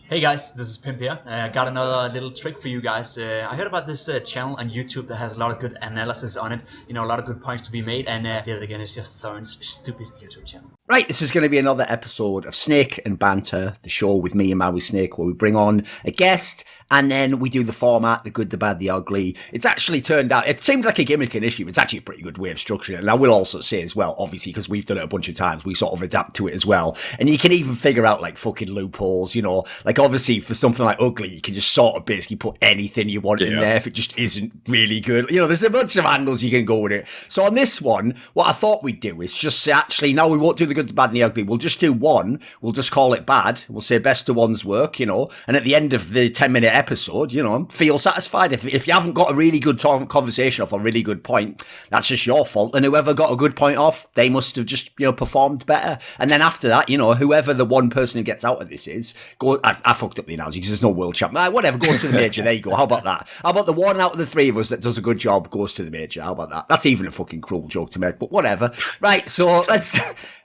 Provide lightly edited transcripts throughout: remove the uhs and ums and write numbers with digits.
Hey guys, this is Pimp here. I got another little trick for you guys. I heard about this channel on YouTube that has a lot of good analysis on it. You know, a lot of good points to be made. And did it again, it's just Thorin's stupid YouTube channel. Right, this is going to be another episode of Snake and Banter, the show with me and Mauisnake, where we bring on a guest and then we do the format, the good, the bad, the ugly. It's actually turned out, it seemed like a gimmick initially, it's actually a pretty good way of structuring it. And I will also say as well, obviously, because we've done it a bunch of times, we sort of adapt to it as well. And you can even figure out like fucking loopholes, you know, like obviously for something like ugly, you can just sort of basically put anything you want in there if it just isn't really good. You know, there's a bunch of angles you can go with it. So on this one, what I thought we'd do is just say, actually, no, we won't do the good, the bad, and the ugly. We'll just do one. We'll just call it bad. We'll say best of one's work, you know, and at the end of the 10-minute episode, you know, feel satisfied. If you haven't got a really good conversation off a really good point, that's just your fault. And whoever got a good point off, they must have just, you know, performed better. And then after that, you know, whoever the one person who gets out of this is, I fucked up the analogy because there's no world champ. Whatever, goes to the major. There you go. How about that? How about the one out of the three of us that does a good job goes to the major? How about that? That's even a fucking cruel joke to make, but whatever. Right, so let's...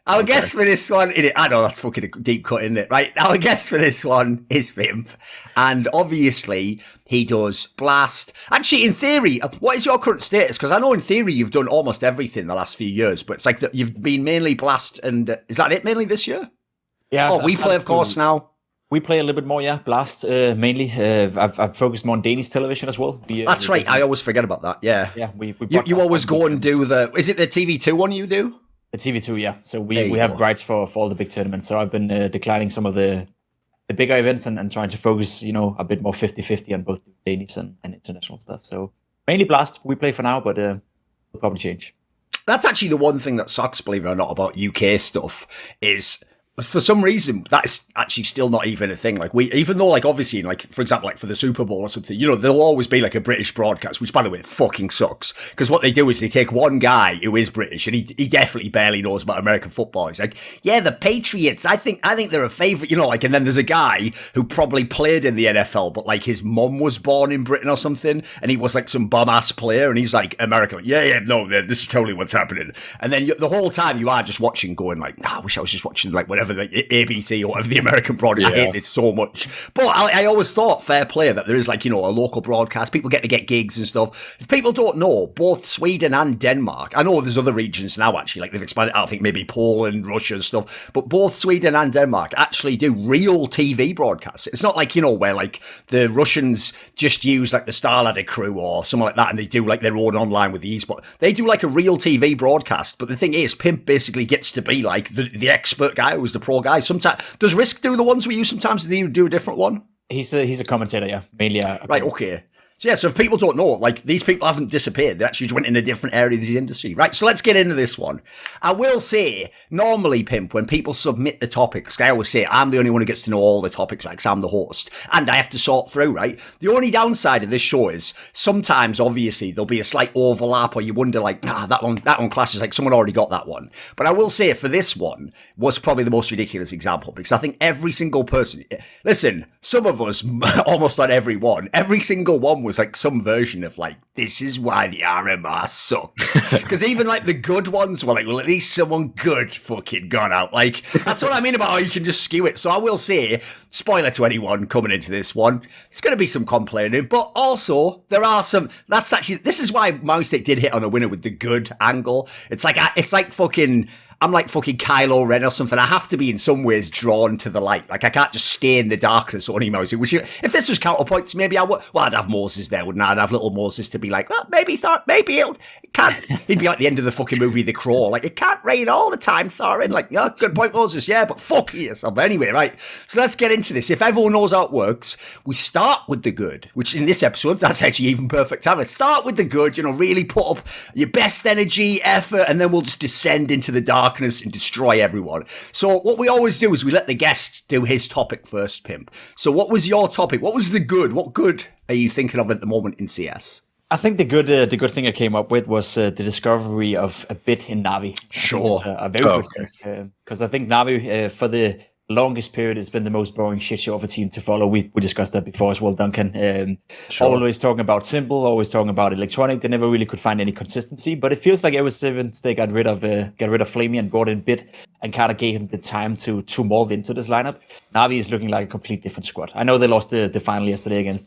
Our guest for this one, I know that's fucking a deep cut, isn't it? Right, our guest for this one is Pimp, and obviously he does BLAST. Actually, in theory, what is your current status? Because I know in theory you've done almost everything the last few years, but it's like that you've been mainly BLAST, and is that it mainly this year? Yeah. Oh, we play, of course, now. We play a little bit more, yeah. BLAST mainly. I've focused more on Danish television as well. That's right. I always forget about that. Yeah. Yeah. You always go and do the. Is it the TV2 one you do? The TV2, yeah. So we have rights for all the big tournaments. So I've been declining some of the bigger events and trying to focus, you know, a bit more 50-50 on both Danish and international stuff. So mainly BLAST we play for now, but it'll probably change. That's actually the one thing that sucks, believe it or not, about UK stuff is... For some reason, that is actually still not even a thing. Like even though, like obviously, like for example, like for the Super Bowl or something, you know, there'll always be like a British broadcast, which by the way, fucking sucks. Because what they do is they take one guy who is British and he definitely barely knows about American football. He's like, yeah, the Patriots. I think they're a favorite, you know, like, and then there's a guy who probably played in the NFL, but like his mum was born in Britain or something, and he was like some bum ass player, and he's like American. Like, yeah, no, this is totally what's happening. And then the whole time you are just watching, going like, nah, I wish I was just watching like whatever. Like ABC or whatever the American broadcast. I hate this so much. But I always thought, fair play, that there is like, you know, a local broadcast. People get to get gigs and stuff. If people don't know, both Sweden and Denmark, I know there's other regions now actually, like they've expanded, I think maybe Poland, Russia and stuff, but both Sweden and Denmark actually do real TV broadcasts. It's not like, you know, where like the Russians just use like the Starladder crew or something like that and they do like their own online with the eSport. They do like a real TV broadcast. But the thing is, Pimp basically gets to be like the expert guy who's the pro guy. Sometimes does Risk do the ones we use? Sometimes do you do a different one? He's a commentator, yeah, mainly. Right, okay. So yeah, so if people don't know, like these people haven't disappeared. They actually just went in a different area of the industry. Right, so let's get into this one. I will say, normally, Pimp, when people submit the topics, I always say, I'm the only one who gets to know all the topics, right, because I'm the host. And I have to sort through, right? The only downside of this show is sometimes, obviously, there'll be a slight overlap or you wonder like, that one clashes, like someone already got that one. But I will say for this one was probably the most ridiculous example because I think every single person, listen, some of us, almost on every single one was like some version of like, this is why the RMR sucks. Because even like the good ones were like, well, at least someone good fucking got out. Like, that's what I mean about how you can just skew it. So I will say, spoiler to anyone coming into this one, it's going to be some complaining, but also there are some, this is why Mauisnake did hit on a winner with the good angle. It's like fucking, I'm like fucking Kylo Ren or something. I have to be in some ways drawn to the light. Like I can't just stay in the darkness only Moses. Which, if this was counterpoints, maybe I would. Well, I'd have Moses there, wouldn't I? I'd have little Moses to be like, well, maybe it can't. He'd be like the end of the fucking movie, The Crow. Like it can't rain all the time, Thorin. Like, yeah, good point, Moses. Yeah, but fuck yourself. But anyway, right. So let's get into this. If everyone knows how it works, we start with the good. Which in this episode, that's actually even perfect time. Let's start with the good. You know, really put up your best energy, effort, and then we'll just descend into the dark and destroy everyone. So what we always do is we let the guest do his topic first, Pimp. So what was your topic? What was the good? What good are you thinking of at the moment in CS? I think the good thing I came up with was the discovery of a bit in Navi. Sure. A very good thing. Because I think Navi, for the longest period, it's been the most boring shit show of a team to follow. We discussed that before as well, Duncan. Always talking about simple, always talking about electronic. They never really could find any consistency. But it feels like ever since they got rid of Flamey and brought in Bit, and kind of gave him the time to mold into this lineup. Navi is looking like a complete different squad. I know they lost the final yesterday against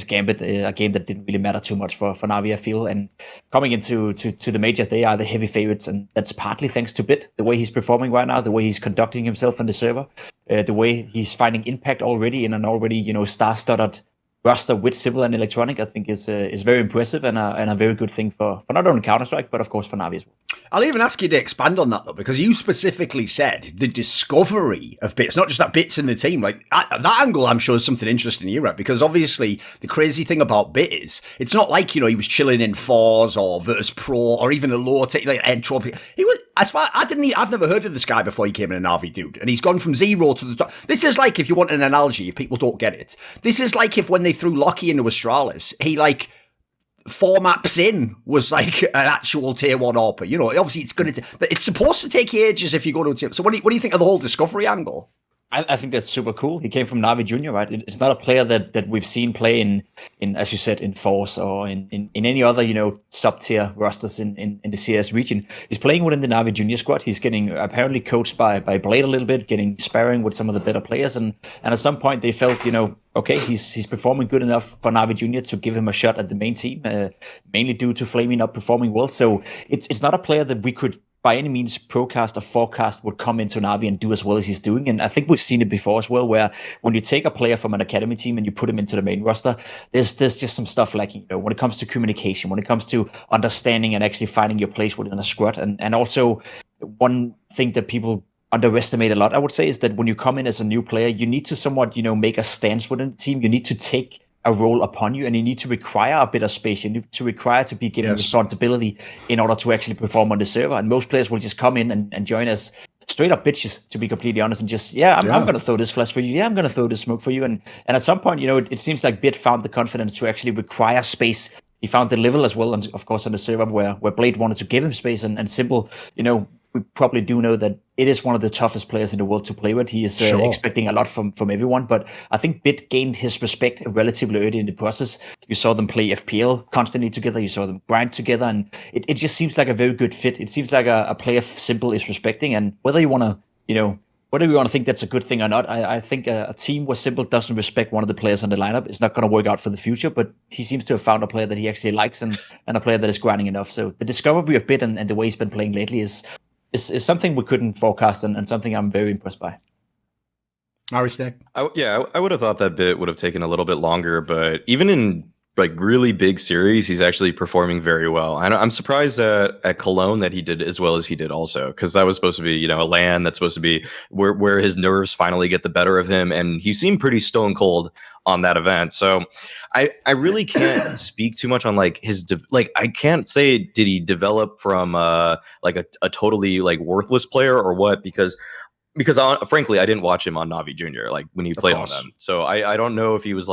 Gambit, a game that didn't really matter too much for Navi, I feel. And coming into the major, they are the heavy favorites, and that's partly thanks to Bit, the way he's performing right now, the way he's conducting himself on the server, the way he's finding impact already in an already star-studded roster with Civil and Electronic. I think is very impressive and a very good thing for not only Counter-Strike, but of course for Navi as well. I'll even ask you to expand on that, though, because you specifically said the discovery of Bits, not just that Bits in the team. Like, that angle, I'm sure, is something interesting to you, right? Because obviously, the crazy thing about Bit is, it's not like, he was chilling in Fours or Virtus Pro or even a lower tier, like Entropy. He was, I've never heard of this guy before he came in an Navi, dude. And he's gone from 0 to the top. This is like, if you want an analogy, if people don't get it, this is like if when they threw Lockie into Astralis, he, 4 maps in was like an actual tier 1 AWP. Obviously it's supposed to take ages if you go to a team. So what do you think of the whole discovery angle? I think that's super cool. He came from Navi Junior, right? It's not a player that we've seen play in as you said, in Force or in any other, sub-tier rosters in the CS region. He's playing within the Navi Junior squad. He's getting apparently coached by Blade a little bit, getting sparring with some of the better players. And at some point they felt, okay, he's performing good enough for Navi Junior to give him a shot at the main team, mainly due to Flamey not performing well. So it's not a player that we could by any means procast or forecast would come into Navi and do as well as he's doing. And I think we've seen it before as well, where when you take a player from an academy team and you put him into the main roster, there's just some stuff lacking, when it comes to communication, when it comes to understanding and actually finding your place within a squad. And also one thing that people underestimate a lot, I would say, is that when you come in as a new player, you need to somewhat, make a stance within the team. You need to take a role upon you, and you need to require a bit of space. You need to require to be given responsibility in order to actually perform on the server. And most players will just come in and join as straight up bitches, to be completely honest, and just, I'm going to throw this flash for you. I'm going to throw this smoke for you. And at some point, it seems like Bit found the confidence to actually require space. He found the level as well, and of course on the server where Blade wanted to give him space, and Simple, we probably do know that it is one of the toughest players in the world to play with. He is expecting a lot from everyone, but I think Bit gained his respect relatively early in the process. You saw them play FPL constantly together. You saw them grind together, and it just seems like a very good fit. It seems like a player Simple is respecting, and whether you want to, whether we want to think that's a good thing or not, I think a team where Simple doesn't respect one of the players on the lineup is not going to work out for the future, but he seems to have found a player that he actually likes and a player that is grinding enough. So the discovery of Bit and the way he's been playing lately is something we couldn't forecast and something I'm very impressed by. Mauisnake? I would have thought that Bit would have taken a little bit longer, but even in really big series, he's actually performing very well. I'm surprised at Cologne that he did as well as he did also, because that was supposed to be, a LAN that's supposed to be where his nerves finally get the better of him, and he seemed pretty stone cold on that event. So I really can't speak too much on his I can't say did he develop from a totally worthless player or what, because frankly I didn't watch him on Navi Junior when he played on them. So I don't know if he was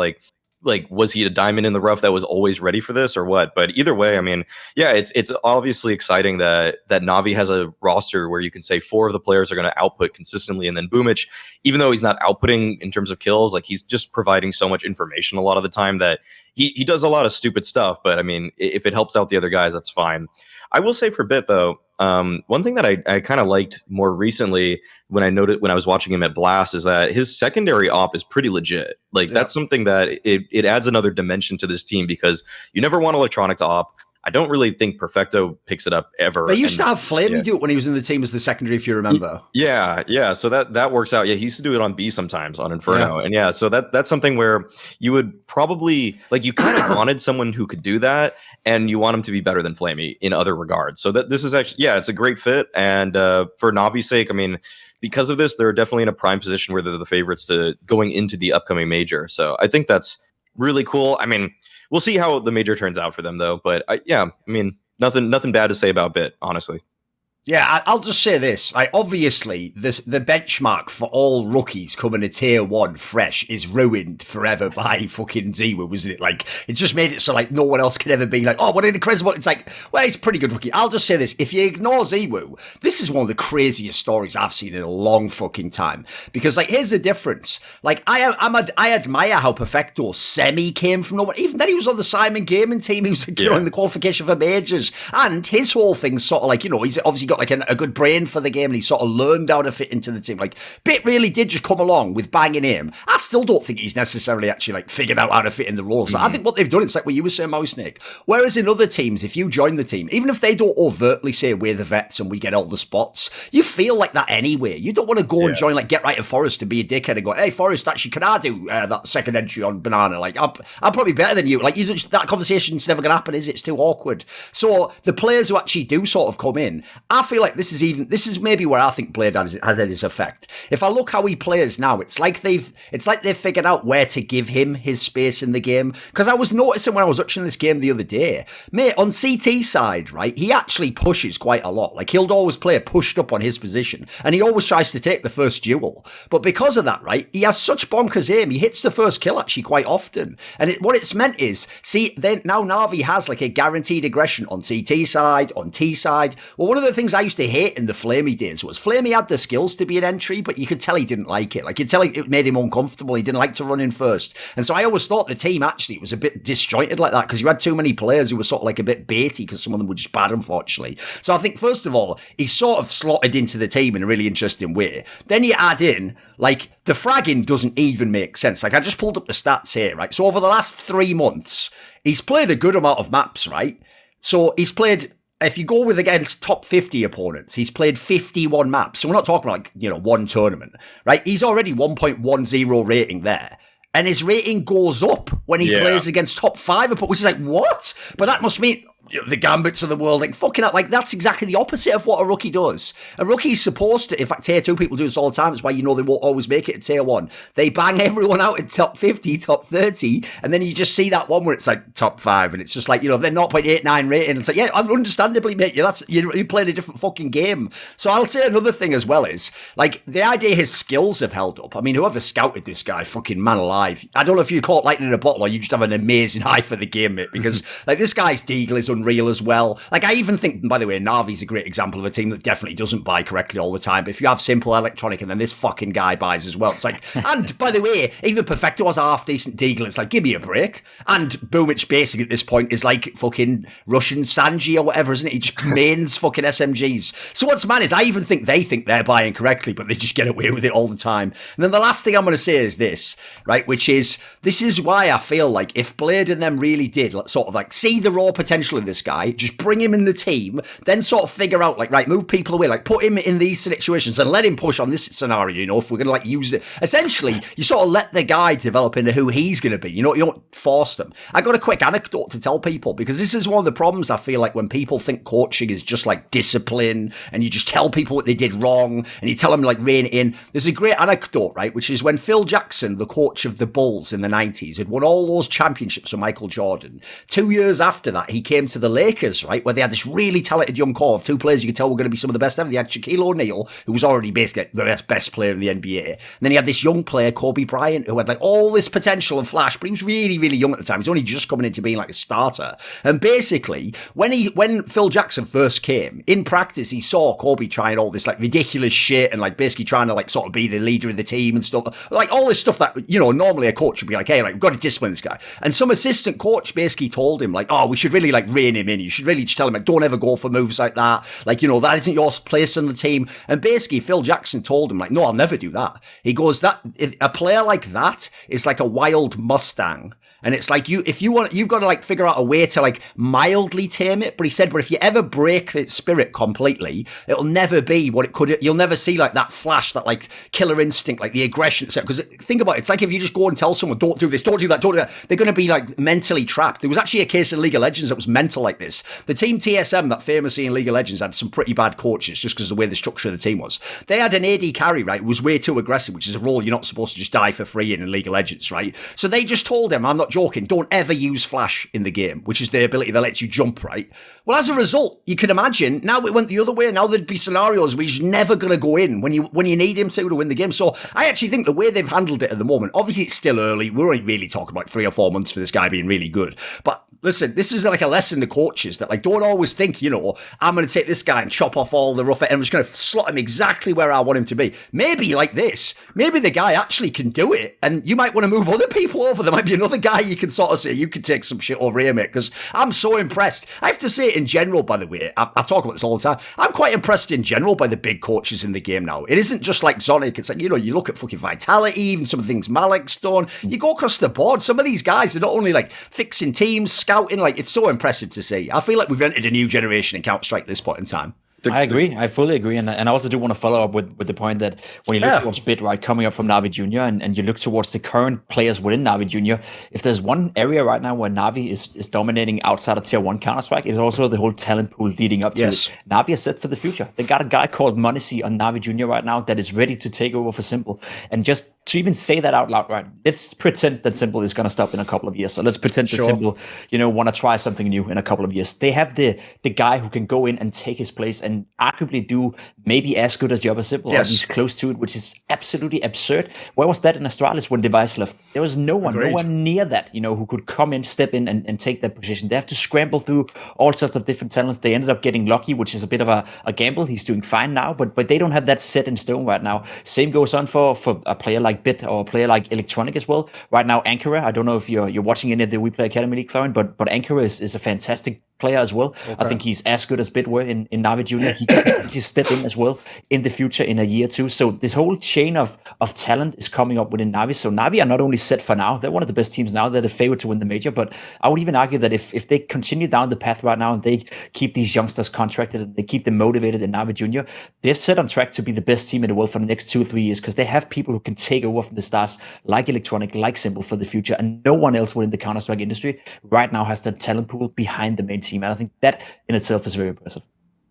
was he a diamond in the rough that was always ready for this or what? But either way, I mean, it's obviously exciting that Navi has a roster where you can say 4 of the players are going to output consistently, and then Boomich, even though he's not outputting in terms of kills, he's just providing so much information a lot of the time that he does a lot of stupid stuff. But I mean, if it helps out the other guys, that's fine. I will say for Bit though, one thing that I kind of liked more recently when I was watching him at Blast is that his secondary op is pretty legit. That's something that it adds another dimension to this team, because you never want Electronic to op. I don't really think Perfecto picks it up ever. They used to have Flamey do it when he was in the team as the secondary, if you remember. Yeah. So that works out. Yeah, he used to do it on B sometimes on Inferno. Yeah. And so that's something where you would probably you kind of wanted someone who could do that, and you want him to be better than Flamey in other regards. So this is actually, it's a great fit. And for Navi's sake, I mean, because of this, they're definitely in a prime position where they're the favorites to going into the upcoming major. So I think that's really cool. I mean, we'll see how the major turns out for them, though. But I mean, nothing bad to say about Bit, honestly. Yeah, I'll just say this. Obviously, the benchmark for all rookies coming to tier 1 fresh is ruined forever by fucking Ziwu, wasn't it? It just made it so no one else could ever be what an incredible. It's he's a pretty good rookie. I'll just say this. If you ignore Ziwu, this is one of the craziest stories I've seen in a long fucking time. Because here's the difference. I admire how Perfecto semi came from nowhere. Even then he was on the Simon Gaming team. He was in the qualification for majors. And his whole thing's sort of he's obviously got got like a good brain for the game, and he sort of learned how to fit into the team. Like, Bit really did just come along with banging him. I still don't think he's necessarily actually like figured out how to fit in the role. So I think what they've done, it's like what you were saying, Mauisnake. Whereas in other teams, if you join the team, even if they don't overtly say we're the vets and we get all the spots, you feel like that anyway. You don't want to go and join like Get Right to Forest to be a dickhead and go, hey Forest, actually, can I do that second entry on Banana? Like, I'm probably better than you. Like, that conversation's never going to happen, is it? It's too awkward. So the players who actually do sort of come in, I feel like this is maybe where I think Blade has had his effect. If I look how he plays now, it's like they've figured out where to give him his space in the game. Because I was noticing when I was watching this game the other day, mate, on CT side, right, he actually pushes quite a lot. Like, he'll always play pushed up on his position, and he always tries to take the first duel. But because of that, right, he has such bonkers aim, he hits the first kill actually quite often. And what it's meant is, see, then now Na'Vi has like a guaranteed aggression on CT side, on T side. Well, one of the things I used to hate in the Flamey days was Flamey had the skills to be an entry, but you could tell he didn't like it. Like, you'd tell it made him uncomfortable. He didn't like to run in first. And so I always thought the team actually was a bit disjointed like that, because you had too many players who were sort of like a bit baity, because some of them were just bad, unfortunately. So I think, first of all, he sort of slotted into the team in a really interesting way. Then you add in, like, the fragging doesn't even make sense. Like, I just pulled up the stats here, right? So over the last 3 months, he's played a good amount of maps, right? So he's played, if you go with against top 50 opponents, he's played 51 maps. So we're not talking about, like, one tournament, right? He's already 1.10 rating there. And his rating goes up when he plays against top 5, which is like, what? But that must mean the Gambits of the world, like, fucking up. Like, that's exactly the opposite of what a rookie does. A rookie's supposed to, in fact, tier 2 people do this all the time. It's why they won't always make it to tier 1. They bang everyone out in top 50, top 30, and then you just see that one where it's like top 5, and it's just like, they're 0.89 rating. It's like, yeah, understandably, mate, you played a different fucking game. So I'll say another thing as well is, like, the idea his skills have held up. I mean, whoever scouted this guy, fucking man alive. I don't know if you caught lightning in a bottle or you just have an amazing eye for the game, mate, because, like, this guy's deagle is unreal as well. Like, I even think, by the way, Na'Vi's a great example of a team that definitely doesn't buy correctly all the time. But if you have simple electronic and then this fucking guy buys as well, it's like, and by the way, even Perfecto has a half decent deagle. It's like, give me a break. And Boomich basically at this point is like fucking Russian Sanji or whatever, isn't it? He just mains fucking SMGs. So what's mad is, I even think they think they're buying correctly, but they just get away with it all the time. And then the last thing I'm going to say is this, right? Which is, this is why I feel like if Blade and them really did sort of like see the raw potential in this guy, just bring him in the team, then sort of figure out, like, right, move people away, like, put him in these situations and let him push on this scenario, if we're going to, like, use it. Essentially, you sort of let the guy develop into who he's going to be, you don't force them. I got a quick anecdote to tell people, because this is one of the problems I feel like when people think coaching is just like discipline and you just tell people what they did wrong and you tell them, like, rein it in. There's a great anecdote, right, which is when Phil Jackson, the coach of the Bulls in the 90s, had won all those championships with Michael Jordan. 2 years after that, he came to the Lakers, right, where they had this really talented young core of 2 players you could tell were going to be some of the best ever. They had Shaquille O'Neal, who was already basically the best player in the NBA. And then he had this young player, Kobe Bryant, who had, like, all this potential and flash, but he was really, really young at the time. He's only just coming into being like a starter. And basically, when Phil Jackson first came, in practice, he saw Kobe trying all this, like, ridiculous shit and, like, basically trying to, like, sort of be the leader of the team and stuff. Like, all this stuff that, normally a coach would be like, hey, right, we've got to discipline this guy. And some assistant coach basically told him, like, oh, we should really, like, rein him in. You should really just tell him, like, don't ever go for moves like that. Like, that isn't your place on the team. And basically, Phil Jackson told him, like, no, I'll never do that. He goes, a player like that is like a wild Mustang. And it's like, you've got to, like, figure out a way to, like, mildly tame it. But he said, but if you ever break its spirit completely, it'll never be what it could. You'll never see, like, that flash, that, like, killer instinct, like the aggression. Because think about it, it's like if you just go and tell someone, don't do this, don't do that, don't do that, they're going to be, like, mentally trapped. There was actually a case in League of Legends that was mental like this. The team TSM, that famously in League of Legends, had some pretty bad coaches just because of the way the structure of the team was. They had an AD carry, right, who was way too aggressive, which is a role you're not supposed to just die for free in League of Legends, right? So they just told him, I'm not joking, don't ever use flash in the game, which is the ability that lets you jump, right? Well, as a result, you can imagine, now it went the other way. Now there'd be scenarios where he's never going to go in when you need him to win the game. So I actually think the way they've handled it at the moment, obviously it's still early. We're only really talking about 3 or 4 months for this guy being really good. But Listen, this is like a lesson to coaches that like don't always think, you know, I'm going to take this guy and chop off all the rough and I'm just going to slot him exactly where I want him to be. Maybe like this, maybe the guy actually can do it and you might want to move other people over. There might be another guy you can sort of say, you can take some shit over here, mate, because I'm so impressed. I have to say in general, by the way, I talk about this all the time, I'm quite impressed in general by the big coaches in the game now. It isn't just like Zonic, it's like, you know, you look at fucking Vitality, even some of the things Malik's done, you go across the board, some of these guys, they're not only like fixing teams, scouting, like it's so impressive to see. I feel like we've entered a new generation in Counter-Strike at this point in time. I agree. I fully agree. And I also do want to follow up with the point that when you look towards Bit, right, coming up from Na'Vi Junior and you look towards the current players within Na'Vi Junior, if there's one area right now where Na'Vi is dominating outside of Tier 1 Counter-Strike, it's also the whole talent pool leading up to it. Na'Vi is set for the future. They got a guy called Mauisnake on Na'Vi Junior right now that is ready to take over for Simple. And just to even say that out loud, right, let's pretend that Simple is going to stop in a couple of years. So let's pretend that Simple, you know, want to try something new in a couple of years. They have the guy who can go in and take his place and arguably do maybe as good a job as Simple, or at least close to it, which is absolutely absurd. Where was that in Astralis when Device left? There was no one, nowhere near that, you know, who could come in, step in and take that position. They have to scramble through all sorts of different talents. They ended up getting lucky, which is a bit of a gamble. He's doing fine now, but they don't have that set in stone right now. Same goes on for a player like Bit or a player like Electronic as well. Right now, Ankara, I don't know if you're watching any of the We Play Academy League, Thorin, but Ankara is a fantastic player as well. I think he's as good as Bit were in Na'Vi Junior. He can just step in as well in the future in a year or two. So this whole chain of talent is coming up within Na'Vi. So Na'Vi are not only set for now, they're one of the best teams now. They're the favorite to win the major. But I would even argue that if they continue down the path right now and they keep these youngsters contracted and they keep them motivated in Na'Vi Junior, they're set on track to be the best team in the world for the next 2 or 3 years because they have people who can take over from the stars like Electronic, like Simple for the future. And no one else within the Counter-Strike industry right now has that talent pool behind the main team. And I think that in itself is very impressive.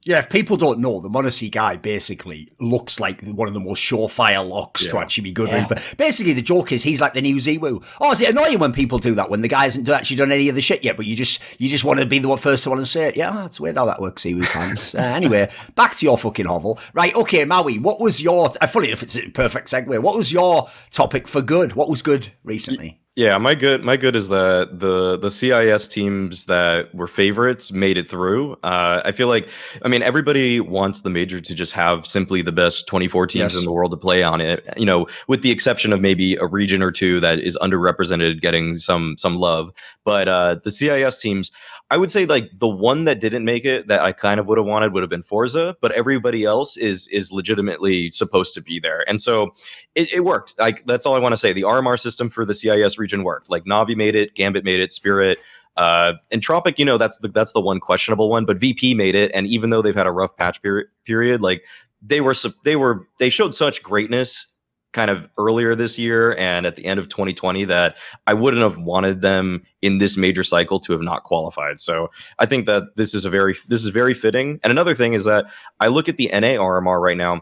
Yeah, if people don't know, the Mauisnake guy basically looks like one of the most surefire locks to actually be good with. But basically, the joke is he's like the new Ziwu. Oh, is it annoying when people do that when the guy hasn't actually done any of the shit yet, but you just want to be the first one to say it? Yeah, that's weird how that works, Ziwu fans. Anyway, back to your fucking hovel. Right, okay, Maui, what was your... funny enough, it's a perfect segue. What was your topic for good? What was good recently? Yeah, my good is that the CIS teams that were favorites made it through. I feel like, I mean, everybody wants the major to just have simply the best 24 teams in the world to play on it, you know, with the exception of maybe a region or two that is underrepresented getting some love. But the CIS teams, I would say like the one that didn't make it that I kind of would have wanted would have been Forza, but everybody else is legitimately supposed to be there. And so it worked. Like, that's all I want to say. The RMR system for the CIS region worked. Like Na'Vi made it, Gambit made it, Spirit, and Tropic, you know, that's the one questionable one, but VP made it. And even though they've had a rough patch period, like they showed such greatness kind of earlier this year and at the end of 2020 that I wouldn't have wanted them in this major cycle to have not qualified. So I think that this is very fitting. And another thing is that I look at the NA RMR right now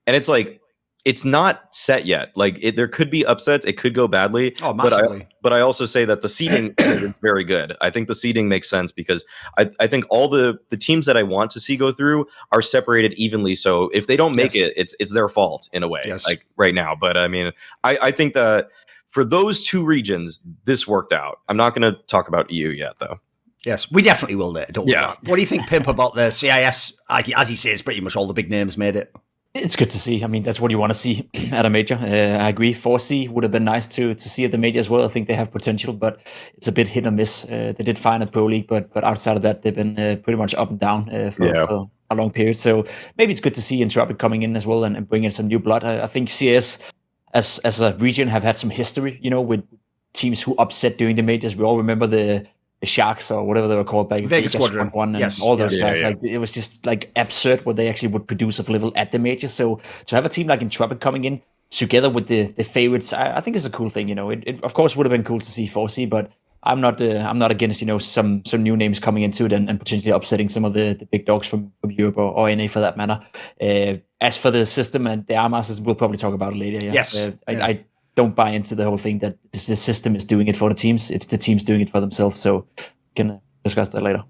and it's like, it's not set yet. Like there could be upsets. It could go badly. Oh, massively. But I also say that the seeding is very good. I think the seeding makes sense because I think all the teams that I want to see go through are separated evenly. So if they don't make it, it's their fault in a way, like right now. But I mean, I think that for those two regions, this worked out. I'm not going to talk about EU yet, though. Yes, we definitely will there. Don't What do you think, Pimp, about the CIS? As he says, pretty much all the big names made it. It's good to see. I mean, that's what you want to see at a major. I agree. 4C would have been nice to see at the major as well. I think they have potential, but it's a bit hit or miss. They did fine at Pro League, but outside of that, they've been pretty much up and down for a long period. So maybe it's good to see Entropic coming in as well and bringing some new blood. I think CS as a region have had some history, you know, with teams who upset during the majors. We all remember the Sharks or whatever they were called back, Vegas Squadron, and all those guys. Like it was just like absurd what they actually would produce of level at the major. So to have a team like Entropic coming in together with the favorites, I think is a cool thing. You know, it of course would have been cool to see 4C, but I'm not against, you know, some new names coming into it and potentially upsetting some of the big dogs from Europe or NA for that matter. As for the system and the RMR system, we'll probably talk about it later. Yeah. Yes, I don't buy into the whole thing that the system is doing it for the teams. It's the teams doing it for themselves. So we can discuss that later.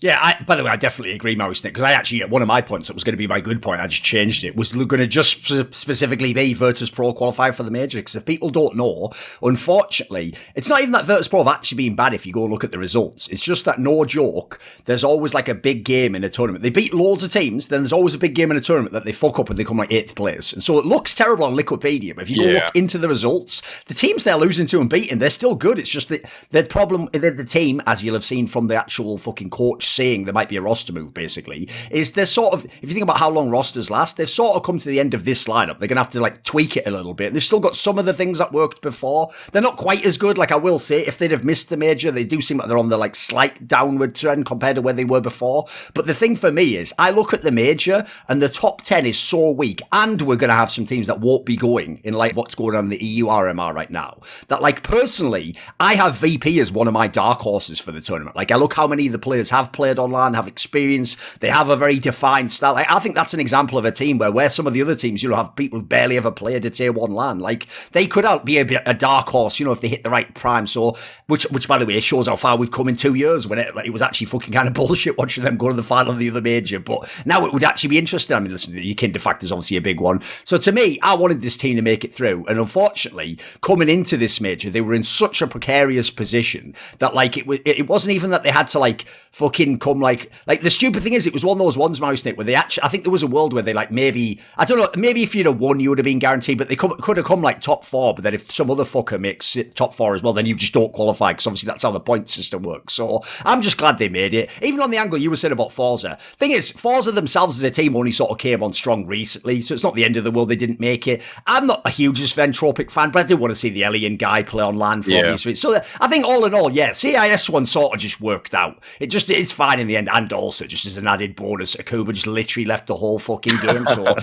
Yeah, by the way, I definitely agree, Mauisnake, because I actually, one of my points that was going to be my good point, I just changed it, was going to just specifically be Virtus Pro qualify for the major, because if people don't know, unfortunately, it's not even that Virtus Pro have actually been bad if you go look at the results. It's just that, no joke, there's always like a big game in a tournament. They beat loads of teams, then there's always a big game in a tournament that they fuck up and they come like 8th place. And so it looks terrible on Liquipedia, but if you go look into the results, the teams they're losing to and beating, they're still good. It's just that the problem, the team, as you'll have seen from the actual fucking coach saying there might be a roster move, basically, is they're sort of, if you think about how long rosters last, they've sort of come to the end of this lineup. They're going to have to like tweak it a little bit. They've still got some of the things that worked before. They're not quite as good. Like I will say, if they'd have missed the major, they do seem like they're on the like slight downward trend compared to where they were before. But the thing for me is, I look at the major and the top 10 is so weak, and we're going to have some teams that won't be going in like what's going on in the EU RMR right now. That like personally, I have VP as one of my dark horses for the tournament. Like I look how many of the players have played online, have experience, they have a very defined style. Like, I think that's an example of a team where some of the other teams, have people who barely ever played a tier 1 LAN. Like they could be a dark horse, if they hit the right prime. So which by the way shows how far we've come in 2 years, when it was actually fucking kind of bullshit watching them go to the final of the other major. But now it would actually be interesting. I mean, listen, the Kinder factor is obviously a big one. So to me, I wanted this team to make it through, and unfortunately, coming into this major, they were in such a precarious position that like it wasn't even that they had to like fucking come like the stupid thing is, it was one of those ones, Mauisnake, where they actually, I think there was a world where they like maybe, I don't know, maybe if you'd have won, you would have been guaranteed, but they could have come like top 4, but then if some other fucker makes it top 4 as well, then you just don't qualify, because obviously that's how the point system works. So I'm just glad they made it. Even on the angle you were saying about Forza, thing is, Forza themselves as a team only sort of came on strong recently, so it's not the end of the world they didn't make it. I'm not a hugest Ventropic fan, but I do want to see the Alien guy play on LAN for obvious reasons. So I think all in all, yeah, CIS one sort of just worked out. It's fine in the end, and also just as an added bonus, Akuba just literally left the whole fucking game. So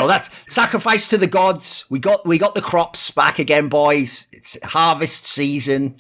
that's sacrifice to the gods. We got the crops back again, boys. It's harvest season,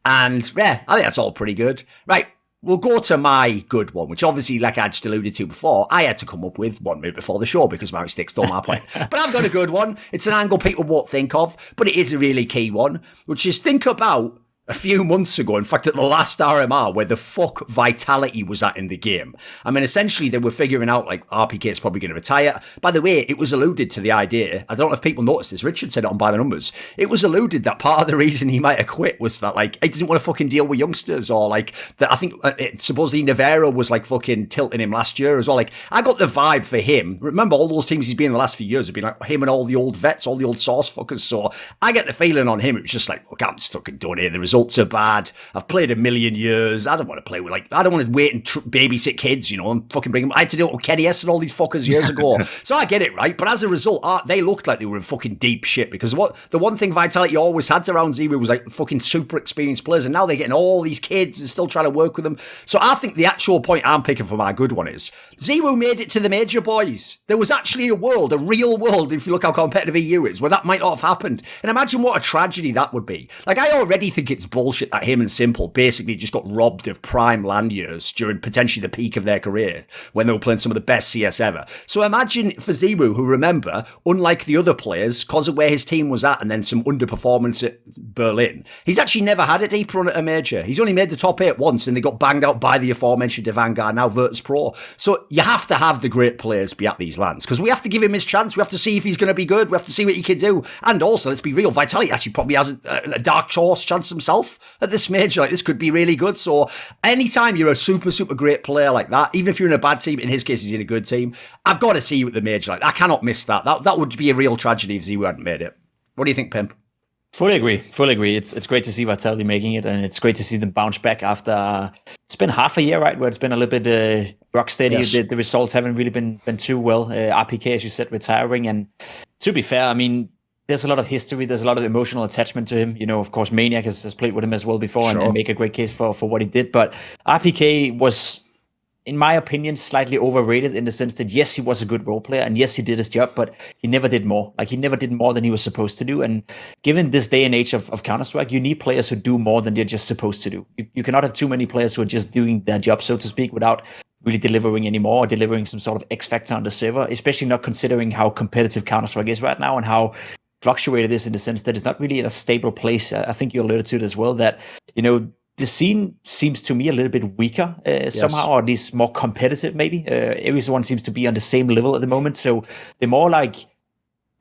and yeah, I think that's all pretty good. Right. We'll go to my good one, which obviously, like I just alluded to before, I had to come up with 1 minute before the show because Mauisnake stole my point. But I've got a good one. It's an angle people won't think of, but it is a really key one, which is think about a few months ago, in fact, at the last RMR, where the fuck Vitality was at in the game. I mean, essentially, they were figuring out, like, RPK is probably going to retire. By the way, it was alluded to the idea, I don't know if people noticed this, Richard said it on By the Numbers, it was alluded that part of the reason he might have quit was that, like, he didn't want to fucking deal with youngsters, or, like, that I think, supposedly Navarro was, like, fucking tilting him last year as well. Like, I got the vibe for him. Remember, all those teams he's been in the last few years have been, like, him and all the old vets, all the old sauce fuckers, so I get the feeling on him, it was just like, look, I'm just fucking done here, the results are bad. I've played a million years. I don't want to play with, like, I don't want to wait and babysit kids, and fucking bring them. I had to do it with Kenny S and all these fuckers years ago. So I get it, right? But as a result, they looked like they were in fucking deep shit, because the one thing Vitality always had around Zero was like fucking super experienced players, and now they're getting all these kids and still trying to work with them. So I think the actual point I'm picking for my good one is Zero made it to the major, boys. There was actually a world, a real world, if you look how competitive EU is, where that might not have happened. And imagine what a tragedy that would be. Like, I already think it's bullshit that him and Simple basically just got robbed of prime land years during potentially the peak of their career when they were playing some of the best CS ever. So imagine for Zero, who, remember, unlike the other players, because of where his team was at and then some underperformance at Berlin, he's actually never had a deep run at a major. He's only made the top 8 once, and they got banged out by the aforementioned Vanguard, now Virtus Pro. So you have to have the great players be at these lands, because we have to give him his chance. We have to see if he's going to be good. We have to see what he can do. And also, let's be real, Vitality actually probably has a dark horse chance himself at this major. Like, this could be really good. So anytime you're a super, super great player like that, even if you're in a bad team, in his case, he's in a good team, I've got to see you at the major. Like, I cannot miss that. That would be a real tragedy if Zero hadn't made it. What do you think, Pimp? Fully agree. It's great to see Vitality making it, and it's great to see them bounce back after it's been half a year, right, where it's been a little bit rock steady. Yes. The results haven't really been too well. RPK, as you said, retiring, and to be fair, I mean, there's a lot of history, there's a lot of emotional attachment to him. Of course, Maniac has played with him as well before, and make a great case for what he did. But RPK was, in my opinion, slightly overrated in the sense that, yes, he was a good role player, and yes, he did his job, but he never did more. Like, he never did more than he was supposed to do. And given this day and age of Counter-Strike, you need players who do more than they're just supposed to do. You cannot have too many players who are just doing their job, so to speak, without really delivering anymore, or delivering some sort of X factor on the server, especially not considering how competitive Counter-Strike is right now and how fluctuated is, in the sense that it's not really in a stable place. I think you alluded to it as well, that, the scene seems to me a little bit weaker somehow, or at least more competitive maybe. Everyone seems to be on the same level at the moment. So the more like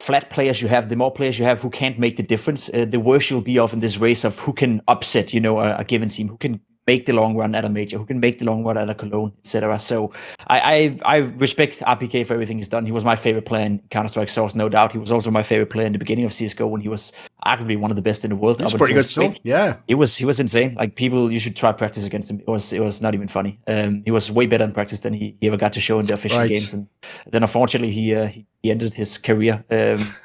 flat players you have, the more players you have who can't make the difference, the worse you'll be off in this race of who can upset, a given team, who can make the long run at a major, who can make the long run at a Cologne, etc. So I respect RPK for everything he's done. He was my favorite player in Counter-Strike Source, no doubt. He was also my favorite player in the beginning of CSGO when he was arguably one of the best in the world. It's pretty good stuff. Yeah, he was insane. Like people, you should try practice against him. It was not even funny. He was way better in practice than he ever got to show in the official games. And then unfortunately he ended his career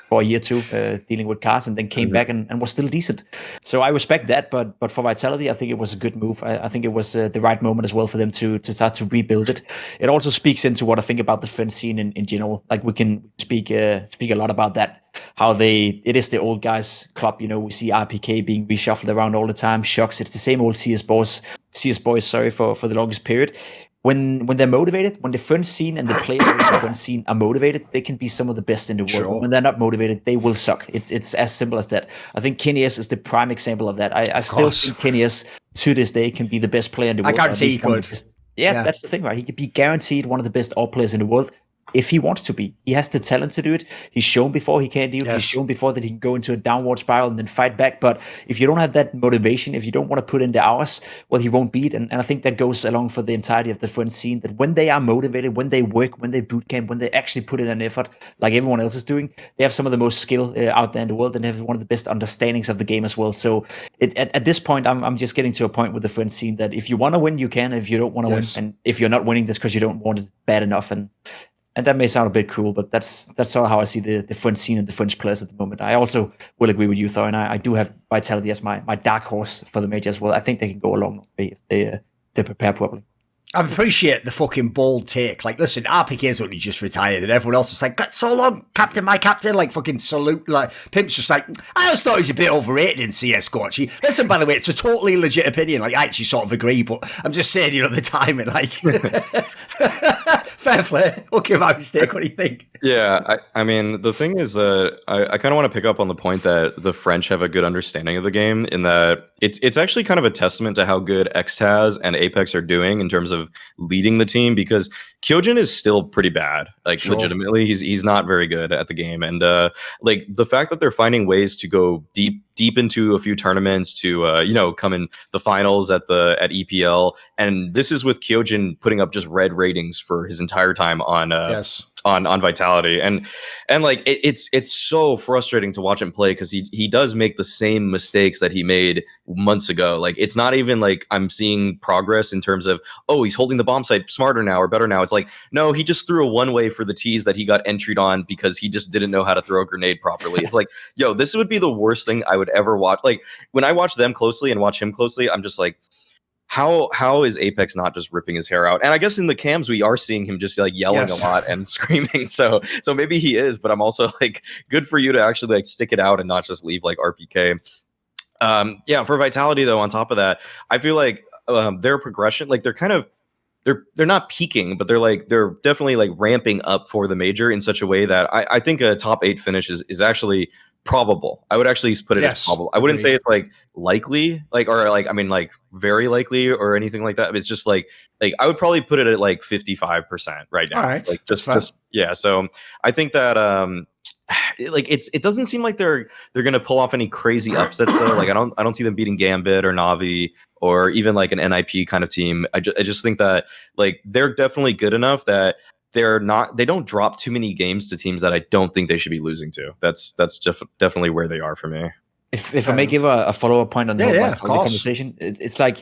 for a year or two dealing with cards, and then came back and was still decent. So I respect that, but for Vitality, I think it was a good move. I think it was the right moment as well for them to start to rebuild it. It also speaks into what I think about the French scene in general. Like we can speak a lot about that. How it is the old guys club. We see RPK being reshuffled around all the time. Shocks, it's the same old CS boys. Sorry for the longest period. When they're motivated, when the French scene and the players in the French scene are motivated, they can be some of the best in the world. Sure. When they're not motivated, they will suck. It's as simple as that. I think Kenny is the prime example of that. I still think Kenny to this day can be the best player in the world. I guarantee he could. Yeah, that's the thing, right? He could be guaranteed one of the best AWP players in the world. If he wants to be, he has the talent to do it. He's shown before he can do it. Yes. He's shown before that he can go into a downward spiral and then fight back. But if you don't have that motivation, if you don't want to put in the hours, well, he won't beat. And I think that goes along for the entirety of the French scene, that when they are motivated, when they work, when they boot camp, when they actually put in an effort, like everyone else is doing, they have some of the most skill out there in the world, and they have one of the best understandings of the game as well. So at this point, I'm just getting to a point with the French scene that if you want to win, you can. If you don't want to win, and if you're not winning, that's because you don't want it bad enough. And that may sound a bit cruel, but that's sort of how I see the French scene and the French players at the moment. I also will agree with you, Thorin. I do have Vitality as my dark horse for the major as well. I think they can go a long way if they prepare properly. I appreciate the fucking bold take. Like, listen, RPK's only just retired, and everyone else is like, "That's so long, Captain, my Captain." Like, fucking salute. Like, Pimp's just like, I just thought he was a bit overrated in CSGO. Actually, listen, by the way, it's a totally legit opinion. Like, I actually sort of agree, but I'm just saying, the timing. Like, fair play. Okay, Mauisnake, what do you think? Yeah, I mean, the thing is that I kind of want to pick up on the point that the French have a good understanding of the game, in that it's actually kind of a testament to how good Xtaz and Apex are doing in terms of leading the team, because Kyojin is still pretty bad. Like, sure. Legitimately, he's not very good at the game, and like the fact that they're finding ways to go deep into a few tournaments to come in the finals at EPL, and this is with Kyojin putting up just red ratings for his entire time on on Vitality, and like it's so frustrating to watch him play, because he does make the same mistakes that he made months ago. Like, it's not even like I'm seeing progress in terms of, oh, he's holding the bomb site smarter now or better now. It's like, no, he just threw a one-way for the tees that he got entried on because he just didn't know how to throw a grenade properly. It's like, yo, this would be the worst thing I would ever watch. Like, when I watch them closely and watch him closely, I'm just like, how is Apex not just ripping his hair out? And I guess in the cams we are seeing him just like yelling a lot and screaming. So maybe he is, but I'm also like, good for you to actually like stick it out and not just leave like RPK. For Vitality though, on top of that, I feel like their progression, like they're not peaking, but they're definitely like ramping up for the major in such a way that I think a top 8 finish is actually probable. I would actually put it as probable. I wouldn't say it's like likely, like very likely or anything like that. It's just like I would probably put it at like 55% right now. All right. Like just yeah. So I think that it doesn't seem like they're gonna pull off any crazy upsets though. Like I don't see them beating Gambit or Navi or even like an NIP kind of team. I just think that like they're definitely good enough that they don't drop too many games to teams that I don't think they should be losing to. That's just definitely where they are for me. If I may give a follow-up point on the conversation, it's like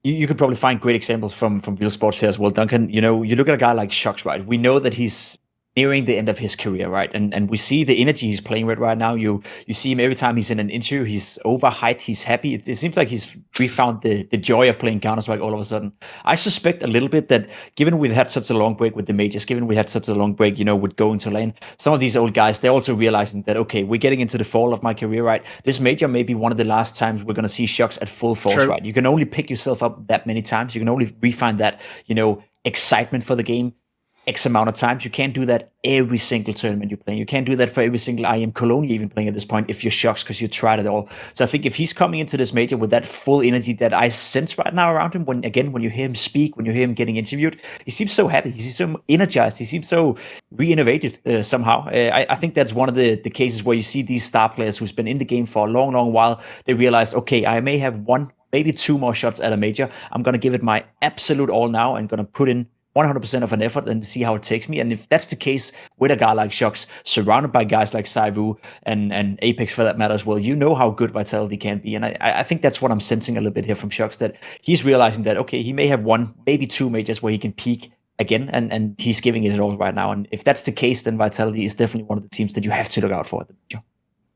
you could probably find great examples from real sports here as well, Duncan. You look at a guy like Shocks, right? We know that he's nearing the end of his career, right? And we see the energy he's playing with right now. You see him every time he's in an interview. He's overhyped. He's happy. It seems like he's refound the joy of playing Counter-Strike all of a sudden. I suspect a little bit that given we've had such a long break with the majors, given we had such a long break, with going to lane, some of these old guys, they're also realizing that, okay, we're getting into the fall of my career, right? This major may be one of the last times we're going to see Shocks at full force, True. Right? You can only pick yourself up that many times. You can only refine that, excitement for the game X amount of times. You can't do that every single tournament you're playing. You can't do that for every single IM Cologne you're even playing at this point if you're shocked because you tried it all. So I think if he's coming into this major with that full energy that I sense right now around him, when you hear him speak, when you hear him getting interviewed, he seems so happy. He seems so energized. He seems so re-innovated somehow. I think that's one of the cases where you see these star players who's been in the game for a long, long while. They realize, okay, I may have one, maybe two more shots at a major. I'm going to give it my absolute all now and going to put in 100% of an effort and see how it takes me. And if that's the case with a guy like Shox, surrounded by guys like Saivu and Apex for that matter as well, you know how good Vitality can be. And I think that's what I'm sensing a little bit here from Shox, that he's realizing that, okay, he may have one, maybe two majors where he can peak again, and he's giving it all right now. And if that's the case, then Vitality is definitely one of the teams that you have to look out for at the major.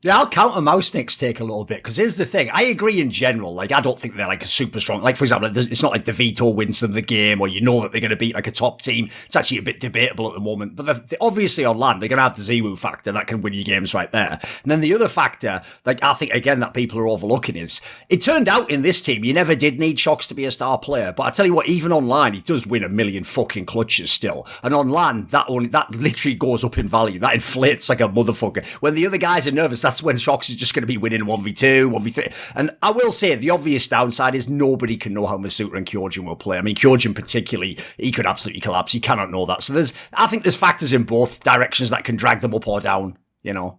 Yeah, I'll counter Mauisnake's take a little bit, because here's the thing. I agree in general. Like, I don't think they're like a super strong. Like, for example, it's not like the Veto wins them the game, or you know that they're going to beat like a top team. It's actually a bit debatable at the moment. But obviously on land, they're going to have the Ziwu factor that can win you games right there. And then the other factor, like I think again that people are overlooking, is it turned out in this team you never did need Shox to be a star player. But I tell you what, even online he does win a million fucking clutches still. And on land that literally goes up in value. That inflates like a motherfucker. When the other guys are nervous, that's when Shox is just going to be winning 1v2, 1v3. And I will say the obvious downside is nobody can know how Masuta and Kyojin will play. I mean, Kyojin particularly, he could absolutely collapse. You cannot know that. So I think there's factors in both directions that can drag them up or down, you know.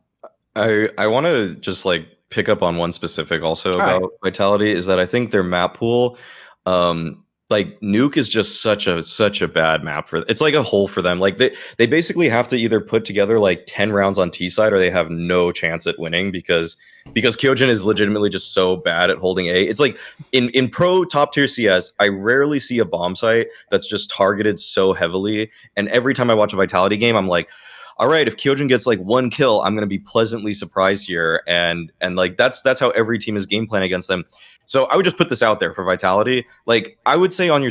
I want to just like pick up on one specific also about Vitality, is that I think their map pool, like Nuke is just such a bad map for it's like a hole for them. Like they basically have to either put together like 10 rounds on T side or they have no chance at winning because Kyojin is legitimately just so bad at holding A. It's like in pro top tier CS, I rarely see a bomb site that's just targeted so heavily. And every time I watch a Vitality game, I'm like, all right, if Kyojin gets like one kill, I'm going to be pleasantly surprised here. And like that's how every team is game plan against them. So I would just put this out there for Vitality. Like I would say on their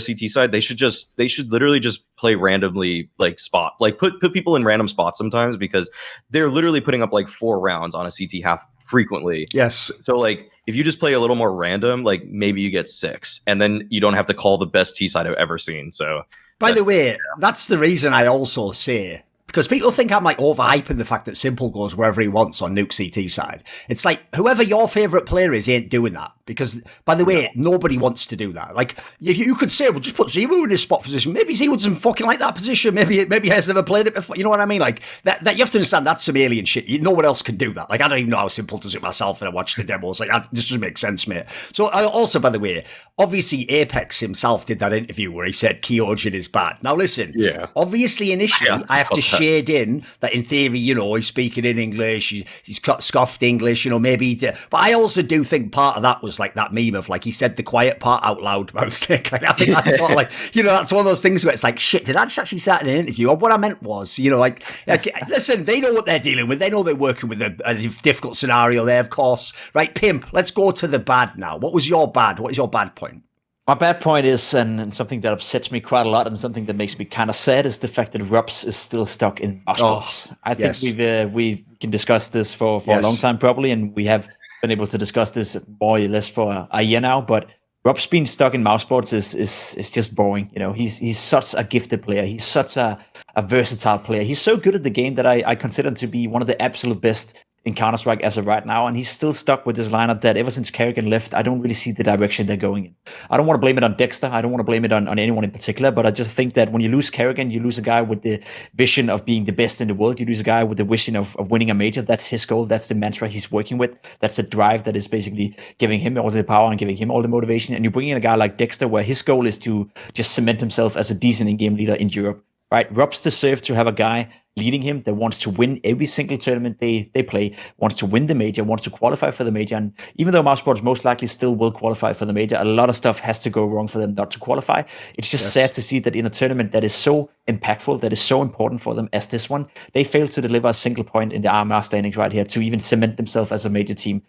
CT side, they should literally just play randomly, like spot, like put people in random spots sometimes, because they're literally putting up like 4 rounds on a CT half frequently. Yes. So like if you just play a little more random, like maybe you get 6 and then you don't have to call the best T side I've ever seen. So by the way, that's the reason I also say, because people think I'm like overhyping the fact that Simple goes wherever he wants on Nuke CT side. It's like whoever your favourite player is ain't doing that. Because, by the way, nobody wants to do that. Like, you could say, well, just put Ziwu in his spot position. Maybe Ziwu doesn't fucking like that position. Maybe he has never played it before. You know what I mean? Like, that you have to understand that's some alien shit. No one else can do that. Like, I don't even know how Simple does it myself, and I watch the demos. Like, this doesn't make sense, mate. So, also, by the way, obviously, Apex himself did that interview where he said Kyojin is bad. Now, listen. Yeah. Obviously, initially, I have to shade in that in theory, you know, he's speaking in English. He's got scoffed English, you know, maybe. But I also do think part of that was like that meme of like he said the quiet part out loud. Like, I think that's sort of like, you know, that's one of those things where it's like, shit, did I just actually start in an interview? Or what I meant was, you know, like listen, they know what they're dealing with. They know they're working with a difficult scenario there, of course. Right, Pimp, let's go to the bad now. What was your bad? What is your bad point? My bad point is, and something that upsets me quite a lot, and something that makes me kind of sad, is the fact that Rups is still stuck in Mauisnake. I think we can discuss this for a long time probably, and we have been able to discuss this more or less for a year now. But Rups being stuck in Mauisnake is just boring. You know, he's such a gifted player. He's such a versatile player. He's so good at the game that I consider him to be one of the absolute best in Counter-Strike as of right now, and he's still stuck with this lineup that ever since Kerrigan left, I don't really see the direction they're going in. I don't want to blame it on Dexter, I don't want to blame it on anyone in particular, but I just think that when you lose Kerrigan, you lose a guy with the vision of being the best in the world, you lose a guy with the vision of winning a major. That's his goal, that's the mantra he's working with, that's the drive that is basically giving him all the power and giving him all the motivation, and you bring in a guy like Dexter where his goal is to just cement himself as a decent in-game leader in Europe. Right, Rups deserves to have a guy leading him that wants to win every single tournament they play, wants to win the major, wants to qualify for the major. And even though Mauisnake most likely still will qualify for the major, a lot of stuff has to go wrong for them not to qualify. It's just sad to see that in a tournament that is so impactful, that is so important for them as this one, they fail to deliver a single point in the RMR standings right here to even cement themselves as a major team.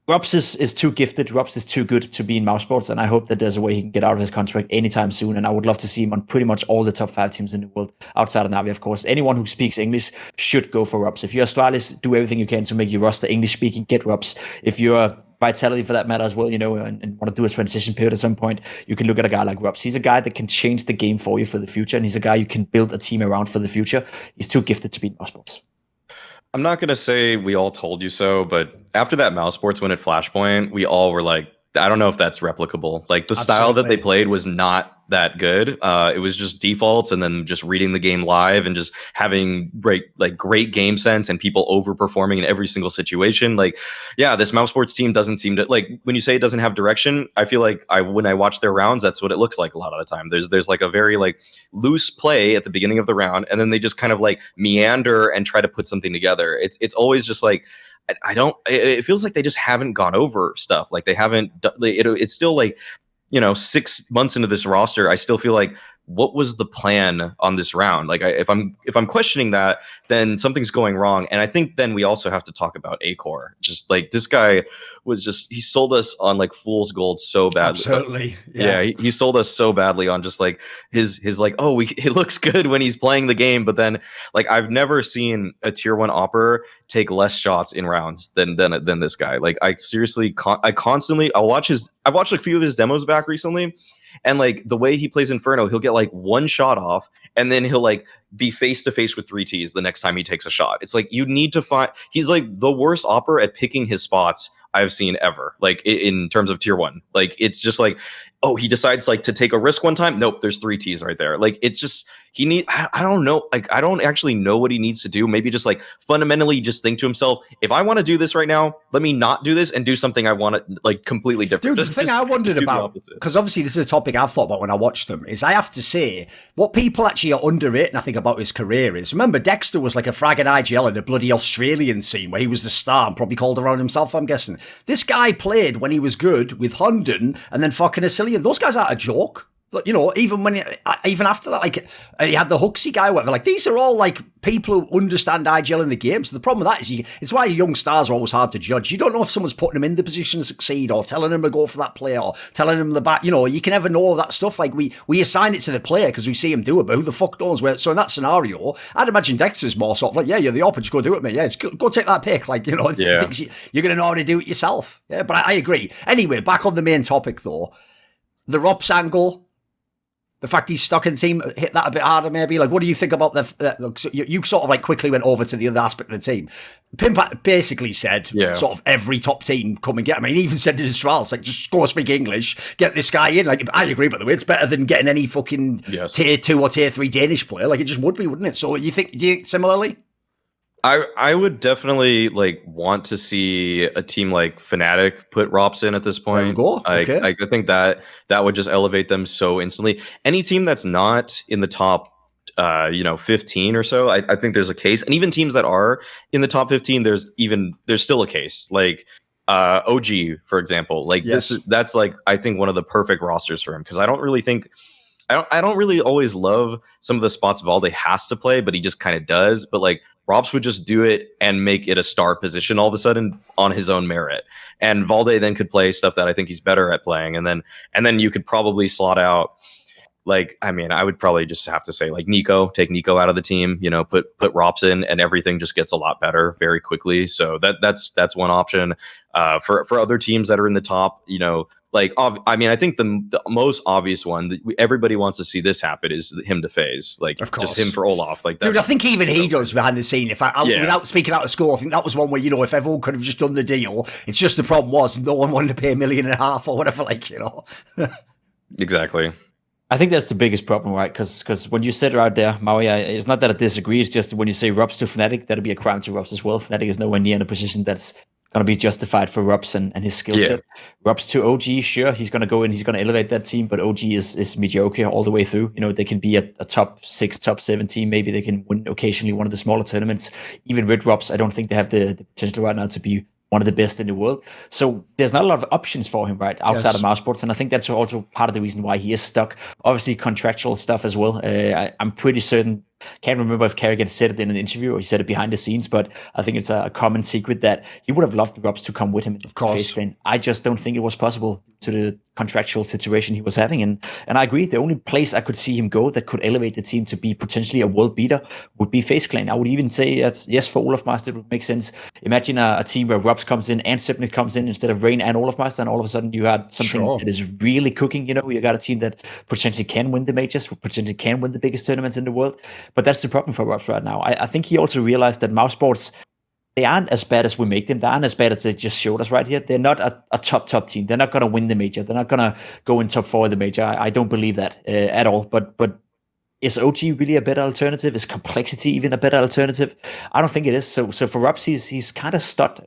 Rups is too gifted. Rups is too good to be in Mauisnake, and I hope that there's a way he can get out of his contract anytime soon. And I would love to see him on pretty much all the top 5 teams in the world, outside of Navi, of course. Anyone who speaks English should go for Rups. If you're Astralis, do everything you can to make your roster English-speaking. Get Rups. If you're Vitality for that matter as well, and want to do a transition period at some point, you can look at a guy like Robs. He's a guy that can change the game for you for the future, and he's a guy you can build a team around for the future. He's too gifted to beat Mousesports. I'm not going to say we all told you so, but after that Mousesports win at Flashpoint, we all were like, I don't know if that's replicable. Like the style that they played was not that good. It was just defaults and then just reading the game live and just having great game sense and people overperforming in every single situation. Like, yeah, this Mousesports team doesn't seem to, like, when you say it doesn't have direction, I feel like when I watch their rounds, that's what it looks like a lot of the time. There's like a very like loose play at the beginning of the round, and then they just kind of like meander and try to put something together. It's always just like, it feels like they just haven't gone over stuff. Like they haven't, it's still like, 6 months into this roster, I still feel like, what was the plan on this round? Like if I'm questioning that, then something's going wrong. And I think then we also have to talk about Acor. Just like this guy he sold us on like fool's gold so badly. Absolutely. Yeah, he sold us so badly on just like his like, oh, it looks good when he's playing the game, but then like I've never seen a tier 1 opper take less shots in rounds than this guy. Like I seriously I've watched a few of his demos back recently. And like the way he plays Inferno, he'll get like one shot off and then he'll like be face to face with 3Ts the next time he takes a shot. It's like you need to find, he's like the worst opper at picking his spots I've seen ever, like in terms of tier 1. Like it's just like, oh, he decides like to take a risk one time. Nope, there's 3Ts right there. Like it's just I don't know. Like I don't actually know what he needs to do. Maybe just like fundamentally just think to himself, if I want to do this right now, let me not do this and do something I want to like completely different. Dude, the thing I wondered about, because obviously this is a topic I've thought about when I watched them, is I have to say what people actually are underrating, I think, about his career is, remember Dexter was like a fragging IGL in a bloody Australian scene where he was the star and probably called around himself, I'm guessing. This guy played when he was good with Hunden and then fucking Asilian. Those guys aren't a joke. Even after that, like he had the Huxley guy, whatever. Like these are all like people who understand IGL in the game. So the problem with that is it's why young stars are always hard to judge. You don't know if someone's putting them in the position to succeed or telling them to go for that play or telling them the back. You can never know that stuff. Like we assign it to the player because we see him do it, but who the fuck knows where? So in that scenario, I'd imagine Dexter's more sort of like, yeah, you're the opper, just go do it, mate. Yeah, just go take that pick. Like you're going to know how to do it yourself. Yeah, but I agree. Anyway, back on the main topic though, the Rops angle. The fact he's stuck in the team, hit that a bit harder maybe. Like, what do you think about you sort of like quickly went over to the other aspect of the team. Pimp basically said sort of every top team come and get him. I mean, he even said in his trials, like, just go speak English, get this guy in. Like, I agree, by the way, it's better than getting any fucking tier 2 or tier 3 Danish player. Like, it just would be, wouldn't it? So do you think similarly? I would definitely like want to see a team like Fnatic put Rops in at this point. I think that would just elevate them so instantly. Any team that's not in the top 15 or so, I think there's a case. And even teams that are in the top 15, there's still a case. Like OG, for example. Like that's like I think one of the perfect rosters for him, because I don't really always love some of the spots Valde has to play, but he just kind of does. But like Rops would just do it and make it a star position all of a sudden on his own merit. And Valde then could play stuff that I think he's better at playing. And then you could probably slot out, like, I mean, I would probably just have to say like Nico, take Nico out of the team, put Rops in, and everything just gets a lot better very quickly. So that's one option. For other teams that are in the top, I think the most obvious one that everybody wants to see this happen is him to FaZe, like just him for Olaf. Like, dude, I think even he does behind the scene. Without speaking out of school, I think that was one where if everyone could have just done the deal, it's just the problem was no one wanted to pay $1.5 million or whatever. Exactly. I think that's the biggest problem, right? Because when you sit out there, Maui, it's not that I disagree. It's just when you say Rops to Fnatic, that'll be a crime to Rops as well. Fnatic is nowhere near in a position that's going to be justified for Rops and his skill set. Rops to OG, sure, he's going to go in, he's going to elevate that team, but OG is mediocre all the way through. They can be a top 6, top 7 team. Maybe they can win occasionally one of the smaller tournaments. Even with Rops, I don't think they have the potential right now to be one of the best in the world. So there's not a lot of options for him, right, outside of Mousesports. And I think that's also part of the reason why he is stuck. Obviously, contractual stuff as well. I'm pretty certain can't remember if Carrigan said it in an interview or he said it behind the scenes, but I think it's a common secret that he would have loved Robs to come with him in the FaZe Clan. I just don't think it was possible to the contractual situation he was having. And I agree, the only place I could see him go that could elevate the team to be potentially a world beater would be FaZe Clan. I would even say that, yes, for Olofmaster, it would make sense. Imagine a team where Robs comes in and Sipnik comes in instead of Rain and Olofmaster, and all of a sudden you had something that is really cooking. You got a team that potentially can win the majors, potentially can win the biggest tournaments in the world. But that's the problem for Robs right now. I think he also realized that Mouse Sports, they aren't as bad as we make them. They aren't as bad as they just showed us right here. They're not a top team. They're not going to win the major. They're not going to go in top 4 of the major. I don't believe that at all. But is OG really a better alternative? Is Complexity even a better alternative? I don't think it is. So for Robs, he's kind of stuck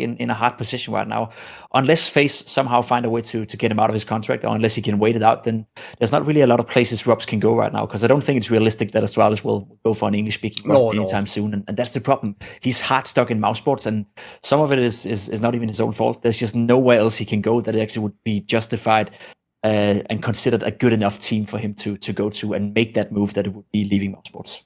in a hard position right now. Unless FaZe somehow find a way to get him out of his contract, or unless he can wait it out, then there's not really a lot of places Robs can go right now, because I don't think it's realistic that Astralis will go for an English-speaking roster anytime soon. And that's the problem. He's hard stuck in Mouse Sports, and some of it is not even his own fault. There's just nowhere else he can go that actually would be justified and considered a good enough team for him to go to and make that move that it would be leaving Mouse Sports.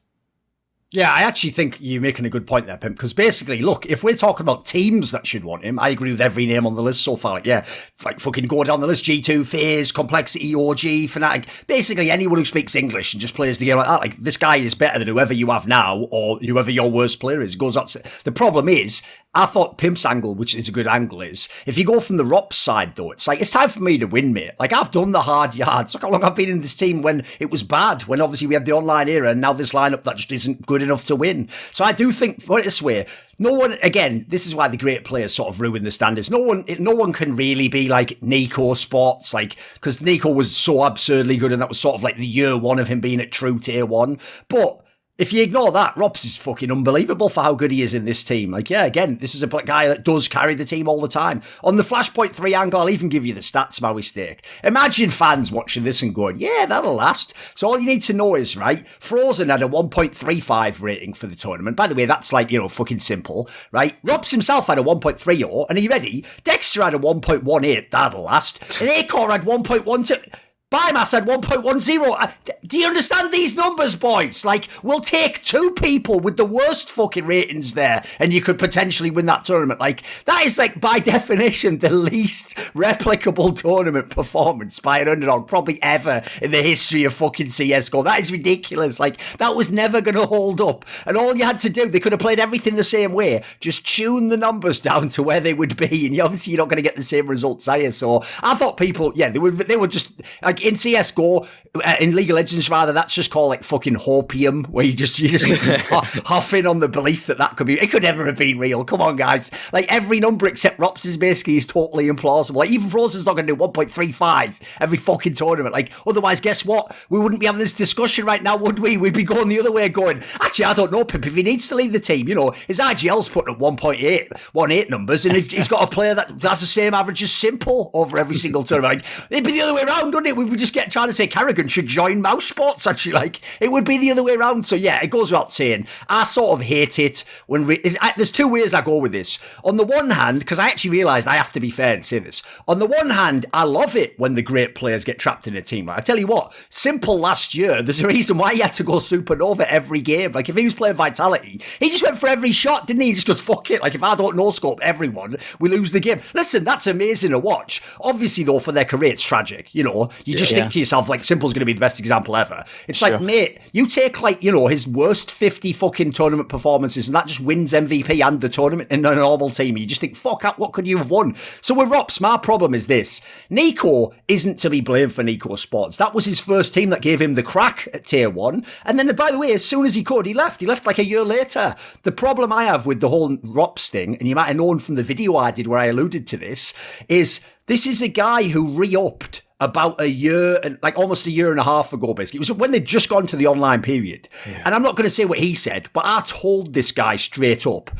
Yeah, I actually think you're making a good point there, Pimp, because basically, look, if we're talking about teams that should want him, I agree with every name on the list so far. Like fucking go down the list, G2, FaZe, Complexity, OG, Fnatic, basically anyone who speaks English and just plays the game like that. Like, this guy is better than whoever you have now or whoever your worst player is. Goes up to, the problem is, I thought Pimp's angle, which is a good angle, is if you go from the ROPS side, though, it's like, it's time for me to win, mate. Like, I've done the hard yards. Look how long I've been in this team when it was bad, when obviously we had the online era, and now this lineup that just isn't good enough to win. So I do think, put it this way, no one, again, this is why the great players sort of ruin the standards. No one can really be like Nico Sports, like, because Nico was so absurdly good, and that was sort of like the year one of him being at true tier 1. But if you ignore that, Robs is fucking unbelievable for how good he is in this team. Like, yeah, again, this is a guy that does carry the team all the time. On the Flashpoint 3 angle, I'll even give you the stats, Mauisnake. Imagine fans watching this and going, yeah, that'll last. So all you need to know is, right, Frozen had a 1.35 rating for the tournament. By the way, that's like, fucking simple, right? Robs himself had a 1.30, and are you ready? Dexter had a 1.18, that'll last. And Acor had 1.12. Bymass had 1.10. Do you understand these numbers, boys? Like, we'll take 2 people with the worst fucking ratings there, and you could potentially win that tournament. Like, that is, like, by definition, the least replicable tournament performance by an underdog probably ever in the history of fucking CSGO. That is ridiculous. Like, that was never going to hold up. And all you had to do, they could have played everything the same way. Just tune the numbers down to where they would be, and obviously you're not going to get the same results, are you? So I thought people, they were just, like, in CSGO, in League of Legends rather, that's just called like fucking hopium, where you just huffing on the belief that could be, it could never have been real. Come on, guys. Like, every number except Rops is basically is totally implausible. Like, even Frozen's not going to do 1.35 every fucking tournament. Like, otherwise, guess what? We wouldn't be having this discussion right now, would we? We'd be going the other way, going, actually, I don't know, Pimp, if he needs to leave the team, his IGL's putting up 1.8 numbers, and if he's got a player that has the same average as Simple over every single tournament, like, it'd be be the other way around, wouldn't it? We would just get trying to say Carrigan should join Mouse Sports, actually. Like, it would be the other way around. So, yeah, it goes without saying. I sort of hate it when... there's two ways I go with this. On the one hand, because I actually realised I have to be fair and say this. On the one hand, I love it when the great players get trapped in a team. Like, I tell you what, Simple last year, there's a reason why he had to go supernova every game. Like, if he was playing Vitality, he just went for every shot, didn't he? He just goes, fuck it. Like, if I don't no-scope everyone, we lose the game. Listen, that's amazing to watch. Obviously, though, for their career, it's tragic. You know, you just think to yourself, like, Simple's going to be the best example ever. It's like, mate, you take, like, you know, his worst 50 fucking tournament performances, and that just wins MVP and the tournament in a normal team. You just think, fuck, what could you have won? So with Rops, my problem is this. Nico isn't to be blamed for Nico Sports. That was his first team that gave him the crack at tier 1. And then, by the way, as soon as he could, he left. He left like a year later. The problem I have with the whole Rops thing, and you might have known from the video I did where I alluded to this is a guy who re-upped about a year and like almost a year and a half ago, basically. It was when they'd just gone to the online period. Yeah. And I'm not going to say what he said, but I told this guy straight up,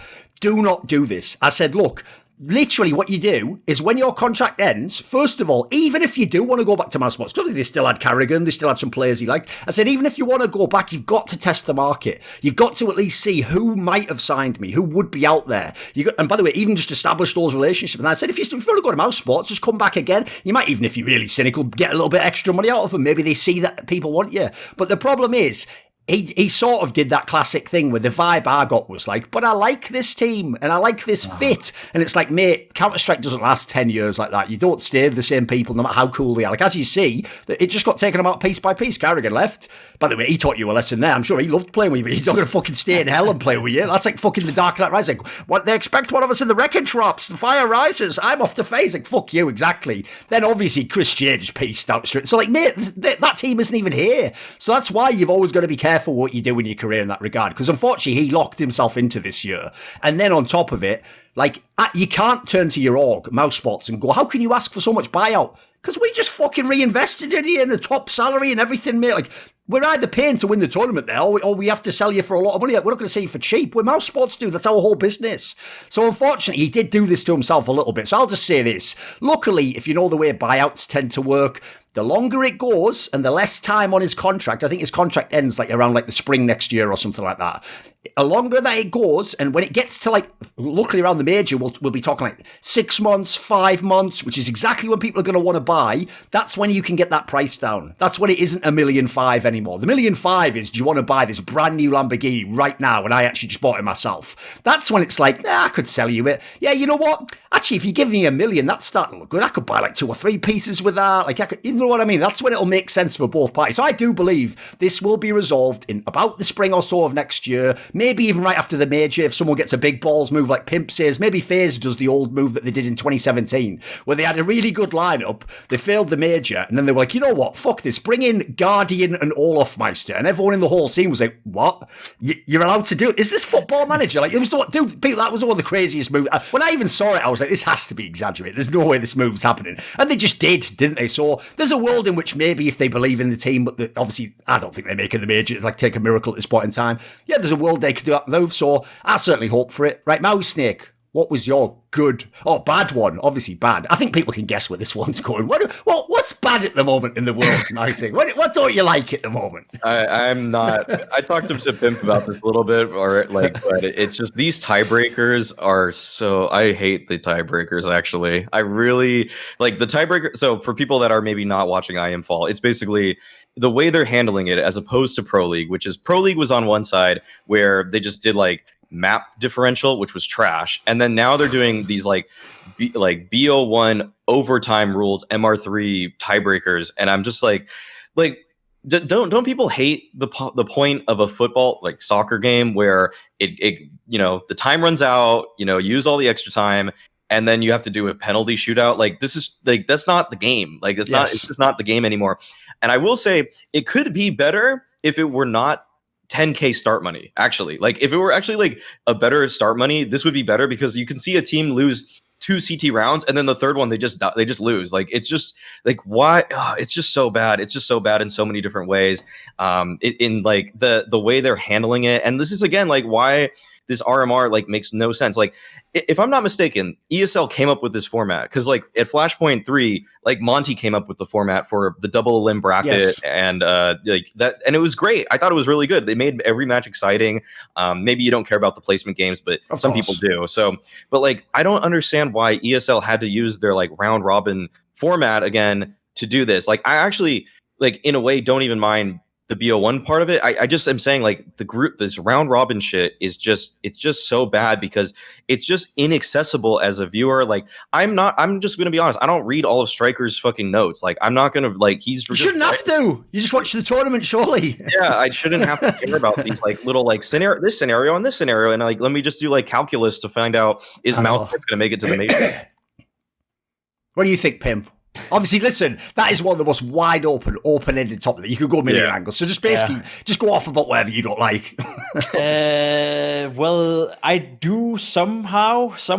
do not do this. I said, look, literally what you do is when your contract ends, first of all, even if you do want to go back to Mouse Sports, because they still had Carrigan, they still had some players he liked. I said, even if you want to go back, you've got to test the market. You've got to at least see who might have signed me, who would be out there. And by the way, even just establish those relationships. And I said, if you want to go to Mouse Sports, just come back again. You might, even if you're really cynical, get a little bit extra money out of them. Maybe they see that people want you. But the problem is, he sort of did that classic thing where the vibe I got was like, but I like this team and I like this fit. And it's like, mate, Counter-Strike doesn't last 10 years like that. You don't stay with the same people no matter how cool they are. Like, as you see, it just got taken apart piece by piece. Carrigan left. By the way, he taught you a lesson there. I'm sure he loved playing with you, but he's not going to fucking stay in hell and play with you. That's like fucking the Dark Knight Rises. Like, what, they expect one of us in the wreckage drops. The fire rises. I'm off to phase. Like, fuck you, exactly. Then obviously Chris J just pieced out straight. So like, mate, that team isn't even here. So that's why you've always got to be careful what you do in your career in that regard. Because unfortunately, he locked himself into this year. And then on top of it, like, you can't turn to your org, Mousesports, and go, how can you ask for so much buyout? Because we just fucking reinvested in you in a top salary and everything, mate. Like, we're either paying to win the tournament there, or we have to sell you for a lot of money. Like, we're not going to sell you for cheap. We're Mousesports, dude. That's our whole business. So unfortunately, he did do this to himself a little bit. So I'll just say this. Luckily, if you know the way buyouts tend to work, the longer it goes and the less time on his contract, I think his contract ends like around like the spring next year or something like that. The longer that it goes, and when it gets to like, luckily around the major, we'll be talking like 6 months, 5 months, which is exactly when people are going to want to buy. That's when you can get that price down. That's when it isn't $1.5 million anymore. The $1.5 million is, do you want to buy this brand new Lamborghini right now? And I actually just bought it myself. That's when it's like, I could sell you it. Yeah, you know what? Actually, if you give me $1 million, that's starting to look good. I could buy like 2 or 3 pieces with that. Like, you know what I mean? That's when it'll make sense for both parties. So I do believe this will be resolved in about the spring or so of next year. Maybe even right after the major, if someone gets a big balls move like Pimp says. Maybe FaZe does the old move that they did in 2017, where they had a really good lineup, they failed the major, and then they were like, you know what, fuck this, bring in Guardian and Olafmeister. And everyone in the whole scene was like, what? You're allowed to do it? Is this Football Manager? Like, it was dude, that was one of the craziest moves. When I even saw it, I was like, this has to be exaggerated. There's no way this move's happening. And they just did, didn't they? So there's a world in which maybe if they believe in the team, but obviously I don't think they're making the major, it's like take a miracle at this point in time. Yeah, there's a world they could do that move, so I certainly hope for it. Right, Mauisnake, what was your bad one? Obviously bad. I think people can guess where this one's going. What's bad at the moment in the world, Mauisnake? What don't you like at the moment? I'm not. I talked to Pimp about this a little bit, but it's just these tiebreakers are so. I hate the tiebreakers. Actually, I really like the tiebreaker. So for people that are maybe not watching IM Fall, it's basically the way they're handling it as opposed to Pro League, which is Pro League was on one side where they just did like map differential, which was trash, and then now they're doing these like BO1 overtime rules, MR3 tiebreakers, and I'm just like don't people hate the point of a football like soccer game where it the time runs out, use all the extra time, and then you have to do a penalty shootout? Like, this is like, that's not the game. Like, it's just not the game anymore. And I will say it could be better if it were not 10K start money, actually. Like, if it were actually like a better start money, this would be better, because you can see a team lose 2 CT rounds and then the third one they just lose. Like, it's just like, why? It's just so bad. It's just so bad in so many different ways. In like the way they're handling it. And this is again like why this RMR like makes no sense. Like, if I'm not mistaken, ESL came up with this format because like at Flashpoint 3, like Monty came up with the format for the double elim bracket. Yes. And like that, and it was great. I thought it was really good. They made every match exciting. Maybe you don't care about the placement games, but some people do. So, but like, I don't understand why ESL had to use their like round robin format again to do this. Like, I actually like in a way don't even mind the BO1 part of it. I just am saying like this round robin shit is just, it's just so bad because it's just inaccessible as a viewer. Like, I'm just going to be honest. I don't read all of Striker's fucking notes. Like, I'm not going to like, you shouldn't have to. You just watch the tournament, surely. Yeah, I shouldn't have to care about these like little like this scenario and this scenario. And like, let me just do like calculus to find out is Mouth going to make it to the major. What do you think, Pimp? Obviously, listen, that is one of the most wide open-ended topics. You could go a million angles. So just basically, just go off about whatever you don't like. Well, I do some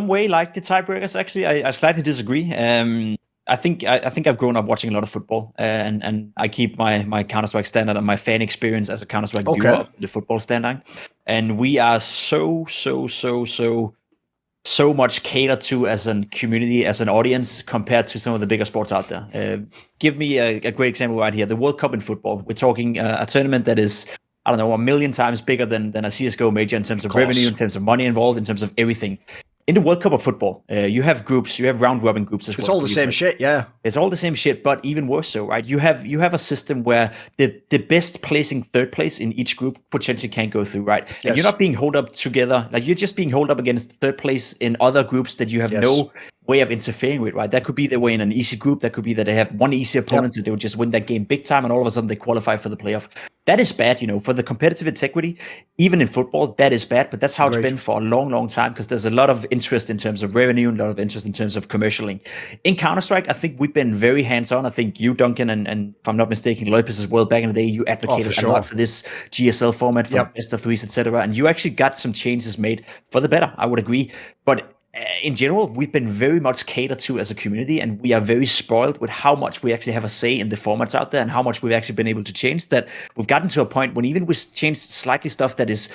way like the tiebreakers. Actually, I slightly disagree. I think I've grown up watching a lot of football, and I keep my Counter-Strike standard and my fan experience as a Counter-Strike viewer up to the football standard. And we are so much catered to as a community, as an audience, compared to some of the bigger sports out there. Give me a great example right here. The World Cup in football. We're talking a tournament that is, I don't know, 1 million times bigger than a CSGO major in terms of revenue, in terms of money involved, in terms of everything. in the World Cup of football, you have groups, you have round robin groups as well. It's all the same shit, yeah. It's all the same shit, but even worse so, right? You have a system where the best placing third place in each group potentially can't go through, right? Yes. And you're not being held up together, like you're just being held up against third place in other groups that you have no way of interfering with, right? That could be the way in an easy group, that could be that they have one easy opponent, so they'll just win that game big time, and all of a sudden they qualify for the playoff. That is bad, for the competitive integrity, even in football, that is bad, but that's how it's been for a long, long time, because there's a lot of interest in terms of revenue and a lot of interest in terms of commercialing. In Counter-Strike, I think we've been very hands-on. I think you, Duncan, and if I'm not mistaken, Lopez as well, back in the day, you advocated a lot for this GSL format, for best of threes, etc., and you actually got some changes made for the better, I would agree, but in general, we've been very much catered to as a community, and we are very spoiled with how much we actually have a say in the formats out there and how much we've actually been able to change, that we've gotten to a point when even we changed slightly stuff that is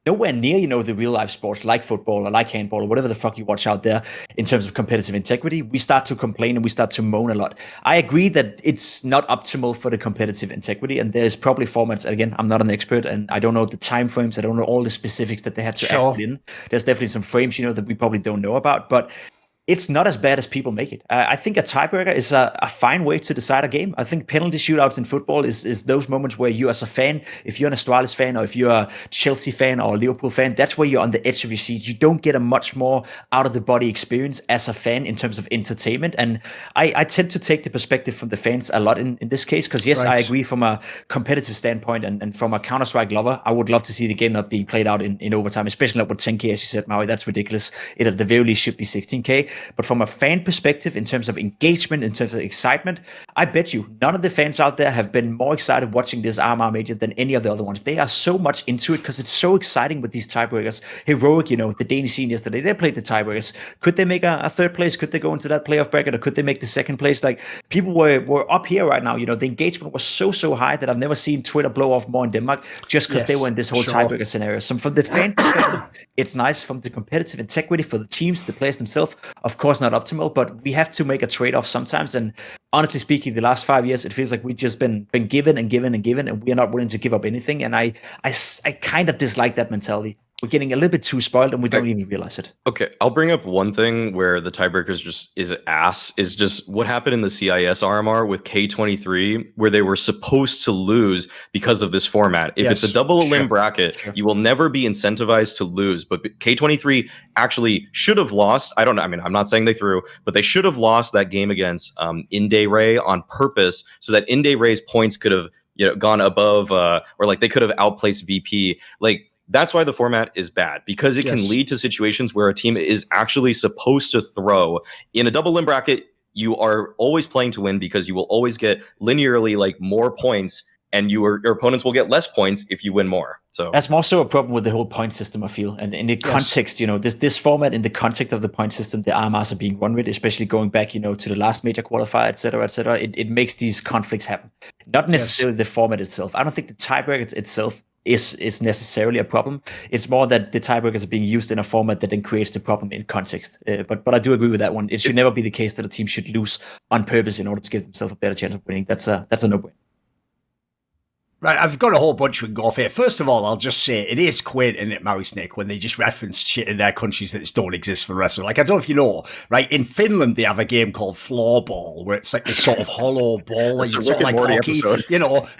nowhere near, the real life sports like football or like handball or whatever the fuck you watch out there in terms of competitive integrity, we start to complain and we start to moan a lot. I agree that it's not optimal for the competitive integrity, and there's probably formats, again, I'm not an expert and I don't know the time frames, I don't know all the specifics that they had to act in. There's definitely some frames, that we probably don't know about, but it's not as bad as people make it. I think a tiebreaker is a fine way to decide a game. I think penalty shootouts in football is those moments where you as a fan, if you're an Astralis fan or if you're a Chelsea fan or a Liverpool fan, that's where you're on the edge of your seat. You don't get a much more out-of-the-body experience as a fan in terms of entertainment. And I tend to take the perspective from the fans a lot in this case, because yes, I agree from a competitive standpoint and from a Counter-Strike lover, I would love to see the game not being played out in overtime, especially not with 10K, as you said, Maui. That's ridiculous. It at the very least should be 16K. But from a fan perspective, in terms of engagement, in terms of excitement, I bet you none of the fans out there have been more excited watching this RMR major than any of the other ones. They are so much into it because it's so exciting with these tiebreakers. Heroic, the Danish scene yesterday, they played the tiebreakers. Could they make a third place? Could they go into that playoff bracket, or could they make the second place? Like, people were up here right now. The engagement was so high that I've never seen Twitter blow off more in Denmark, just because they were in this whole tiebreaker scenario. So from the fan perspective, it's nice. From the competitive integrity for the teams, the players themselves, of course not optimal, but we have to make a trade-off sometimes. And honestly speaking, the last 5 years, it feels like we've just been given and given and given, and we are not willing to give up anything. And I kind of dislike that mentality. We're getting a little bit too spoiled and we don't even realize it. Okay, I'll bring up one thing where the tiebreakers is just what happened in the CIS RMR with K23, where they were supposed to lose because of this format. If it's a double elim bracket, you will never be incentivized to lose. But K23 actually should have lost. I don't know. I mean, I'm not saying they threw, but they should have lost that game against Inde Ray on purpose, so that Inde Ray's points could have gone above, or like they could have outplaced VP. Like, that's why the format is bad, because it can lead to situations where a team is actually supposed to throw. In a double limb bracket, you are always playing to win because you will always get linearly like more points, and your opponents will get less points if you win more. So that's more so a problem with the whole point system, I feel. And in the context, this format, in the context of the point system, the RMRs are being run with, especially going back, to the last major qualifier, et cetera, it makes these conflicts happen. Not necessarily the format itself. I don't think the tiebreaker itself is necessarily a problem. It's more that the tiebreakers are being used in a format that then creates the problem in context. But I do agree with that one. It should never be the case that a team should lose on purpose in order to give themselves a better chance of winning. That's a no-brainer. Right, I've got a whole bunch we can go off here. First of all, I'll just say it is quaint, isn't it, Mauisnake, when they just reference shit in their countries that just don't exist for wrestling. Like, I don't know if you know, right, in Finland they have a game called floorball, where it's like this sort of hollow ball, like, sort of like hockey, episode.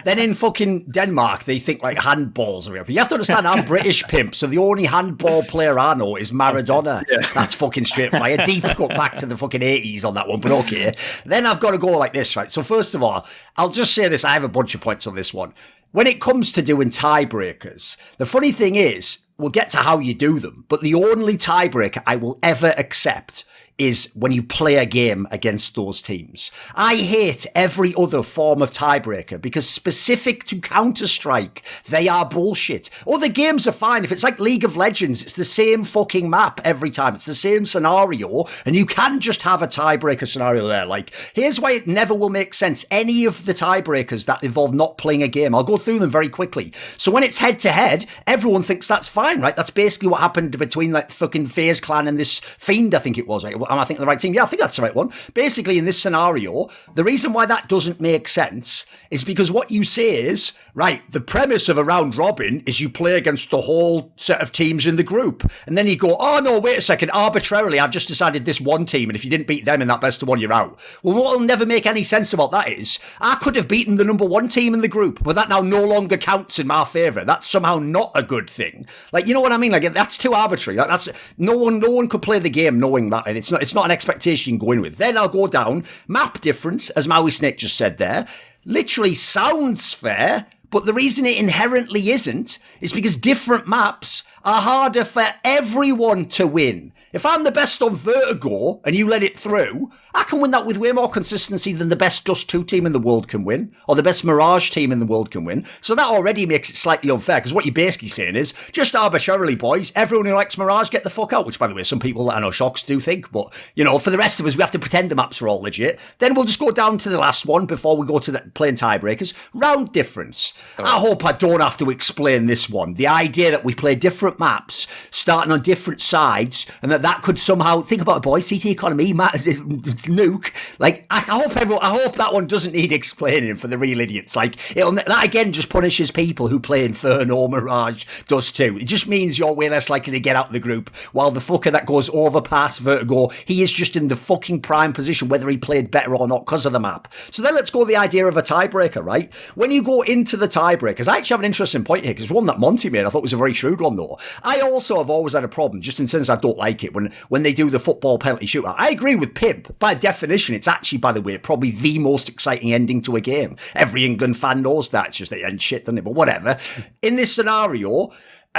Then in fucking Denmark they think like handballs or everything. You have to understand, I'm British, Pimp, so the only handball player I know is Maradona. That's fucking straight fire. Deep cut back to the fucking 80s on that one, but okay. Then I've got to go like this, right? So first of all, I'll just say this, I have a bunch of points on this one. When it comes to doing tiebreakers, the funny thing is, we'll get to how you do them, but the only tiebreaker I will ever accept is when you play a game against those teams. I hate every other form of tiebreaker because specific to Counter-Strike, they are bullshit. Other games are fine. If it's like League of Legends, it's the same fucking map every time. It's the same scenario, and you can just have a tiebreaker scenario there. Like, here's why it never will make sense. Any of the tiebreakers that involve not playing a game, I'll go through them very quickly. So when it's head-to-head, everyone thinks that's fine, right? That's basically what happened between like fucking FaZe Clan and this Fiend, I think it was, right? am I thinking the right team? Yeah, I think that's the right one. Basically, in this scenario, the reason why that doesn't make sense is because what you say is, right, the premise of a round robin is you play against the whole set of teams in the group. And then you go, oh no, wait a second, arbitrarily, I've just decided this one team, and if you didn't beat them in that best of one, you're out. Well, what will never make any sense about that is, I could have beaten the number one team in the group, but that now no longer counts in my favour. That's somehow not a good thing. Like, you know what I mean? Like, that's too arbitrary. That's no one could play the game knowing that, and it's not an expectation you can go in with. Then I'll go down, map difference, as Mauisnake just said there, literally sounds fair, but the reason it inherently isn't is because different maps are harder for everyone to win. If I'm the best on Vertigo and you let it through, I can win that with way more consistency than the best Dust 2 team in the world can win, or the best Mirage team in the world can win. So that already makes it slightly unfair, because what you're basically saying is, just arbitrarily, boys, everyone who likes Mirage, get the fuck out, which, by the way, some people that I know Shocks do think, but, you know, for the rest of us, we have to pretend the maps are all legit. Then we'll just go down to the last one before we go to the playing tiebreakers. Round difference. Oh. I hope I don't have to explain this one. The idea that we play different maps, starting on different sides, and that could somehow, think about it, boys, CT economy, nuke. Like, I hope that one doesn't need explaining for the real idiots. Like, that again just punishes people who play Inferno, Mirage, Dust 2. It just means you're way less likely to get out of the group, while the fucker that goes overpass Vertigo, he is just in the fucking prime position, whether he played better or not because of the map. So then let's go the idea of a tiebreaker, right? When you go into the tiebreakers, I actually have an interesting point here, because one that Monty made I thought was a very shrewd one, though. I also have always had a problem, just in terms I don't like it, when they do the football penalty shootout. I agree with Pimp. By definition, it's actually, by the way, probably the most exciting ending to a game. Every England fan knows that. It's just they end shit, doesn't it? But whatever. In this scenario,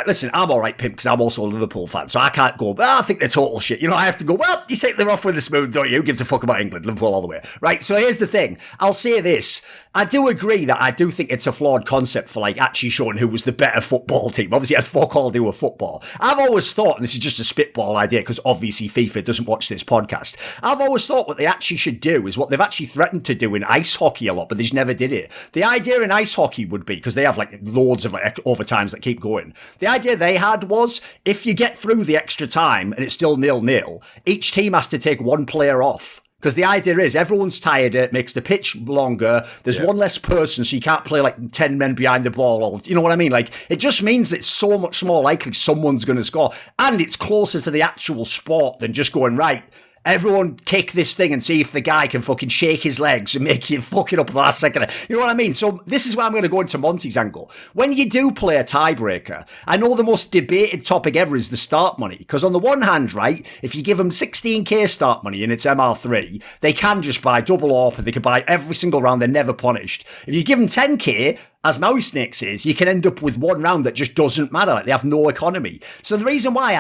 listen, I'm all right, Pimp, because I'm also a Liverpool fan, so I can't go, I think they're total shit. You know, I have to go, well, you take them off with a spoon, don't you? Who gives a fuck about England? Liverpool all the way. Right, so here's the thing. I'll say this. I do agree that I do think it's a flawed concept for, like, actually showing who was the better football team. Obviously, it has fuck all to do with football. I've always thought, and this is just a spitball idea, because obviously FIFA doesn't watch this podcast, I've always thought what they actually should do is what they've actually threatened to do in ice hockey a lot, but they just never did it. The idea in ice hockey would be, because they have, like, loads of, like, overtimes that keep going, the idea they had was, if you get through the extra time and it's still 0-0, each team has to take one player off. Because the idea is everyone's tired, it makes the pitch longer, there's one less person, so you can't play like 10 men behind the ball. Or, you know what I mean? Like, it just means it's so much more likely someone's going to score. And it's closer to the actual sport than just going, right, everyone kick this thing and see if the guy can fucking shake his legs and make you fuck it up at the last second. You know what I mean? So this is where I'm going to go into Monty's angle. When you do play a tiebreaker, I know the most debated topic ever is the start money. Because on the one hand, right, if you give them 16k start money and it's MR3, they can just buy double AWP and they can buy every single round. They're never punished. If you give them 10k, as Mauisnake says, you can end up with one round that just doesn't matter. Like, they have no economy. So the reason why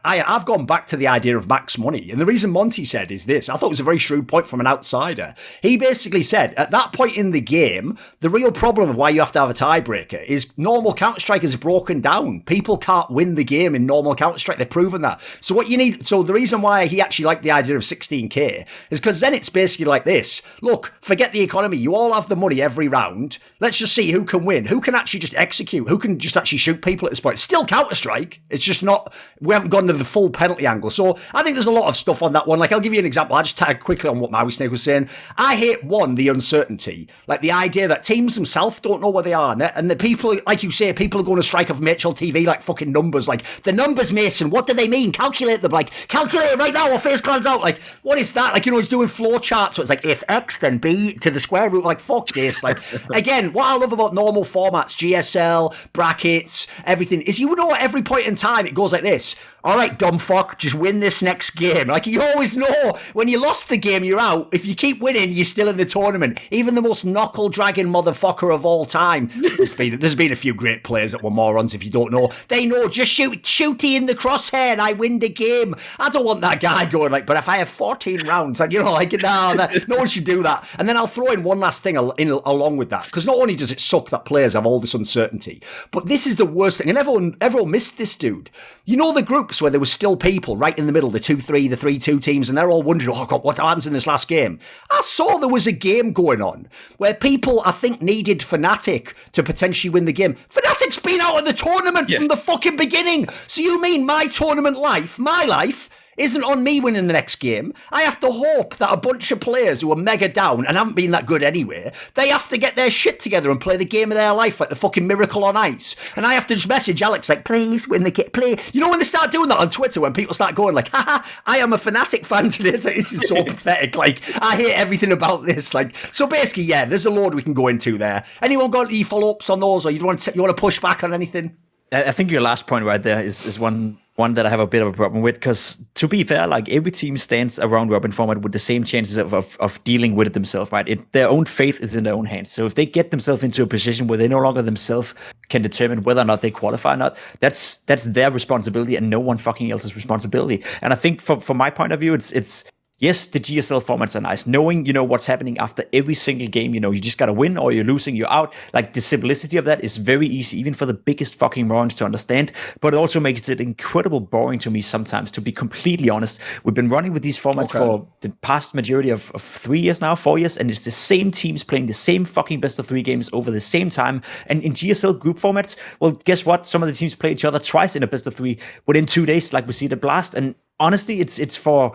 I've gone back to the idea of max money, and the reason Monty said is this, I thought it was a very shrewd point from an outsider. He basically said, at that point in the game, the real problem of why you have to have a tiebreaker is normal Counter-Strike is broken down. People can't win the game in normal Counter-Strike. They've proven that. So the reason why he actually liked the idea of 16k is because then it's basically like this. Look, forget the economy. You all have the money every round. Let's just see who can win, who can actually just execute, who can just actually shoot people at this point. It's still Counter-Strike. It's just not, we haven't gone to the full penalty angle. So I think there's a lot of stuff on that one. Like, I'll give you an example. I'll just tag quickly on what Mauisnake was saying. I hate, the uncertainty. Like, the idea that teams themselves don't know where they are. And the people, like you say, people are going to strike off Mitchell TV like fucking numbers. Like, the numbers, Mason, what do they mean? Calculate them. Like, calculate it right now or face clan's out. Like, what is that? Like, you know, he's doing flow charts. So it's like, if X, then B to the square root. Like, fuck this. Like, again, what I love about normal formats, GSL, brackets, everything, is you know at every point in time it goes like this. All right, dumb fuck, just win this next game. Like, you always know when you lost the game, you're out. If you keep winning, you're still in the tournament. Even the most knuckle-dragging motherfucker of all time. There's been a few great players that were morons, if you don't know. They know, just shooty in the crosshair and I win the game. I don't want that guy going like, but if I have 14 rounds, like, you know, like, no one should do that. And then I'll throw in one last thing along with that. Because not only does it suck that players have all this uncertainty, but this is the worst thing. And everyone missed this, dude. You know the groups where there was still people right in the middle, the 2-3, the 3-2 teams, and they're all wondering, oh God, what happens in this last game? I saw there was a game going on where people, I think, needed Fnatic to potentially win the game. Fnatic's been out of the tournament from the fucking beginning. So you mean my tournament life, my life, isn't on me winning the next game. I have to hope that a bunch of players who are mega down and haven't been that good anyway, they have to get their shit together and play the game of their life like the fucking Miracle on Ice. And I have to just message Alex like, please win the game, play. You know when they start doing that on Twitter, when people start going like, haha, I am a Fnatic fan today. It's like, this is so pathetic. Like, I hate everything about this. Like, so basically, yeah, there's a load we can go into there. Anyone got any follow-ups on those, or you want to push back on anything? I think your last point right there is one that I have a bit of a problem with, because to be fair, like every team stands a round robin format with the same chances of dealing with it themselves, right? Their own fate is in their own hands. So if they get themselves into a position where they no longer themselves can determine whether or not they qualify or not, that's their responsibility and no one fucking else's responsibility. And I think from my point of view, it's yes, the GSL formats are nice. Knowing, what's happening after every single game, you just got to win or you're losing, you're out. Like, the simplicity of that is very easy, even for the biggest fucking morons to understand. But it also makes it incredible boring to me sometimes, to be completely honest. We've been running with these formats for the past majority of 3 years now, 4 years, and it's the same teams playing the same fucking best of 3 games over the same time. And in GSL group formats, well, guess what? Some of the teams play each other twice in a best of 3 within 2 days, like we see the BLAST. And honestly, it's for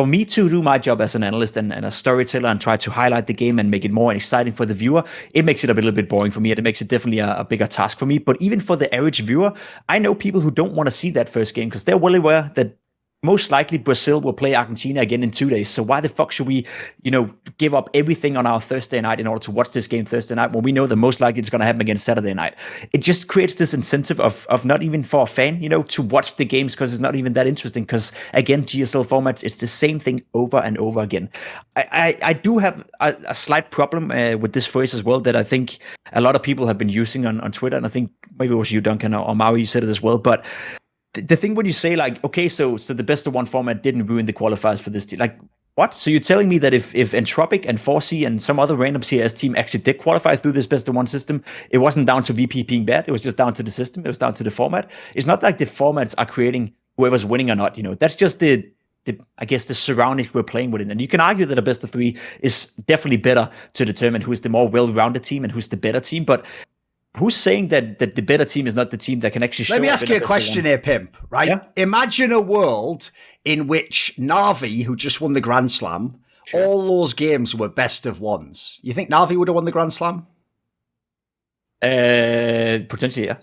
me to do my job as an analyst and a storyteller and try to highlight the game and make it more exciting for the viewer. It makes it a little bit boring for me, and it makes it definitely a bigger task for me. But even for the average viewer, I know people who don't want to see that first game because they're well aware that most likely Brazil will play Argentina again in 2 days. So why the fuck should we, give up everything on our Thursday night in order to watch this game Thursday night when we know that most likely it's going to happen again Saturday night? It just creates this incentive of not even for a fan, to watch the games because it's not even that interesting. Because again, GSL formats, it's the same thing over and over again. I do have a slight problem with this phrase as well that I think a lot of people have been using on Twitter. And I think maybe it was you, Duncan, or Maui, you said it as well. But the thing when you say like, okay, so the best of one format didn't ruin the qualifiers for this team, like what? So you're telling me that if Entropic and 4C and some other random CS team actually did qualify through this best of one system, it wasn't down to VP being bad, it was just down to the system, it was down to the format. It's not like the formats are creating whoever's winning or not, that's just the I guess the surroundings we're playing within. And you can argue that a best of 3 is definitely better to determine who is the more well-rounded team and who's the better team, but who's saying that the better team is not the team that can actually show? Let me ask you a question here, Pimp, right? Yeah? Imagine a world in which Na'Vi, who just won the Grand Slam, all those games were best of ones. You think Na'Vi would have won the Grand Slam? Potentially, yeah.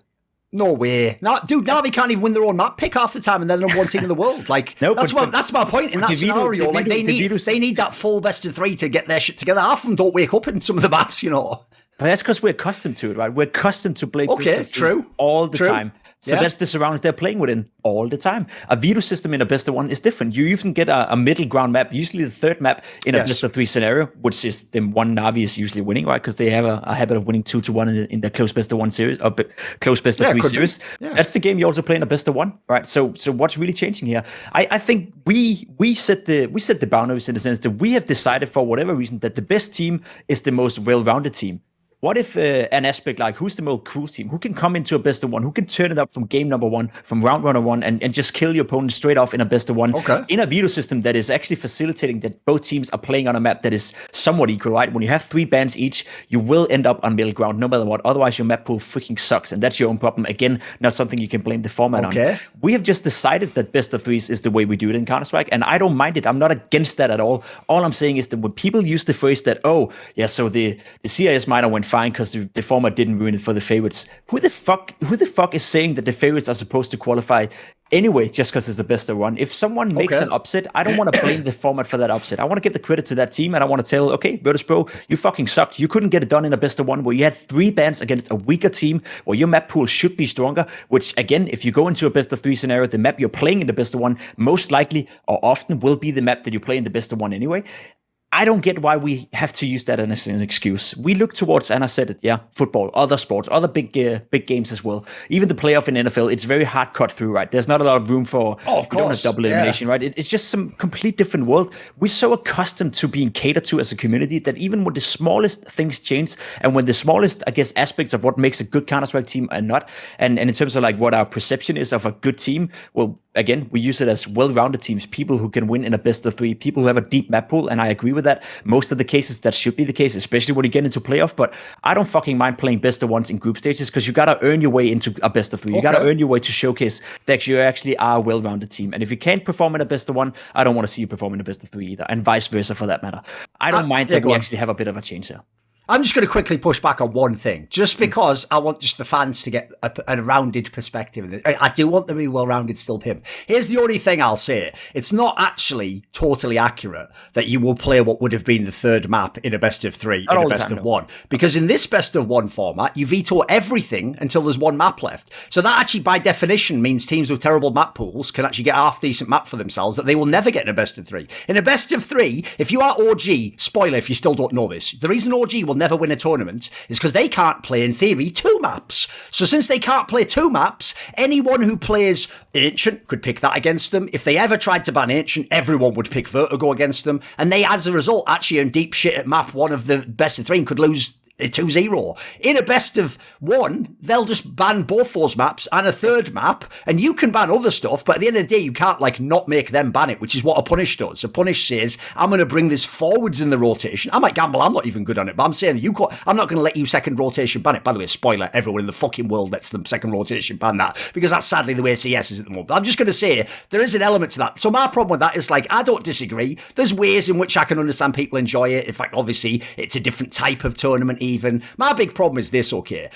No way. Dude, Na'Vi can't even win their own map pick half the time and they're the number one team in the world. Like, no, that's my point in that scenario. Like, they need that full best of 3 to get their shit together. Half of them don't wake up in some of the maps, But that's because we're accustomed to it, right? We're accustomed to play true all the time. So that's the surroundings they're playing within all the time. A Vito system in a best of 1 is different. You even get a middle ground map, usually the third map in a best of 3 scenario, which is the one Na'Vi is usually winning, right? Because they have a habit of winning 2-1 in the close best of 1 series, or close best of 3 series. Yeah. That's the game you also play in a best of 1, right? So what's really changing here? I think we set the boundaries in the sense that we have decided for whatever reason that the best team is the most well-rounded team. What if an aspect like who's the most cool team? Who can come into a best of 1? Who can turn it up from game number 1, from round number 1, and just kill your opponent straight off in a best of 1? Okay. In a veto system that is actually facilitating that both teams are playing on a map that is somewhat equal, right? When you have 3 bans each, you will end up on middle ground no matter what. Otherwise, your map pool freaking sucks, and that's your own problem. Again, not something you can blame the format on. We have just decided that best of 3s is the way we do it in Counter-Strike, and I don't mind it. I'm not against that at all. All I'm saying is that when people use the phrase that, so the CIS minor went fine because the format didn't ruin it for the favorites. Who the fuck is saying that the favorites are supposed to qualify anyway just because it's the best of 1? If someone makes an upset, I don't want to blame the format for that upset. I want to give the credit to that team, and I want to tell, okay, Virtus Pro, you fucking sucked. You couldn't get it done in a best of 1 where you had 3 bans against a weaker team where your map pool should be stronger, which again, if you go into a best of 3 scenario, the map you're playing in the best of 1 most likely or often will be the map that you play in the best of 1 anyway. I don't get why we have to use that as an excuse. We look towards, and I said it, football, other sports, other big games as well. Even the playoff in NFL, it's very hard cut through, right? There's not a lot of room for double elimination, right? It's just some complete different world. We're so accustomed to being catered to as a community that even when the smallest things change, and when the smallest, I guess, aspects of what makes a good Counter-Strike team are not, and in terms of like what our perception is of a good team, well, again, we use it as well-rounded teams, people who can win in a best of 3, people who have a deep map pool, and I agree with with that. Most of the cases, that should be the case, especially when you get into playoff. But I don't fucking mind playing best of ones in group stages because you got to earn your way into a best of three. You got to earn your way to showcase that you actually are a well-rounded team. And if you can't perform in a best of one, I don't want to see you perform in a best of three either, and vice versa for that matter. I don't mind that we actually have a bit of a change here. I'm just going to quickly push back on one thing, just because I want just the fans to get a rounded perspective. I do want them to be well-rounded still, Pimp. Here's the only thing I'll say. It's not actually totally accurate that you will play what would have been the third map in a best of three, in a best of one. Because in this best of one format, you veto everything until there's one map left. So that actually, by definition, means teams with terrible map pools can actually get a half-decent map for themselves that they will never get in a best of three. In a best of three, if you are OG, spoiler if you still don't know this, the reason OG will never win a tournament is because they can't play, in theory, two maps. So since they can't play two maps, anyone who plays Ancient could pick that against them. If they ever tried to ban Ancient, everyone would pick Vertigo against them. And they, as a result, actually earn deep shit at map one of the best of three and could lose 2-0. In a best of one, they'll just ban both those maps and a third map, and you can ban other stuff, but at the end of the day, you can't not make them ban it, which is what a Punish does. A Punish says, I'm going to bring this forwards in the rotation. I might gamble, I'm not even good on it, but I'm saying I'm not going to let you second rotation ban it. By the way, spoiler, everyone in the fucking world lets them second rotation ban that, because that's sadly the way CS is at the moment. I'm just going to say, there is an element to that. So my problem with that is, I don't disagree. There's ways in which I can understand people enjoy it. In fact, obviously, it's a different type of tournament even. My big problem is this, okay?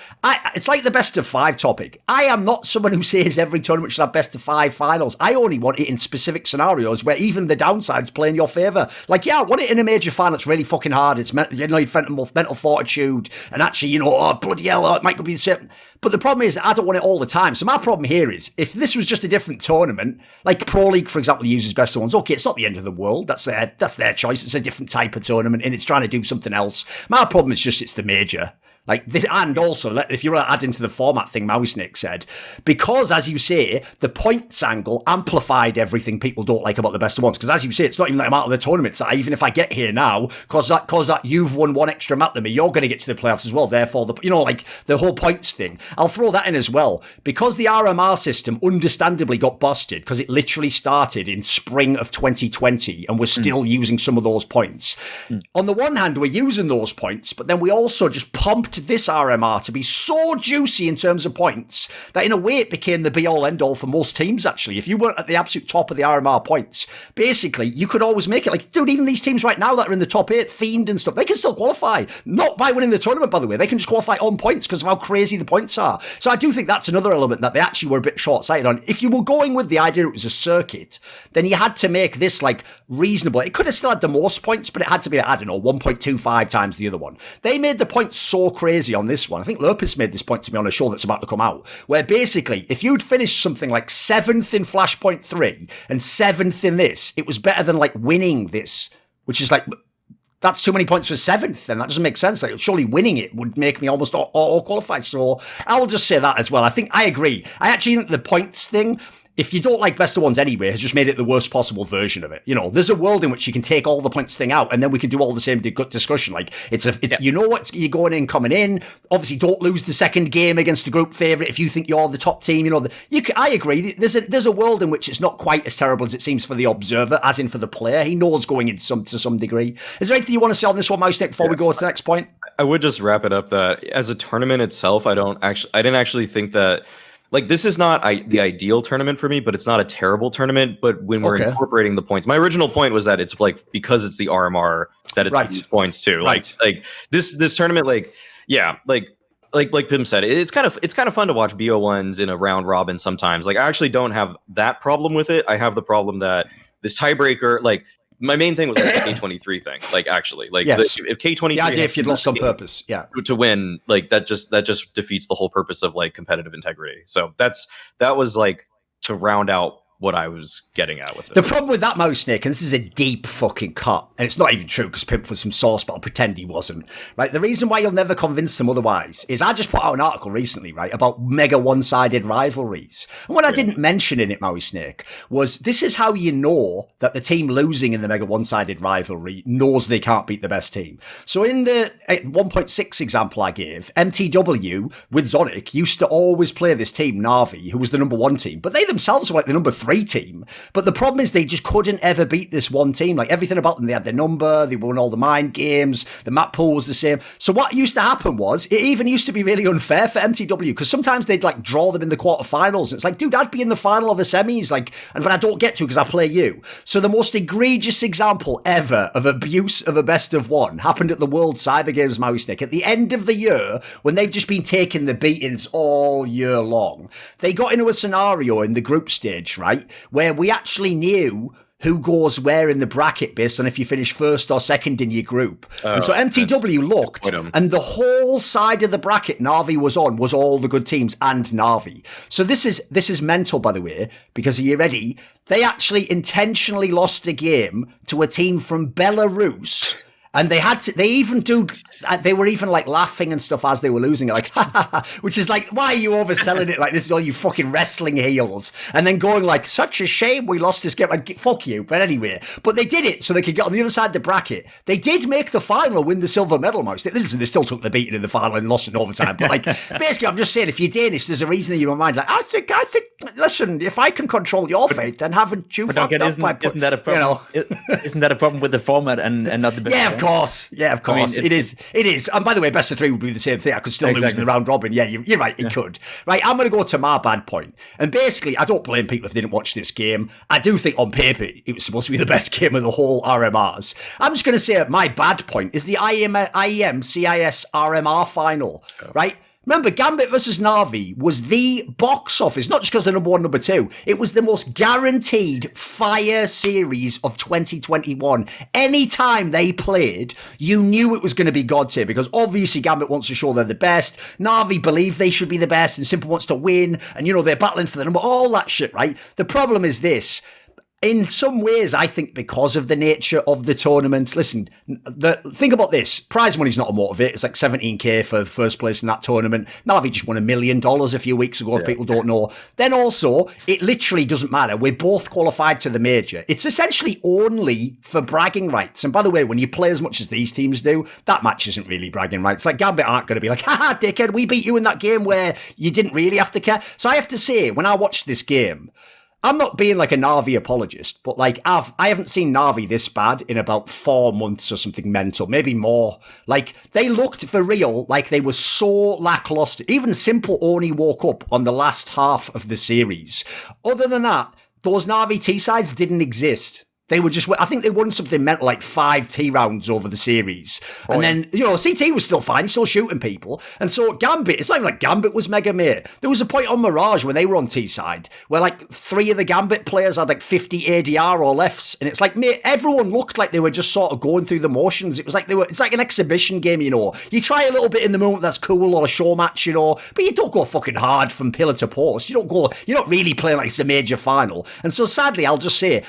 It's like the best of five topic. I am not someone who says every tournament should have best of five finals. I only want it in specific scenarios where even the downsides play in your favour. I want it in a major final that's really fucking hard. It's mental fortitude, and actually, bloody hell, it might be the same. But the problem is, I don't want it all the time. So my problem here is, if this was just a different tournament, like Pro League, for example, uses best of ones, okay, it's not the end of the world. That's their choice. It's a different type of tournament, and it's trying to do something else. My problem is just it's the major. And also, if you want to add into the format thing Mauisnake said, because, as you say, the points angle amplified everything people don't like about the best of ones. Because, as you say, it's not even I'm out of the tournament. So even if I get here now, cause that you've won one extra map than me, you're going to get to the playoffs as well. Therefore, the whole points thing. I'll throw that in as well. Because the RMR system understandably got busted, because it literally started in spring of 2020 and we're still using some of those points. On the one hand, we're using those points, but then we also just pumped this RMR to be so juicy in terms of points that in a way it became the be-all end-all for most teams, actually. If you weren't at the absolute top of the RMR points, basically, you could always make it. Dude, even these teams right now that are in the top 8, Fiend and stuff, they can still qualify. Not by winning the tournament, by the way. They can just qualify on points because of how crazy the points are. So I do think that's another element that they actually were a bit short-sighted on. If you were going with the idea it was a circuit, then you had to make this, reasonable. It could have still had the most points, but it had to be, 1.25 times the other one. They made the points so crazy on this one. I think Lopez made this point to me on a show that's about to come out, where basically, if you'd finished something like 7th in Flashpoint 3 and 7th in this, it was better than winning this, which is that's too many points for 7th, then that doesn't make sense. Surely winning it would make me almost auto-qualify. So I'll just say that as well. I agree. I actually think the points thing, if you don't like best of ones anyway, has just made it the worst possible version of it. There's a world in which you can take all the points thing out, and then we can do all the same discussion. You know what you're going in, coming in. Obviously, don't lose the second game against the group favourite if you think you're the top team. I agree. There's a world in which it's not quite as terrible as it seems for the observer, as in for the player. He knows going in to some degree. Is there anything you want to say on this one, Mauisnake, before we go to the next point? I would just wrap it up that as a tournament itself, I didn't actually think that. This is not the ideal tournament for me, but it's not a terrible tournament. But when we're incorporating the points, my original point was that it's because it's the RMR that it's these points too. Right. This tournament, like Pim said, it's kind of fun to watch BO1s in a round robin sometimes. I actually don't have that problem with it. I have the problem that this tiebreaker, my main thing was the K23 thing. Yes. If K23, the idea if you'd lost on purpose, to win, that just defeats the whole purpose of competitive integrity. So that was to round out what I was getting at with it. The problem with that, Mauisnake, and this is a deep fucking cut, and it's not even true because Pimp was some source, but I'll pretend he wasn't. Right? The reason why you'll never convince them otherwise is I just put out an article recently, right, about mega one-sided rivalries. And what I didn't mention in it, Mauisnake, was this is how you know that the team losing in the mega one-sided rivalry knows they can't beat the best team. So in the 1.6 example I gave, MTW with Zonic used to always play this team, Na'Vi, who was the number 1 team, but they themselves were the number 3 3 team. But the problem is they just couldn't ever beat this one team. Like, everything about them, they had their number, they won all the mind games, the map pool was the same. So what used to happen was, it even used to be really unfair for MTW, because sometimes they'd like draw them in the quarterfinals. It's like, dude, I'd be in the final or the semis, like, and but I don't get to because I play you. So the most egregious example ever of abuse of a best of one happened at the World Cyber Games Mauisnake at the end of the year, when they've just been taking the beatings all year long. They got into a scenario in the group stage, right, where we actually knew who goes where in the bracket based on if you finish first or second in your group. And so MTW looked, and the whole side of the bracket Na'Vi was on was all the good teams and Na'Vi. So this is mental, by the way, because, are you ready? They actually intentionally lost a game to a team from Belarus. And they were even like laughing and stuff as they were losing it, like, ha ha ha, which is like, why are you overselling it? Like, this is all you fucking wrestling heels. And then going like, such a shame we lost this game. Like, fuck you. But anyway, but they did it so they could get on the other side of the bracket. They did make the final, win the silver medal, most. Listen, they still took the beating in the final and lost in overtime. But like, basically, I'm just saying, if you're Danish, there's a reason in your mind. Like, I think, listen, if I can control your fate, then haven't you fucked up by isn't that a problem? You know? Isn't that a problem with the format and not the best? Yeah, of course. I mean, it is. And by the way, best of 3 would be the same thing. I could still lose in the round robin. Yeah, you're right. It could. Right, I'm going to go to my bad point. And basically, I don't blame people if they didn't watch this game. I do think on paper it was supposed to be the best game of the whole RMRs. I'm just going to say my bad point is the IEM CIS RMR final. Right. Remember, Gambit versus Na'Vi was the box office, not just because they're number 1, number 2. It was the most guaranteed fire series of 2021. Anytime they played, you knew it was going to be god tier, because obviously Gambit wants to show they're the best. Na'Vi believe they should be the best, and Simple wants to win, and, you know, they're battling for the number, all that shit, right? The problem is this. In some ways, I think because of the nature of the tournament, listen, think about this. Prize money's not a motivator. It's like 17k for first place in that tournament. Na'Vi just won $1 million a few weeks ago, if people don't know. Then also, it literally doesn't matter. We're both qualified to the major. It's essentially only for bragging rights. And by the way, when you play as much as these teams do, that match isn't really bragging rights. Like, Gambit aren't going to be like, haha, dickhead, we beat you in that game where you didn't really have to care. So I have to say, when I watched this game, I'm not being like a Na'Vi apologist, but like I haven't seen Na'Vi this bad in about 4 months or something mental, maybe more. Like, they looked for real like they were so lackluster. Even Simple only woke up on the last half of the series. Other than that, those Na'Vi T-sides didn't exist. They were just, I think they won something meant like 5 T rounds over the series. And then, you know, CT was still fine, still shooting people. And so Gambit, it's not even like Gambit was mega mate. There was a point on Mirage when they were on T side where like 3 of the Gambit players had like 50 ADR or lefts. And it's like, mate, everyone looked like they were just sort of going through the motions. It was like it's like an exhibition game, you know. You try a little bit in the moment, that's cool, or a show match, you know, but you don't go fucking hard from pillar to post. You're not really playing like it's the major final. And so sadly, I'll just say,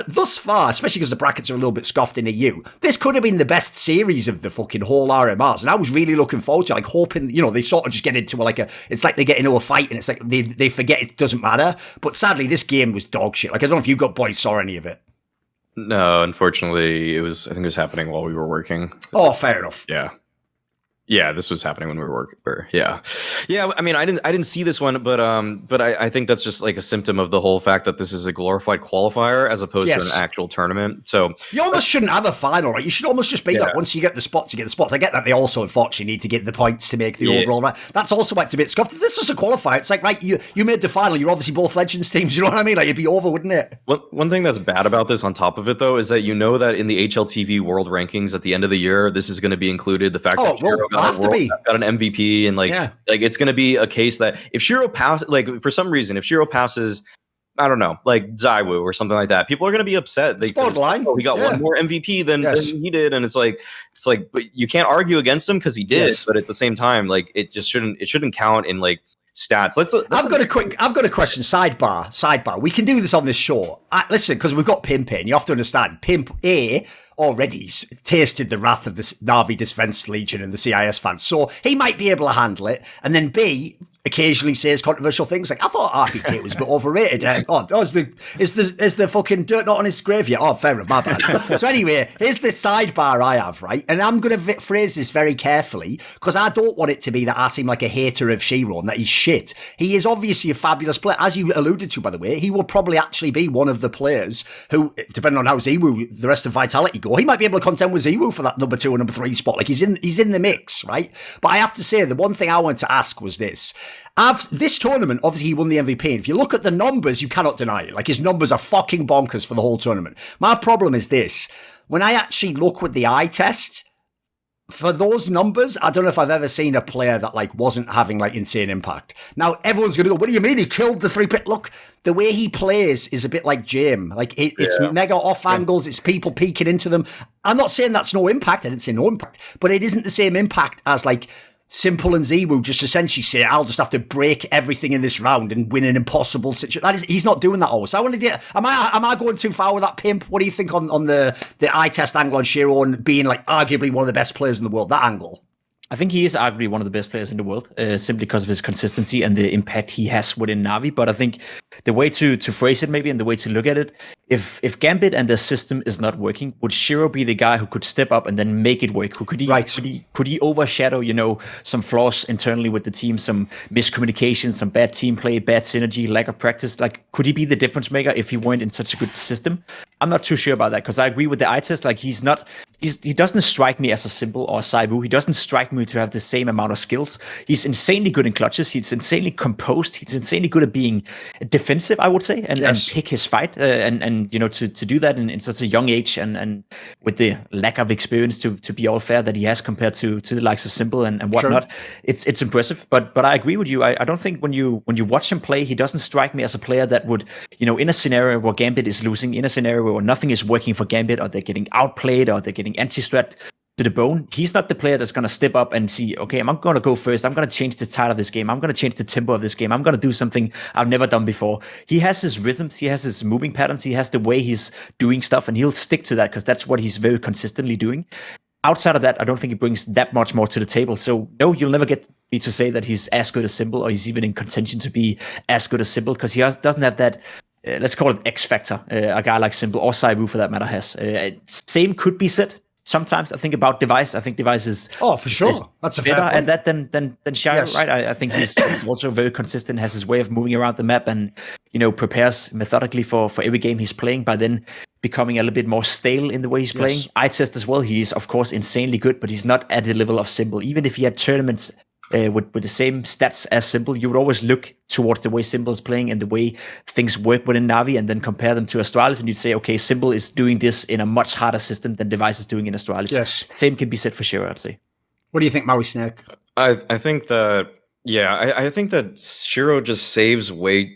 thus far, especially because the brackets are a little bit scoffed in EU, this could have been the best series of the fucking whole RMRs, and I was really looking forward to it, like hoping, you know, they sort of just get into it's like they get into a fight and it's like they forget it doesn't matter. But sadly, this game was dog shit. Like, I don't know if you boys saw any of it. No, unfortunately, I think it was happening while we were working. Oh, fair enough. Yeah, this was happening when we were working. Yeah. I mean, I didn't see this one, but I think that's just like a symptom of the whole fact that this is a glorified qualifier as opposed to an actual tournament. So you almost shouldn't have a final, right? You should almost just be like, once you get the spots, you get the spots. I get that they also unfortunately need to get the points to make the overall. Right? That's also why it's a bit scuffed. This is a qualifier. It's like, right, you made the final. You're obviously both Legends teams. You know what I mean? Like, it'd be over, wouldn't it? One thing that's bad about this, on top of it, though, is that you know that in the HLTV World Rankings at the end of the year, this is going to be included. The fact that Shiro got an MVP, and like it's going to be a case that if Shiro passes, like for some reason, if Shiro passes, I don't know, like Zywoo or something like that, people are going to be upset. He got one more MVP than he did, and it's like, but you can't argue against him because he did. But at the same time, like it shouldn't count in like stats. I've got a question. Sidebar. We can do this on this show. Listen, because we've got Pimp in. You have to understand, Pimp already tasted the wrath of the Na'Vi Defense Legion and the CIS fans, so he might be able to handle it. And then B, occasionally says controversial things. Like, I thought RPK was a bit overrated. Is the fucking dirt not on his grave yet? Oh, fair enough, my bad. So anyway, here's the sidebar I have, right? And I'm going to phrase this very carefully because I don't want it to be that I seem like a hater of Shiro and that he's shit. He is obviously a fabulous player. As you alluded to, by the way, he will probably actually be one of the players who, depending on how Ziwu, the rest of Vitality go, he might be able to contend with Ziwu for that number 2 and number 3 spot. Like, he's in the mix, right? But I have to say, the one thing I wanted to ask was this. This tournament, obviously he won the MVP. And if you look at the numbers, you cannot deny it. Like, his numbers are fucking bonkers for the whole tournament. My problem is this. When I actually look with the eye test, for those numbers, I don't know if I've ever seen a player that like wasn't having like insane impact. Now everyone's going to go, what do you mean he killed the 3-pit? Look, the way he plays is a bit like Jim. Like it's mega off angles. It's people peeking into them. I'm not saying that's no impact. I didn't say no impact, but it isn't the same impact as like Simple and Ziwu just essentially say, I'll just have to break everything in this round and win an impossible situation. He's not doing that always. So I want to am I going too far with that, Pimp? What do you think on the eye test angle on Shiro and being like arguably one of the best players in the world, that angle? I think he is arguably one of the best players in the world, simply because of his consistency and the impact he has within Na'Vi. But I think the way to phrase it maybe and the way to look at it, if Gambit and the system is not working, would Shiro be the guy who could step up and then make it work? Could he overshadow, some flaws internally with the team, some miscommunication, some bad team play, bad synergy, lack of practice? Like, could he be the difference maker if he weren't in such a good system? I'm not too sure about that because I agree with the eye test. Like, he doesn't strike me as a Simple or a Zywu. He doesn't strike me to have the same amount of skills. He's insanely good in clutches. He's insanely composed. He's insanely good at being defensive, I would say, and pick his fight. And to do that in such a young age and with the lack of experience, to be all fair, that he has compared to the likes of Simple and whatnot, it's impressive. But I agree with you. I don't think when you watch him play, he doesn't strike me as a player that would, in a scenario where Gambit is losing, in a scenario where nothing is working for Gambit, or they're getting outplayed, or they're getting anti-strat to the bone, he's not the player that's going to step up and see, okay, I'm going to go first. I'm going to change the tide of this game. I'm going to change the tempo of this game. I'm going to do something I've never done before. He has his rhythms. He has his moving patterns. He has the way he's doing stuff, and he'll stick to that because that's what he's very consistently doing. Outside of that, I don't think he brings that much more to the table. So no, you'll never get me to say that he's as good as Simple, or he's even in contention to be as good as Simple, because he doesn't have that, let's call it X factor, a guy like Simple or Zywu for that matter has. Same could be said sometimes, I think, about Device. I think Device is for sure. That's a better fair at that than Shiro, right? I think he's also very consistent, has his way of moving around the map, and prepares methodically for every game he's playing, by then becoming a little bit more stale in the way he's playing. Eye test as well, he's of course insanely good, but he's not at the level of Simple. Even if he had tournaments with the same stats as Simple, you would always look towards the way Simple is playing and the way things work within Na'Vi, and then compare them to Astralis, and you'd say, okay, Simple is doing this in a much harder system than Device is doing in Astralis. Yes. Same can be said for Shiro, I'd say. What do you think, Mauisnake? I think that I think that Shiro just saves way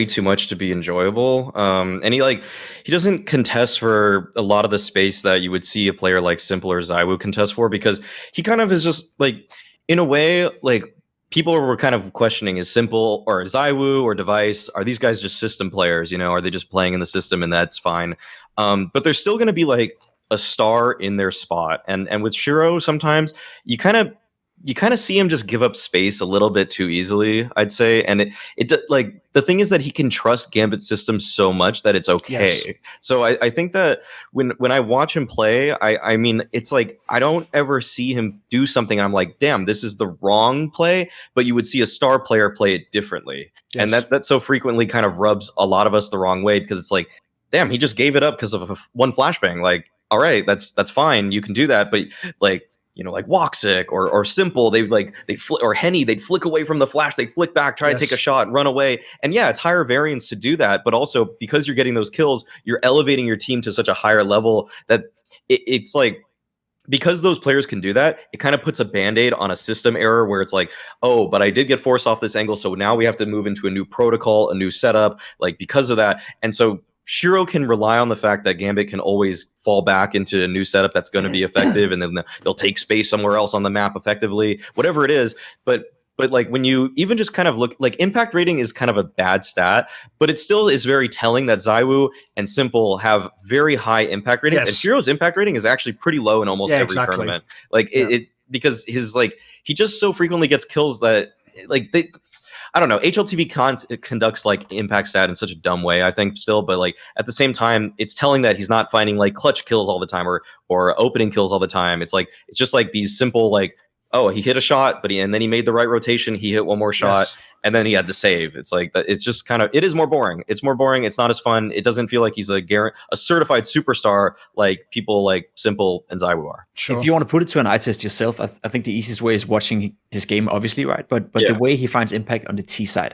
too much to be enjoyable. And he doesn't contest for a lot of the space that you would see a player like Simple or Zywu contest for, because he kind of is just like, in a way, like, people were kind of questioning, is Simple or Zywu or Device, are these guys just system players? Are they just playing in the system and that's fine? But they're still going to be like a star in their spot. And with Shiro, sometimes you kind of see him just give up space a little bit too easily, I'd say. And it like, the thing is that he can trust Gambit systems so much that it's okay. Yes. So I think that when I watch him play, I mean, it's like, I don't ever see him do something I'm like, damn, this is the wrong play, but you would see a star player play it differently. Yes. And that so frequently kind of rubs a lot of us the wrong way, because it's like, damn, he just gave it up because of one flashbang. Like, all right, that's fine, you can do that, but like, like Woxic or Simple, or Henny, they'd flick away from the flash, they'd flick back, try to take a shot, run away. And yeah, it's higher variance to do that, but also because you're getting those kills, you're elevating your team to such a higher level that it's like, because those players can do that, it kind of puts a band-aid on a system error where it's like, oh, but I did get forced off this angle, so now we have to move into a new protocol, a new setup, like, because of that. And so Shiro can rely on the fact that Gambit can always fall back into a new setup that's going to be effective, and then they'll take space somewhere else on the map effectively, whatever it is. But like, when you even just kind of look, like, impact rating is kind of a bad stat, but it still is very telling that Zywu and Simple have very high impact ratings, and Shiro's impact rating is actually pretty low in almost every tournament. Like, it because his, like, he just so frequently gets kills that like they. I don't know. HLTV conducts like impact stat in such a dumb way, I think, still, but like at the same time, it's telling that he's not finding like clutch kills all the time or opening kills all the time. It's just like these simple like, oh, he hit a shot, and then he made the right rotation. He hit one more shot, yes. And then he had to save. It's like it's just kind of, it is more boring. It's more boring. It's not as fun. It doesn't feel like he's a certified superstar like people like Simple and Zywu are. Sure. If you want to put it to an eye test yourself, I think the easiest way is watching his game, obviously, right? But the way he finds impact on the T side.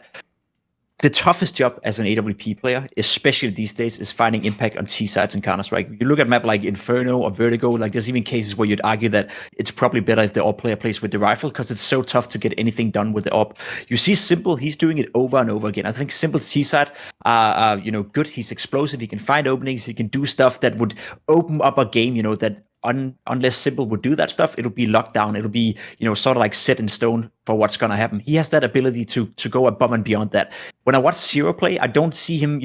The toughest job as an AWP player, especially these days, is finding impact on T sides and Counter-Strike. You look at a map like Inferno or Vertigo, like there's even cases where you'd argue that it's probably better if the AWP player plays with the rifle because it's so tough to get anything done with the AWP. You see Simple, he's doing it over and over again. I think Simple's T side are good. He's explosive. He can find openings. He can do stuff that would open up a game, that unless Simple would do that stuff, it'll be locked down. It'll be, sort of like set in stone for what's going to happen. He has that ability to go above and beyond that. When I watch Zero play, I don't see him,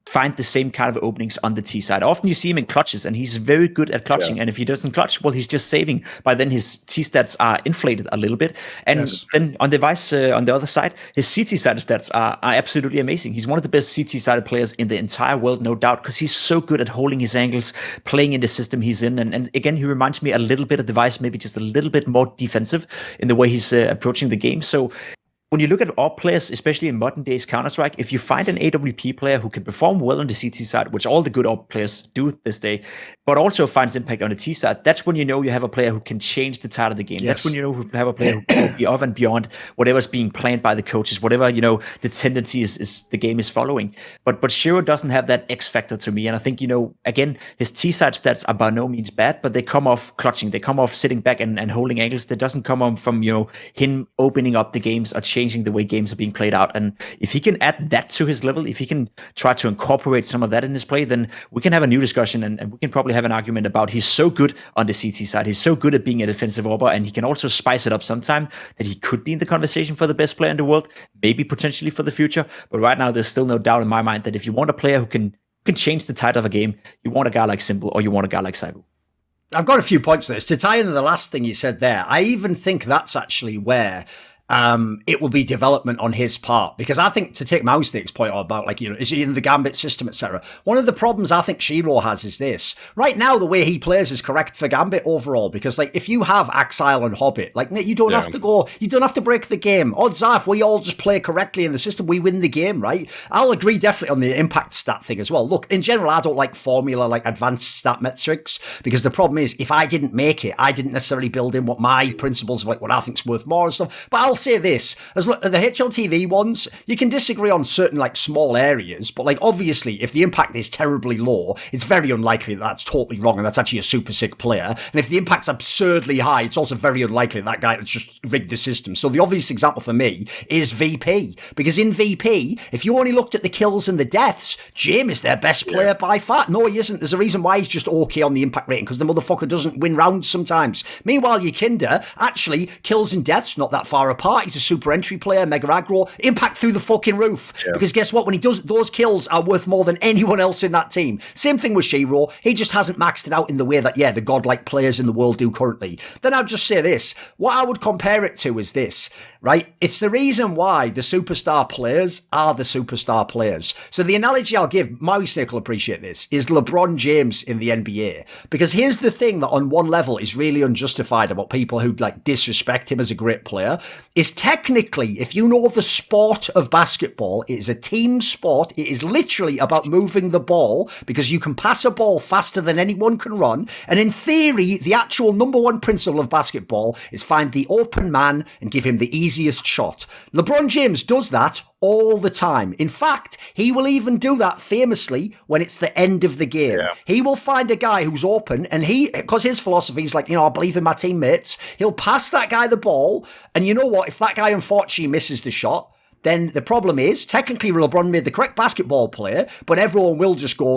find the same kind of openings on the T side. Often you see him in clutches, and he's very good at clutching. Yeah. And if he doesn't clutch, well, he's just saving. By then, his T stats are inflated a little bit. And then on the other side, his CT side stats are absolutely amazing. He's one of the best CT sided players in the entire world, no doubt, because he's so good at holding his angles, playing in the system he's in. And again, he reminds me a little bit of Device, maybe just a little bit more defensive in the way he's approaching the game. So when you look at all players, especially in modern days Counter-Strike, if you find an AWP player who can perform well on the CT side, which all the good AWP players do this day, but also finds impact on the T side, that's when you know you have a player who can change the tide of the game. Yes. That's when you know you have a player who can be off and beyond whatever's being planned by the coaches, whatever, the tendency is the game is following. But Shiro doesn't have that X factor to me. And I think, again, his T side stats are by no means bad, but they come off clutching. They come off sitting back and holding angles. That doesn't come on from, him opening up the games or changing the way games are being played out. And if he can add that to his level, if he can try to incorporate some of that in his play, then we can have a new discussion and we can probably have an argument about he's so good on the CT side. He's so good at being a defensive AWPer, and he can also spice it up sometime that he could be in the conversation for the best player in the world, maybe potentially for the future. But right now, there's still no doubt in my mind that if you want a player who can change the tide of a game, you want a guy like Simple or you want a guy like Zyrathenia. I've got a few points to this. To tie into the last thing you said there, I even think that's actually where it will be development on his part, because I think, to take Mauisnake's point about is he in the Gambit system, etc. One of the problems I think Shiro has is this: right now the way he plays is correct for Gambit overall, because if you have Axile and Hobbit, you don't have to break the game. Odds are if we all just play correctly in the system, we win the game, right? I'll agree definitely on the impact stat thing as well. Look, in general, I don't like formula like advanced stat metrics, because the problem is if I didn't make it, I didn't necessarily build in what my principles of what I think's worth more and stuff. But I'll say this, as the HLTV ones, you can disagree on certain small areas, but obviously if the impact is terribly low, it's very unlikely that's totally wrong and that's actually a super sick player. And if the impact's absurdly high, it's also very unlikely that guy that's just rigged the system. So the obvious example for me is VP, because in VP, if you only looked at the kills and the deaths, Jim is their best player by far. No, he isn't. There's a reason why he's just okay on the impact rating, because the motherfucker doesn't win rounds sometimes. Meanwhile, Yakinda, actually, kills and deaths not that far apart. He's a super entry player, mega aggro, impact through the fucking roof. Yeah. Because guess what? When he does, those kills are worth more than anyone else in that team. Same thing with Shiro. He just hasn't maxed it out in the way that, the godlike players in the world do currently. Then I'll just say this. What I would compare it to is this, right? It's the reason why the superstar players are the superstar players. So the analogy I'll give, Mauisnake will appreciate this, is LeBron James in the NBA. Because here's the thing that on one level is really unjustified about people who disrespect him as a great player, is technically, if you know the sport of basketball, it is a team sport. It is literally about moving the ball, because you can pass a ball faster than anyone can run. And in theory, the actual number one principle of basketball is find the open man and give him the easiest shot. LeBron James does that all the time. In fact, he will even do that famously when it's the end of the game. Yeah. He will find a guy who's open, and because his philosophy is I believe in my teammates, he'll pass that guy the ball, and you know what? If that guy unfortunately misses the shot, then the problem is, technically LeBron made the correct basketball player, but everyone will just go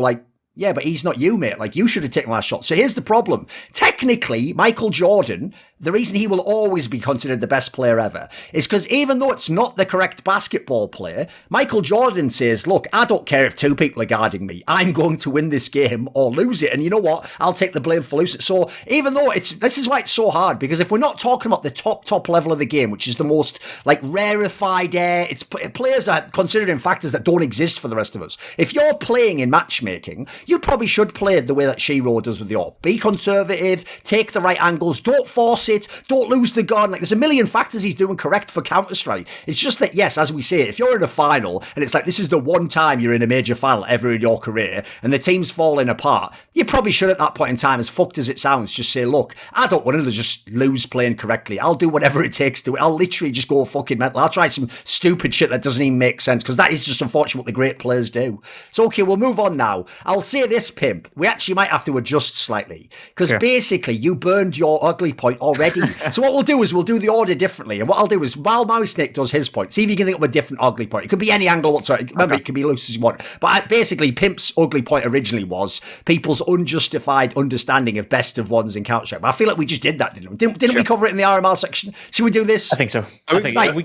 Yeah, but he's not you, mate. Like, you should have taken last shot. So here's the problem. Technically, Michael Jordan, the reason he will always be considered the best player ever is because even though it's not the correct basketball player, Michael Jordan says, look, I don't care if two people are guarding me. I'm going to win this game or lose it. And you know what? I'll take the blame for losing it. So even though this is why it's so hard, because if we're not talking about the top level of the game, which is the most like rarefied air, it's players are considered in factors that don't exist for the rest of us. If you're playing in matchmaking, you probably should play it the way that Shiro does with the AWP. Be conservative, take the right angles, don't force it, don't lose the gun. Like, there's a million factors he's doing correct for Counter-Strike. It's just that, yes, as we say, if you're in a final and it's like this is the one time you're in a major final ever in your career and the team's falling apart, you probably should at that point in time, as fucked as it sounds, just say, look, I don't want to just lose playing correctly. I'll do whatever it takes to. I'll literally just go fucking mental. I'll try some stupid shit that doesn't even make sense, because that is just unfortunately what the great players do. So, okay, we'll move on now. I'll say this, Pimp. We actually might have to adjust slightly, because basically you burned your ugly point already. So what we'll do is we'll do the order differently. And what I'll do is, while Mauisnake does his point, see if you can think of a different ugly point. It could be any angle whatsoever. Remember, it can be loose as you want. But basically, Pimp's ugly point originally was people's unjustified understanding of best of ones in Counter-Strike. But I feel like we just did that, didn't we? Didn't we cover it in the RMR section? Should we do this? I think so. I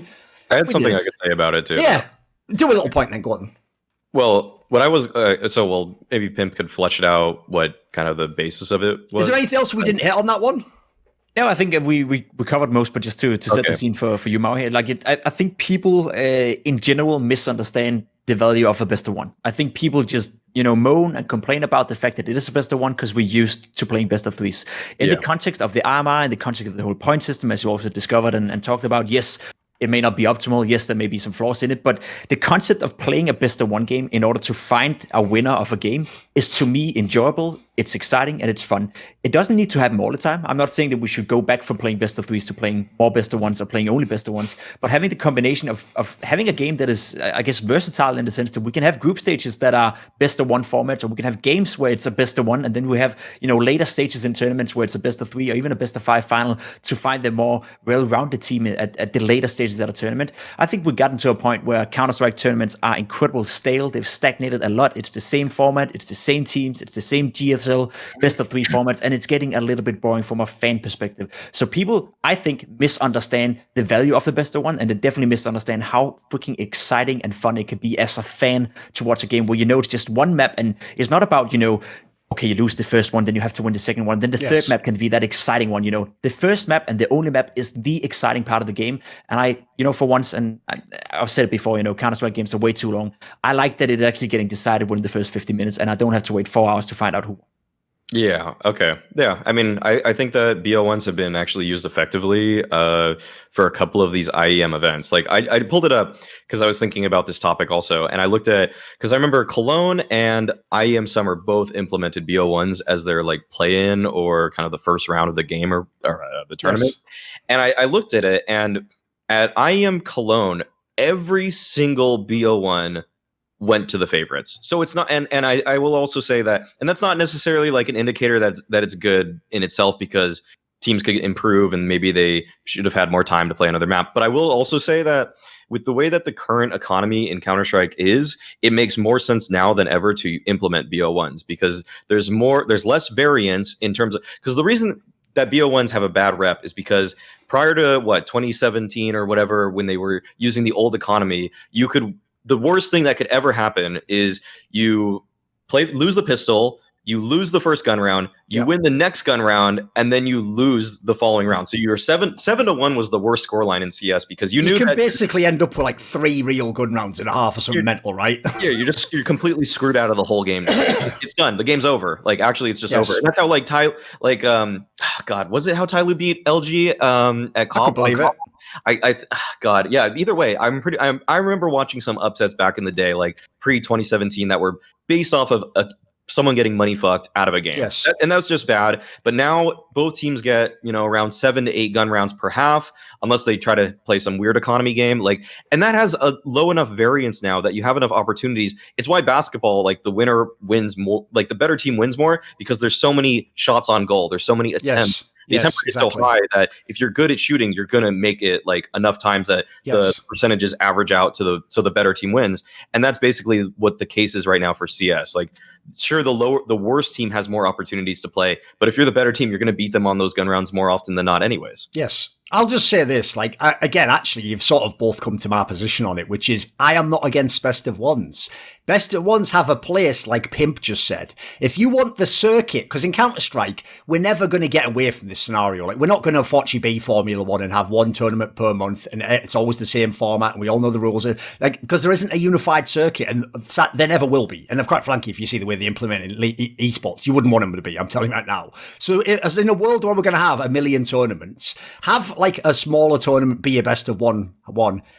had something I could say about it too. Yeah. Do a little point then, go on. Well, what I was maybe Pimp could flesh it out what kind of the basis of it was. Is there anything else we didn't hit on that one? No, I think we covered most, but just to set the scene for you, Mau here. Like, I think people in general misunderstand the value of a best of one. I think people just moan and complain about the fact that it is a best of one because we're used to playing best of threes. In the context of the RMR, in the context of the whole point system, as you also discovered and talked about, yes, it may not be optimal. Yes, there may be some flaws in it, but the concept of playing a best of one game in order to find a winner of a game is, to me, enjoyable. It's exciting and it's fun. It doesn't need to happen all the time. I'm not saying that we should go back from playing best of threes to playing more best of ones or playing only best of ones, but having the combination of having a game that is, I guess, versatile in the sense that we can have group stages that are best of one formats, or we can have games where it's a best of one, and then we have, later stages in tournaments where it's a best of three or even a best of five final to find the more well-rounded team at the later stages at a tournament. I think we've gotten to a point where Counter-Strike tournaments are incredible stale. They've stagnated a lot. It's the same format. It's the same teams. It's the same GSL best of three formats, and it's getting a little bit boring from a fan perspective. So people, I think, misunderstand the value of the best of one, and they definitely misunderstand how freaking exciting and fun it could be as a fan to watch a game where it's just one map, and it's not about, okay, you lose the first one, then you have to win the second one. Then the third map can be that exciting one. The first map and the only map is the exciting part of the game. And I, for once, and I've said it before, Counter-Strike games are way too long. I like that it's actually getting decided within the first 50 minutes, and I don't have to wait 4 hours to find out who won. Yeah. Okay. Yeah. I mean, I think that BL1s have been actually used effectively for a couple of these IEM events. Like I pulled it up because I was thinking about this topic also, and I looked at, because I remember Cologne and IEM Summer both implemented BL1s as their like play-in or kind of the first round of the game or the tournament. Yes. And I looked at it, and at IEM Cologne, every single BL1 went to the favorites. So it's not, and I will also say that, and that's not necessarily like an indicator that it's good in itself, because teams could improve and maybe they should have had more time to play another map. But I will also say that with the way that the current economy in Counter-Strike is, it makes more sense now than ever to implement BO1s, because there's less variance in terms of, because the reason that BO1s have a bad rep is because prior to 2017 or whatever, when they were using the old economy, the worst thing that could ever happen is you lose the pistol, you lose the first gun round, you win the next gun round, and then you lose the following round. So you're 7-1 was the worst scoreline in CS, because you knew can basically end up with like 3 real gun rounds and a half or something mental, right? Yeah, you're completely screwed out of the whole game. It's done. The game's over. Like, actually, it's just over. And that's how God, was it how Tyloo beat LG at Cop? I believe it. God, yeah. Either way, I remember watching some upsets back in the day, like pre 2017, that were based off of someone getting money fucked out of a game. Yes, and that's just bad. But now both teams get around 7 to 8 gun rounds per half, unless they try to play some weird economy game. And that has a low enough variance now that you have enough opportunities. It's why basketball, like, the winner wins more, like the better team wins more, because there's so many shots on goal. There's so many attempts. The attempt rate is so high that if you're good at shooting, you're going to make it like enough times that the percentages average out to the better team wins. And that's basically what the case is right now for CS. Like, sure, the worst team has more opportunities to play, but if you're the better team, you're going to beat them on those gun rounds more often than not anyways. Yes. I'll just say this, like, again, actually, you've sort of both come to my position on it, which is I am not against best of ones. Best of ones have a place, like Pimp just said. If you want the circuit, because in Counter-Strike, we're never going to get away from this scenario. Like, we're not going to unfortunately be Formula 1 and have one tournament per month, and it's always the same format, and we all know the rules. Like, because there isn't a unified circuit, and there never will be. And quite frankly, if you see the way they implement esports, you wouldn't want them to be, I'm telling you right now. So as in a world where we're going to have 1 million tournaments, have like a smaller tournament be a best of one.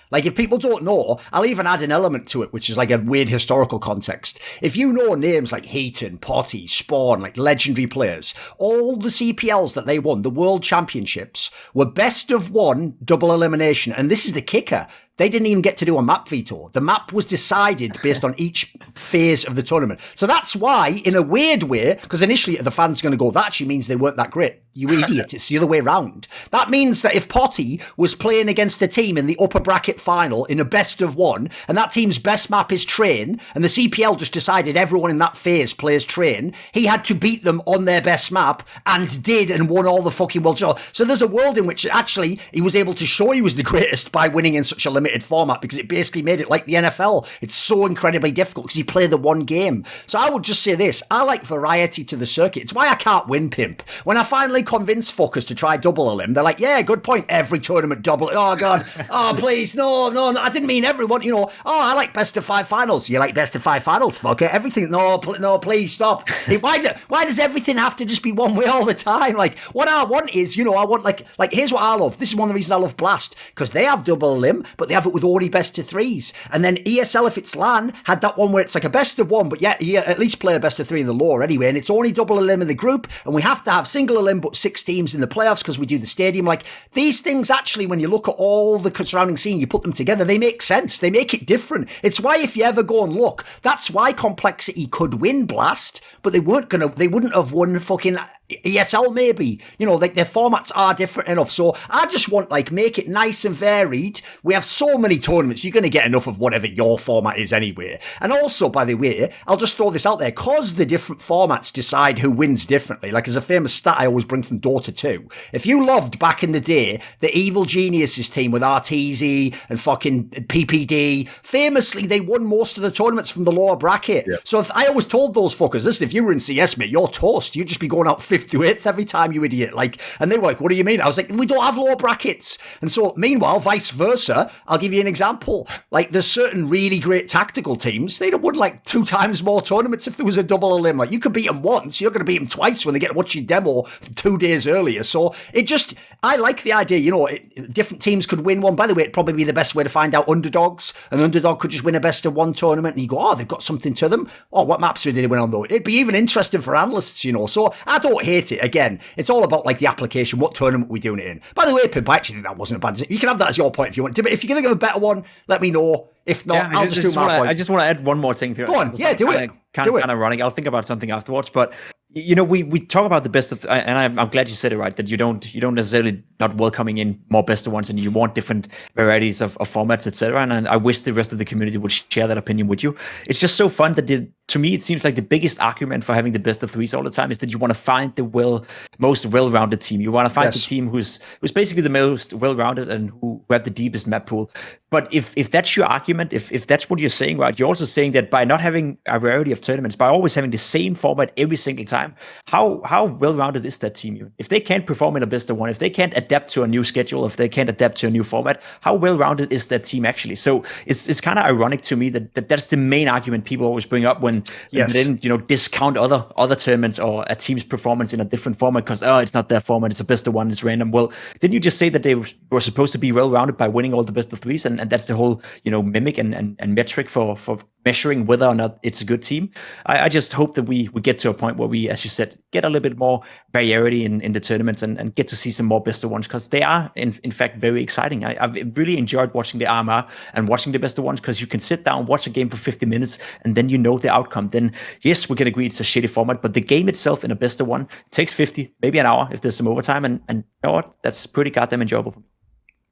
Like, if people don't know, I'll even add an element to it, which is like a weird historical context. If you know names like Heaton, Potty, Spawn, like legendary players, all the CPLs that they won, the world championships, were best of one double elimination. And this is the kicker. They didn't even get to do a map veto. The map was decided based on each phase of the tournament. So that's why, in a weird way, because initially the fans are going to go, that actually means they weren't that great. You idiot. It's the other way around. That means that if Potty was playing against a team in the upper bracket final in a best of one, and that team's best map is Train, and the CPL just decided everyone in that phase plays Train, he had to beat them on their best map, and did, and won all the fucking world show. So there's a world in which actually he was able to show he was the greatest by winning in such a limited format, because it basically made it like the NFL. It's so incredibly difficult because you play the one game. So I would just say this, I like variety to the circuit. It's why I can't win Pimp. When I finally convince fuckers to try double elim, they're like, yeah, good point, every tournament double. Oh god, oh please, no, I didn't mean everyone, you know. Oh, I like best of 5 finals. You like best of 5 finals, fucker? Everything, no, please stop. Why does everything have to just be one way all the time? Like, what I want is, you know, I want like here's what I love. This is one of the reasons I love Blast, because they have double elim, but they have it with already best of 3s. And then ESL, if it's LAN, had that one where it's like a best of 1, but yeah, you at least play a best of 3 in the lore anyway, and it's only double elim in the group, and we have to have single elim but 6 teams in the playoffs because we do the stadium. Like, these things actually, when you look at all the surrounding scene, you put them together, they make sense. They make it different. It's why if you ever go and look, that's why Complexity could win Blast, but they wouldn't have won fucking ESL maybe. You know, like, their formats are different enough. So I just want, like, make it nice and varied. We have so many tournaments, you're going to get enough of whatever your format is anyway. And also, by the way, I'll just throw this out there, because the different formats decide who wins differently. Like, as a famous stat I always bring from Dota 2, if you loved back in the day the Evil Geniuses team with RTZ and fucking PPD, famously they won most of the tournaments from the lower bracket. Yeah. So if I always told those fuckers, listen, if you were in CS, mate, you're toast. You'd just be going out 5th to 8th every time, you idiot. Like, and they were like, what do you mean? I was like, we don't have lower brackets. And so meanwhile, vice versa, I'll give you an example. Like, there's certain really great tactical teams, they'd have won like 2 times more tournaments if there was a double elim. Like, you could beat them once, you're going to beat them twice when they get to watch your demo 2 days earlier. So it just, I like the idea, you know, different teams could win one. By the way, it'd probably be the best way to find out underdogs. An underdog could just win a best of 1 tournament and you go, oh, they've got something to them. Oh, what maps did they win on though? It'd be even interesting for analysts, you know. So I don't hate it. Again, it's all about like the application, what tournament we're doing it in. By the way, Pimp, I actually think that wasn't a bad, you can have that as your point if you want to, but if you're going to give a better one, let me know. If not, I'll just do my point. I just want to add one more thing to it. Go on, yeah, do it. Kind of running. I'll think about something afterwards, but you know, we talk about the best of, and I'm glad you said it right, that you don't necessarily not welcoming in more best of ones, and you want different varieties of formats, etc. And I wish the rest of the community would share that opinion with you. It's just so fun that to me, it seems like the biggest argument for having the best of 3s all the time is that you want to find the most well-rounded team. You want to find the team who's basically the most well-rounded and who have the deepest map pool. But if that's your argument, if that's what you're saying, right, you're also saying that by not having a variety of tournaments, by always having the same format every single time, how well-rounded is that team? If they can't perform in a best of 1, if they can't adapt to a new schedule, if they can't adapt to a new format, how well-rounded is that team actually? So it's kind of ironic to me that's the main argument people always bring up when they didn't, you know, discount other tournaments or a team's performance in a different format because it's not their format, it's a best of 1, it's random. Well, didn't you just say that they were supposed to be well-rounded by winning all the best of 3s, and that's the whole, you know, mimic and metric for measuring whether or not it's a good team. I just hope that we get to a point where we, as you said, get a little bit more variety in the tournaments and get to see some more best of ones, because they are in fact very exciting. I've really enjoyed watching the RMR and watching the best of ones, because you can sit down, watch a game for 50 minutes, and then you know the outcome. Then yes, we can agree it's a shitty format, but the game itself in a best of one takes 50, maybe an hour if there's some overtime, and you know what? That's pretty goddamn enjoyable for me.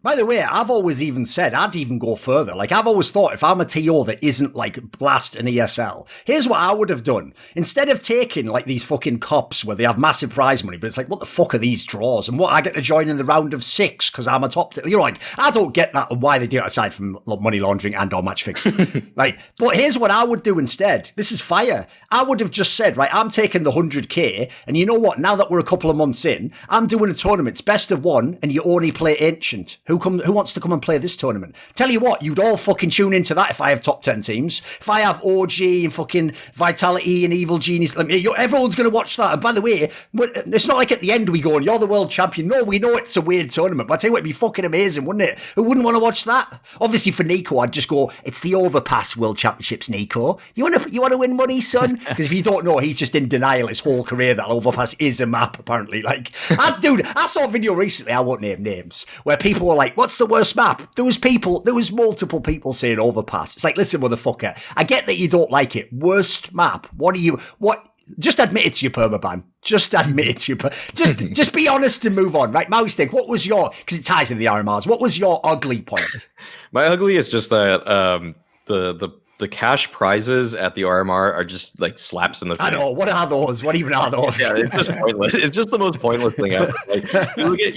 By the way, I've always even said, I'd even go further. Like, I've always thought, if I'm a TO that isn't like BLAST and ESL, here's what I would have done. Instead of taking like these fucking cops where they have massive prize money, but it's like, what the fuck are these draws? And what, I get to join in the round of 6 because I'm a top, you're like, I don't get that and why they do it aside from money laundering and or match fixing. Like, but here's what I would do instead. This is fire. I would have just said, right, I'm taking the 100k, and you know what? Now that we're a couple of months in, I'm doing a tournament. It's best of one, and you only play Ancient. Who wants to come and play this tournament? Tell you what, you'd all fucking tune into that if I have top 10 teams. If I have OG and fucking Vitality and Evil Genius, everyone's going to watch that. And by the way, it's not like at the end we go, and you're the world champion. No, we know it's a weird tournament, but I tell you what, it'd be fucking amazing, wouldn't it? Who wouldn't want to watch that? Obviously for Nico, I'd just go, it's the Overpass World Championships, Nico. You want to win money, son? Because if you don't know, he's just in denial his whole career that Overpass is a map, apparently. Like, I saw a video recently, I won't name names, where people were like, what's the worst map? There was multiple people saying Overpass. It's like, listen, motherfucker, I get that you don't like it. Worst map. Just admit it to your permaban. Just admit it to your just be honest and move on, right? Mauisnake, what was your, because it ties into the RMRs, what was your ugly point? My ugly is just that the cash prizes at the RMR are just like slaps in the face. I know. What are those? What even are those? Yeah, it's just pointless. It's just the most pointless thing ever. Like,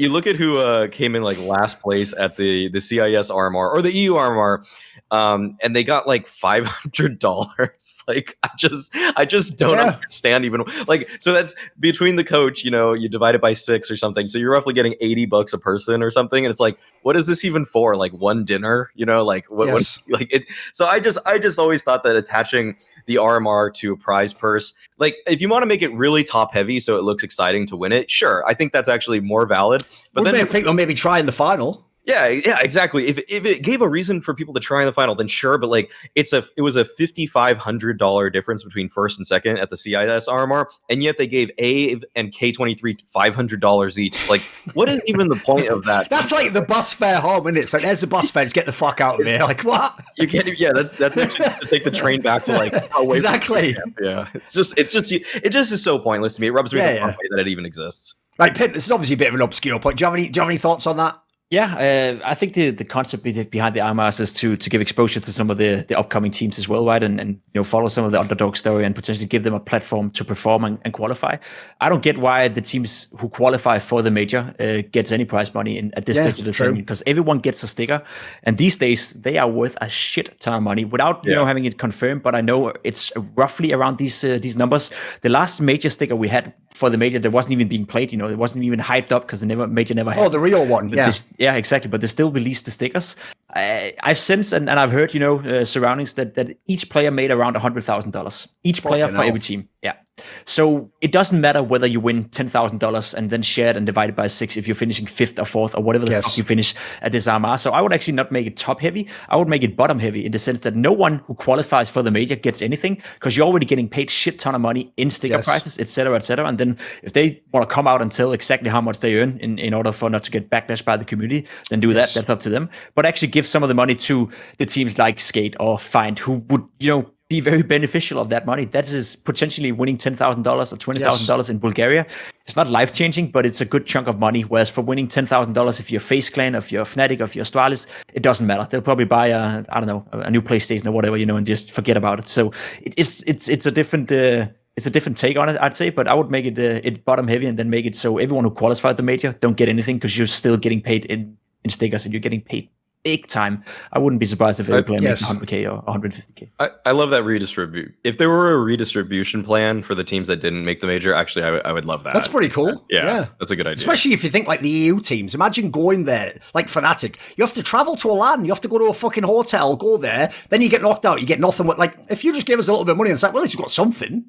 you look at who came in like last place at the CIS RMR or the EU RMR, and they got like $500. Like, I just don't understand even, like, so that's between the coach, you divide it by 6 or something, so you're roughly getting $80 a person or something, and it's like, what is this even for? Like one dinner, like what, yes. Like it. So I just always thought that attaching the RMR to a prize purse, like if you want to make it really top heavy so it looks exciting to win it, sure, I think that's actually more valid. But then people maybe try in the final. Yeah, exactly. If it gave a reason for people to try in the final, then sure. But like, it was a $5,500 difference between first and second at the CIS RMR, and yet they gave A and K23 $500 each. It's like, what is even the point of that? That's like the bus fare home, isn't it? It's like, there's the bus fare, just get the fuck out of here. Like, what? You can't. Yeah, that's actually to take the train back to like away. Exactly. Yeah, it just is so pointless to me. It rubs me the wrong way that it even exists. Right, Pimp, this is obviously a bit of an obscure point. Do you have any thoughts on that? Yeah, I think the concept behind the RMRs is to give exposure to some of the upcoming teams as well, right? And follow some of the underdog story and potentially give them a platform to perform and qualify. I don't get why the teams who qualify for the major gets any prize money at this stage of the tournament, because everyone gets a sticker, and these days they are worth a shit ton of money without having it confirmed. But I know it's roughly around these numbers. The last major sticker we had for the major that wasn't even being played, it wasn't even hyped up because the major never happened. Oh, the real one, yeah, exactly. But they still released the stickers. I've sensed and I've heard, surroundings that each player made around $100,000. Each player for every team. Yeah. So it doesn't matter whether you win $10,000 and then share it and divide it by 6 if you're finishing 5th or 4th or whatever the fuck you finish at this RMR. So I would actually not make it top heavy. I would make it bottom heavy in the sense that no one who qualifies for the major gets anything, because you're already getting paid shit ton of money in sticker prices, etc., etc. And then if they want to come out and tell exactly how much they earn in order for not to get backlash by the community, then do that. That's up to them. But actually give some of the money to the teams like Skate or Find, who would, be very beneficial of that money. That is potentially winning $10,000 or $20,000 in Bulgaria. It's not life-changing, but it's a good chunk of money. Whereas for winning $10,000, if you're FaZe Clan, if you're Fnatic, if you're Astralis, it doesn't matter. They'll probably buy a new PlayStation or whatever, and just forget about it. So it's a different take on it, I'd say. But I would make it bottom heavy and then make it so everyone who qualified the major don't get anything, because you're still getting paid in stickers and you're getting paid big time. I wouldn't be surprised if every player makes 100K or 150K. I love that redistribute. If there were a redistribution plan for the teams that didn't make the major, actually, I would love that. That's pretty cool. Yeah, that's a good idea. Especially if you think like the EU teams. Imagine going there, like Fnatic. You have to travel to a LAN. You have to go to a fucking hotel, go there. Then you get knocked out. You get nothing. Like, if you just gave us a little bit of money and say, well, at least you got something.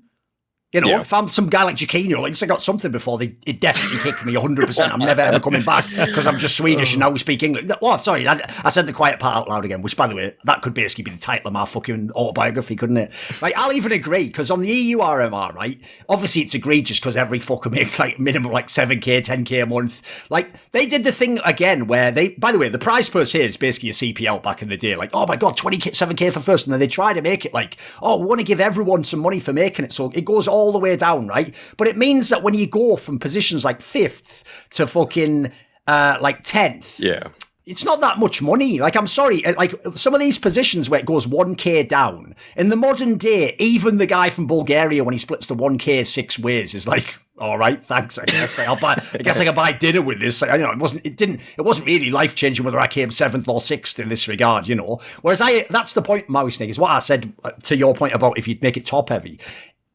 You know, if I'm some guy like Jaquinho, at least I got something before they definitely kicked me 100%. I'm never ever coming back because I'm just Swedish and now we speak English. Oh, sorry, I said the quiet part out loud again, which, by the way, that could basically be the title of my fucking autobiography, couldn't it? Like, I'll even agree, because on the EU RMR, right, obviously it's egregious because every fucker makes like minimum like 7k, 10k a month. Like, they did the thing again where they, by the way, the prize purse here is basically a CPL back in the day. Like, oh my God, 20k, 7k for first. And then they try to make it like, oh, we want to give everyone some money for making it. So it goes all the way down, right? But it means that when you go from positions like 5th to fucking like 10th, it's not that much money. Like, I'm sorry, like some of these positions where it goes 1k down in the modern day, even the guy from Bulgaria when he splits the 1k 6 ways is like, all right, thanks. I guess I can buy dinner with this. You know, it wasn't really life changing whether I came 7th or 6th in this regard. You know, whereas that's the point, Mauisnake, is what I said to your point about if you'd make it top heavy.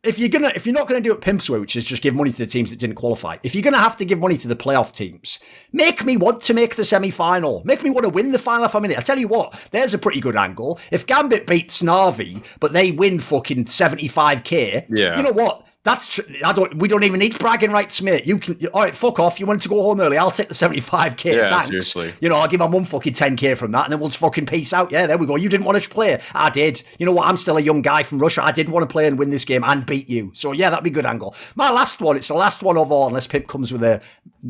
If you're not gonna do it Pimp's way, which is just give money to the teams that didn't qualify, if you're gonna have to give money to the playoff teams, make me want to make the semi-final. Make me want to win the final if I'm in it. I tell you what, there's a pretty good angle. If Gambit beats Navi, but they win fucking 75k, you know what? That's we don't even need bragging rights, mate. You can, all right, fuck off. You wanted to go home early. I'll take the 75k. Yeah, thanks. seriously. You know, I'll give my mum fucking 10k from that, and then we'll just fucking peace out. Yeah, there we go. You didn't want to play. I did. You know what? I'm still a young guy from Russia. I did want to play and win this game and beat you. So yeah, that'd be a good angle. My last one. It's the last one of all, unless Pimp comes with a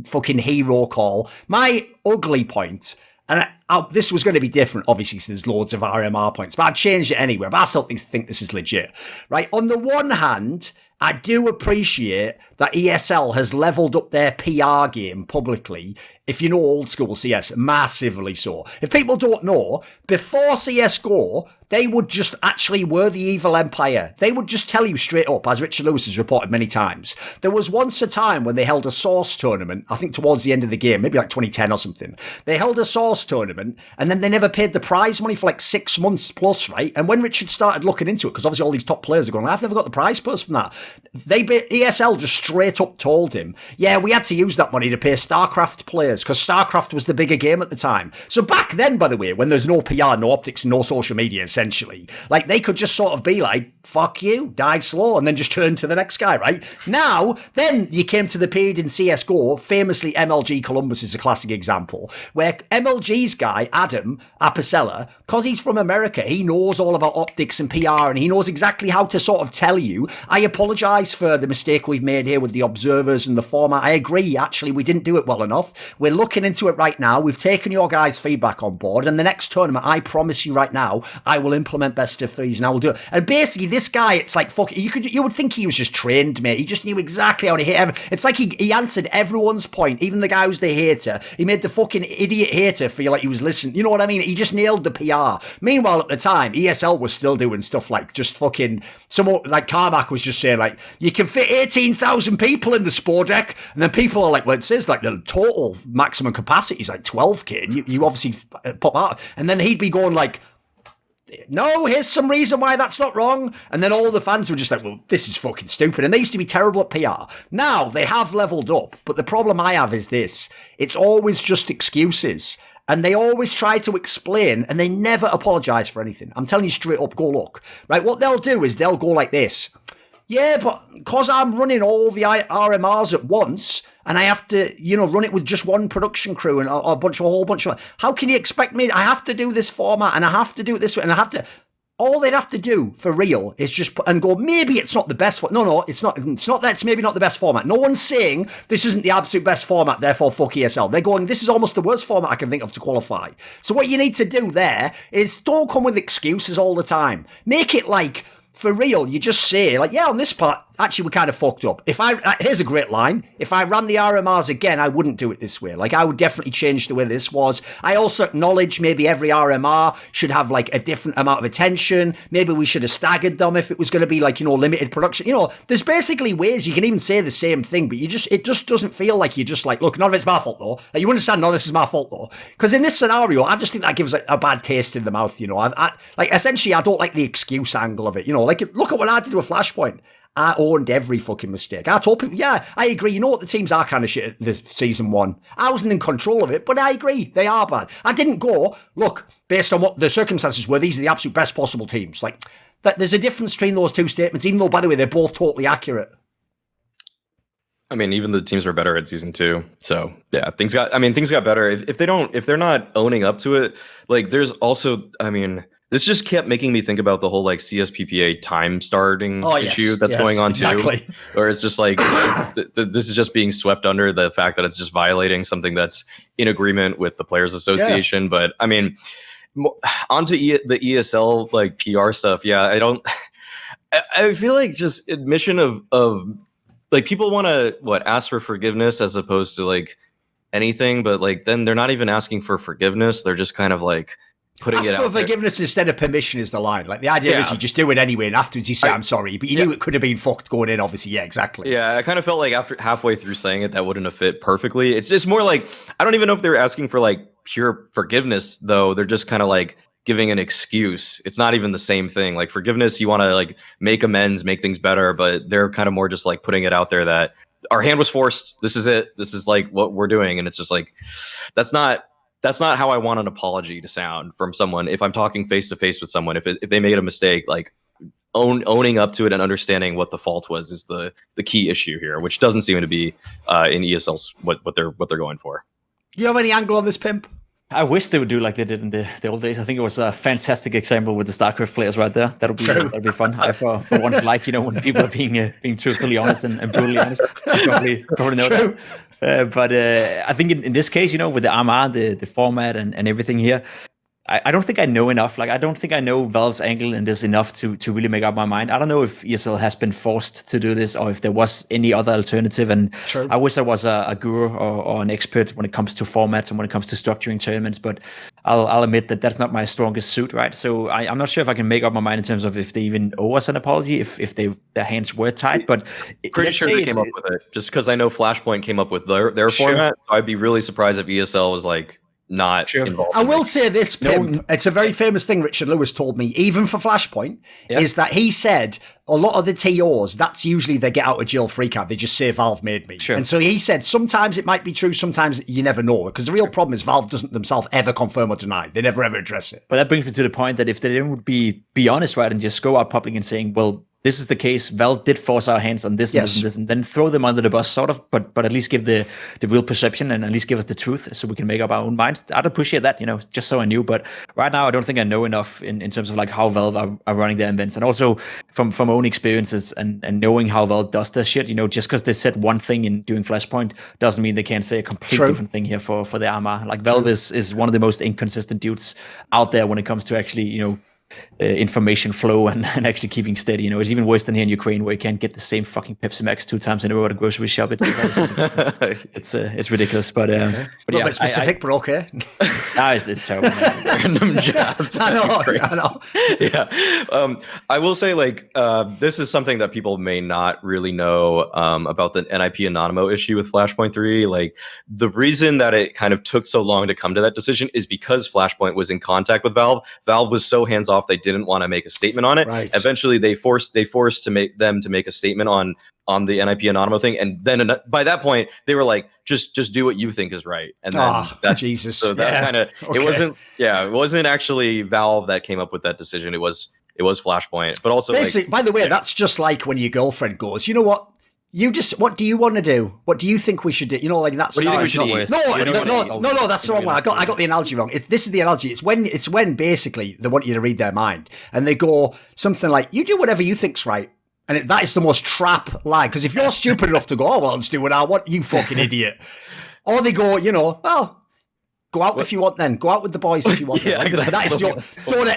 fucking hero call. My ugly point. And this was going to be different, obviously, since there's loads of RMR points, but I've changed it anyway. But I still think this is legit, right? On the one hand, I do appreciate that ESL has leveled up their PR game publicly. If you know old school CS, massively so. If people don't know, before CSGO, they would just actually were the evil empire. They would just tell you straight up, as Richard Lewis has reported many times. There was once a time when they held a source tournament, I think towards the end of the game, maybe like 2010 or something. They held a source tournament and then they never paid the prize money for like 6 months plus, right? And when Richard started looking into it, because obviously all these top players are going, I've never got the prize purse from that. ESL just straight up told him, yeah, we had to use that money to pay StarCraft players because StarCraft was the bigger game at the time. So back then, by the way, when there's no PR, no optics, no social media, essentially, like they could just sort of be like, fuck you, die slow, and then just turn to the next guy, right? Now, then you came to the period in CSGO, famously MLG Columbus is a classic example, where MLG's guy, Adam Apicella, because he's from America, he knows all about optics and PR, and he knows exactly how to sort of tell you, I apologise for the mistake we've made here with the observers and the format. I agree, actually, we didn't do it well enough. We're looking into it right now. We've taken your guys' feedback on board, and the next tournament, I promise you right now, I will implement best of threes, and I will do it. And basically, this guy, it's like, fuck, you would think he was just trained, mate. He just knew exactly how to hit. It's like he answered everyone's point, even the guy who's the hater. He made the fucking idiot hater feel like he was listening. You know what I mean? He just nailed the PR. Meanwhile, at the time, ESL was still doing stuff like just fucking, someone like Carmack was just saying like, you can fit 18,000 people in the spore deck, and then people are like, well, it says like the total maximum capacity is like 12k, and you obviously pop out, and then he'd be going like, no, here's some reason why that's not wrong. And then all the fans were just like, well, this is fucking stupid. And they used to be terrible at PR. Now they have leveled up. But the problem I have is this. It's always just excuses. And they always try to explain and they never apologise for anything. I'm telling you straight up, go look. Right, what they'll do is they'll go like this. Yeah, but because I'm running all the RMRs at once and I have to, run it with just one production crew and a whole bunch of... How can you expect me? I have to do this format and I have to do it this way and I have to... All they'd have to do for real is just put and go, maybe it's not the best... No, it's not that it's maybe not the best format. No one's saying this isn't the absolute best format, therefore fuck ESL. They're going, this is almost the worst format I can think of to qualify. So what you need to do there is don't come with excuses all the time. Make it like... For real, you just say, like, yeah, on this part, actually, we kind of fucked up. Here's a great line. If I ran the RMRs again, I wouldn't do it this way. Like, I would definitely change the way this was. I also acknowledge maybe every RMR should have, like, a different amount of attention. Maybe we should have staggered them if it was going to be, like, limited production. There's basically ways you can even say the same thing, but it just doesn't feel like you're just like, look, none of it's my fault, though. Like, you understand, none of this is my fault, though. Because in this scenario, I just think that gives a bad taste in the mouth, essentially, I don't like the excuse angle of it, Like, look at what I did with Flashpoint. I owned every fucking mistake. I told people, yeah, I agree. You know what? The teams are kind of shit at the season one. I wasn't in control of it, but I agree. They are bad. I didn't go, look, based on what the circumstances were, these are the absolute best possible teams. Like, There's a difference between those two statements, even though, by the way, they're both totally accurate. I mean, even the teams were better at season 2. So yeah, things got better. If they're not owning up to it, like there's also, I mean, this just kept making me think about the whole like CSPPA time starting issue that's going on too. Or it's just like, this is just being swept under the fact that it's just violating something that's in agreement with the Players Association. Yeah. But I mean, onto the ESL like PR stuff. Yeah, I feel like just admission of like people want to ask for forgiveness as opposed to like anything, but like then they're not even asking for forgiveness. They're just kind of like putting it out there. Forgiveness instead of permission is the line. Like the idea is you just do it anyway, and afterwards you say I'm sorry, but you knew it could have been fucked going in. Obviously, yeah, exactly. Yeah, I kind of felt like after halfway through saying it, that wouldn't have fit perfectly. It's just more like I don't even know if they were asking for like pure forgiveness though. They're just kind of like giving an excuse. It's not even the same thing. Like forgiveness, you want to like make amends, make things better, but they're kind of more just like putting it out there that our hand was forced. This is it. This is like what we're doing. And it's just like, that's not how I want an apology to sound from someone. If I'm talking face to face with someone, if they made a mistake, like owning up to it and understanding what the fault was is the key issue here, which doesn't seem to be in ESL's what they're going for. You have any angle on this, Pimp? I wish they would do like they did in the old days. I think it was a fantastic example with the StarCraft players right there. That'll be fun. I for once like, when people are being truthfully honest and brutally honest. Probably know that. But I think in this case, with the RMR, the format and everything here, I don't think I know enough. Like, I don't think I know Valve's angle in this enough to really make up my mind. I don't know if ESL has been forced to do this or if there was any other alternative. And I wish I was a guru or an expert when it comes to formats and when it comes to structuring tournaments. But I'll admit that that's not my strongest suit, right? So I'm not sure if I can make up my mind in terms of if they even owe us an apology, if their hands were tied. But pretty sure they came up with it. Just because I know Flashpoint came up with their format, so I'd be really surprised if ESL was like not involved. I will say this, Pim, it's a very famous thing Richard Lewis told me, even for Flashpoint, is that he said a lot of the TOs, that's usually they get out of jail free card. They just say Valve made me. And so he said sometimes it might be true, sometimes you never know. Because the real problem is Valve doesn't themselves ever confirm or deny. They never ever address it. But that brings me to the point that if they would be honest, right, and just go out public and saying, well, this is the case. Valve did force our hands on this and this and this, and then throw them under the bus, sort of, but at least give the real perception and at least give us the truth so we can make up our own minds. I'd appreciate that, just so I knew. But right now, I don't think I know enough in terms of like how Valve are running their events. And also from own experiences and knowing how Valve does their shit, just because they said one thing in doing Flashpoint doesn't mean they can't say a completely different thing here for the RMR. Like Valve is one of the most inconsistent dudes out there when it comes to actually, information flow and actually keeping steady. It's even worse than here in Ukraine where you can't get the same fucking Pepsi Max 2 times in a row at a grocery shop. It's ridiculous, but a little bit specific, but okay. It's terrible. Random jabs. I know. Yeah. I will say, like, this is something that people may not really know about the NIP Anonymous issue with Flashpoint 3. Like, the reason that it kind of took so long to come to that decision is because Flashpoint was in contact with Valve. Valve was so hands-off they didn't want to make a statement on it. Right. Eventually, they forced to make a statement on the NIP Anonymous thing, and then by that point, they were like, just do what you think is right. And then that's Jesus. So that kind of it wasn't actually Valve that came up with that decision. It was Flashpoint, but also basically. By the way, that's just like when your girlfriend goes, you know what? What do you want to do? What do you think we should do? Like that's. What do you think we should eat? No, that's the wrong one. I got the analogy wrong. This is the analogy. It's when basically they want you to read their mind and they go something like, "You do whatever you think's right," and that is the most trap line. Because if you're stupid enough to go, "Oh well, I'll just do what I want," you fucking idiot. Or they go, well. Go out if you want. Then go out with the boys if you want. Exactly. That is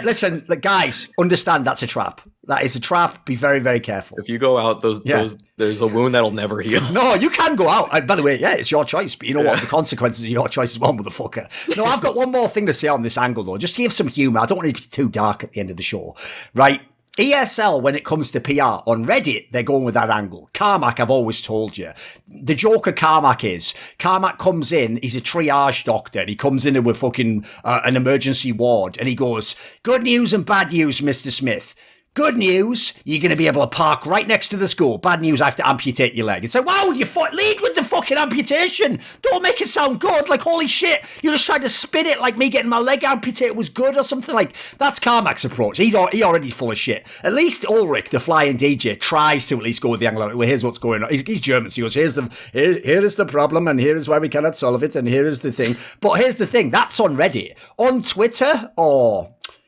listen, guys. Understand that's a trap. That is a trap. Be very, very careful. If you go out, there's a wound that'll never heal. No, you can go out. By the way, it's your choice. But you know what? The consequences of your choice as well, motherfucker. No, I've got one more thing to say on this angle though, just to give some humour. I don't want it to be too dark at the end of the show, right? ESL, when it comes to PR, on Reddit, they're going with that angle. Carmack, I've always told you. The joke of Carmack comes in, he's a triage doctor, and he comes in with fucking an emergency ward, and he goes, "Good news and bad news, Mr. Smith. Good news, you're going to be able to park right next to the school. Bad news, I have to amputate your leg. It's like, wow, you lead with the fucking amputation. Don't make it sound good. Like, holy shit, you're just trying to spin it like me getting my leg amputated was good or something. Like, that's Carmack's approach. He already full of shit. At least Ulrich, the flying DJ, tries to at least go with the angle. Well, here's what's going on. He's German, so he goes, here is the problem, and here is why we cannot solve it, and here is the thing. But here's the thing, that's on Reddit. On Twitter,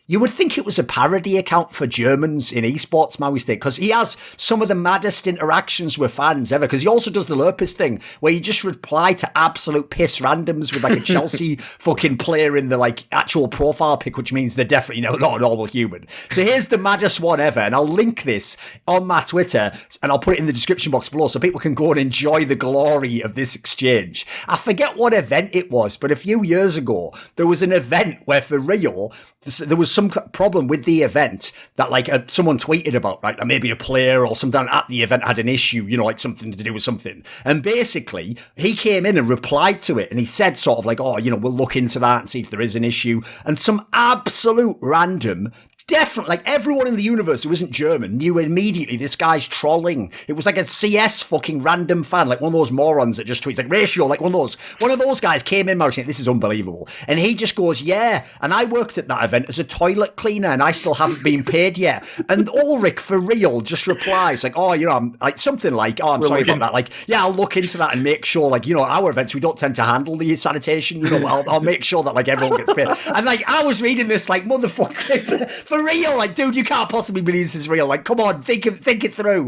you would think it was a parody account for Germans in esports, Mauisnake, because he has some of the maddest interactions with fans ever, because he also does the Lurpus thing, where you just reply to absolute piss randoms with like a Chelsea fucking player in the like actual profile pic, which means they're definitely not a normal human. So here's the maddest one ever, and I'll link this on my Twitter, and I'll put it in the description box below so people can go and enjoy the glory of this exchange. I forget what event it was, but a few years ago, there was an event where for real, there was some problem with the event that like someone tweeted about, right? Like maybe a player or something at the event had an issue, like something to do with something. And basically he came in and replied to it, and he said sort of like, we'll look into that and see if there is an issue. And some absolute random, definitely, like everyone in the universe who isn't German knew immediately this guy's trolling. It was like a CS fucking random fan, like one of those morons that just tweets like ratio, like one of those guys came in saying, this is unbelievable. And he just goes, yeah, and I worked at that event as a toilet cleaner and I still haven't been paid yet. And Ulrich for real just replies like, I'm like something like, I'm sorry about that. Like, yeah, I'll look into that and make sure, like, our events, we don't tend to handle the sanitation, I'll make sure that like everyone gets paid. And like, I was reading this like, motherfucker, for real, like, dude, you can't possibly believe this is real. Like, come on, think it through.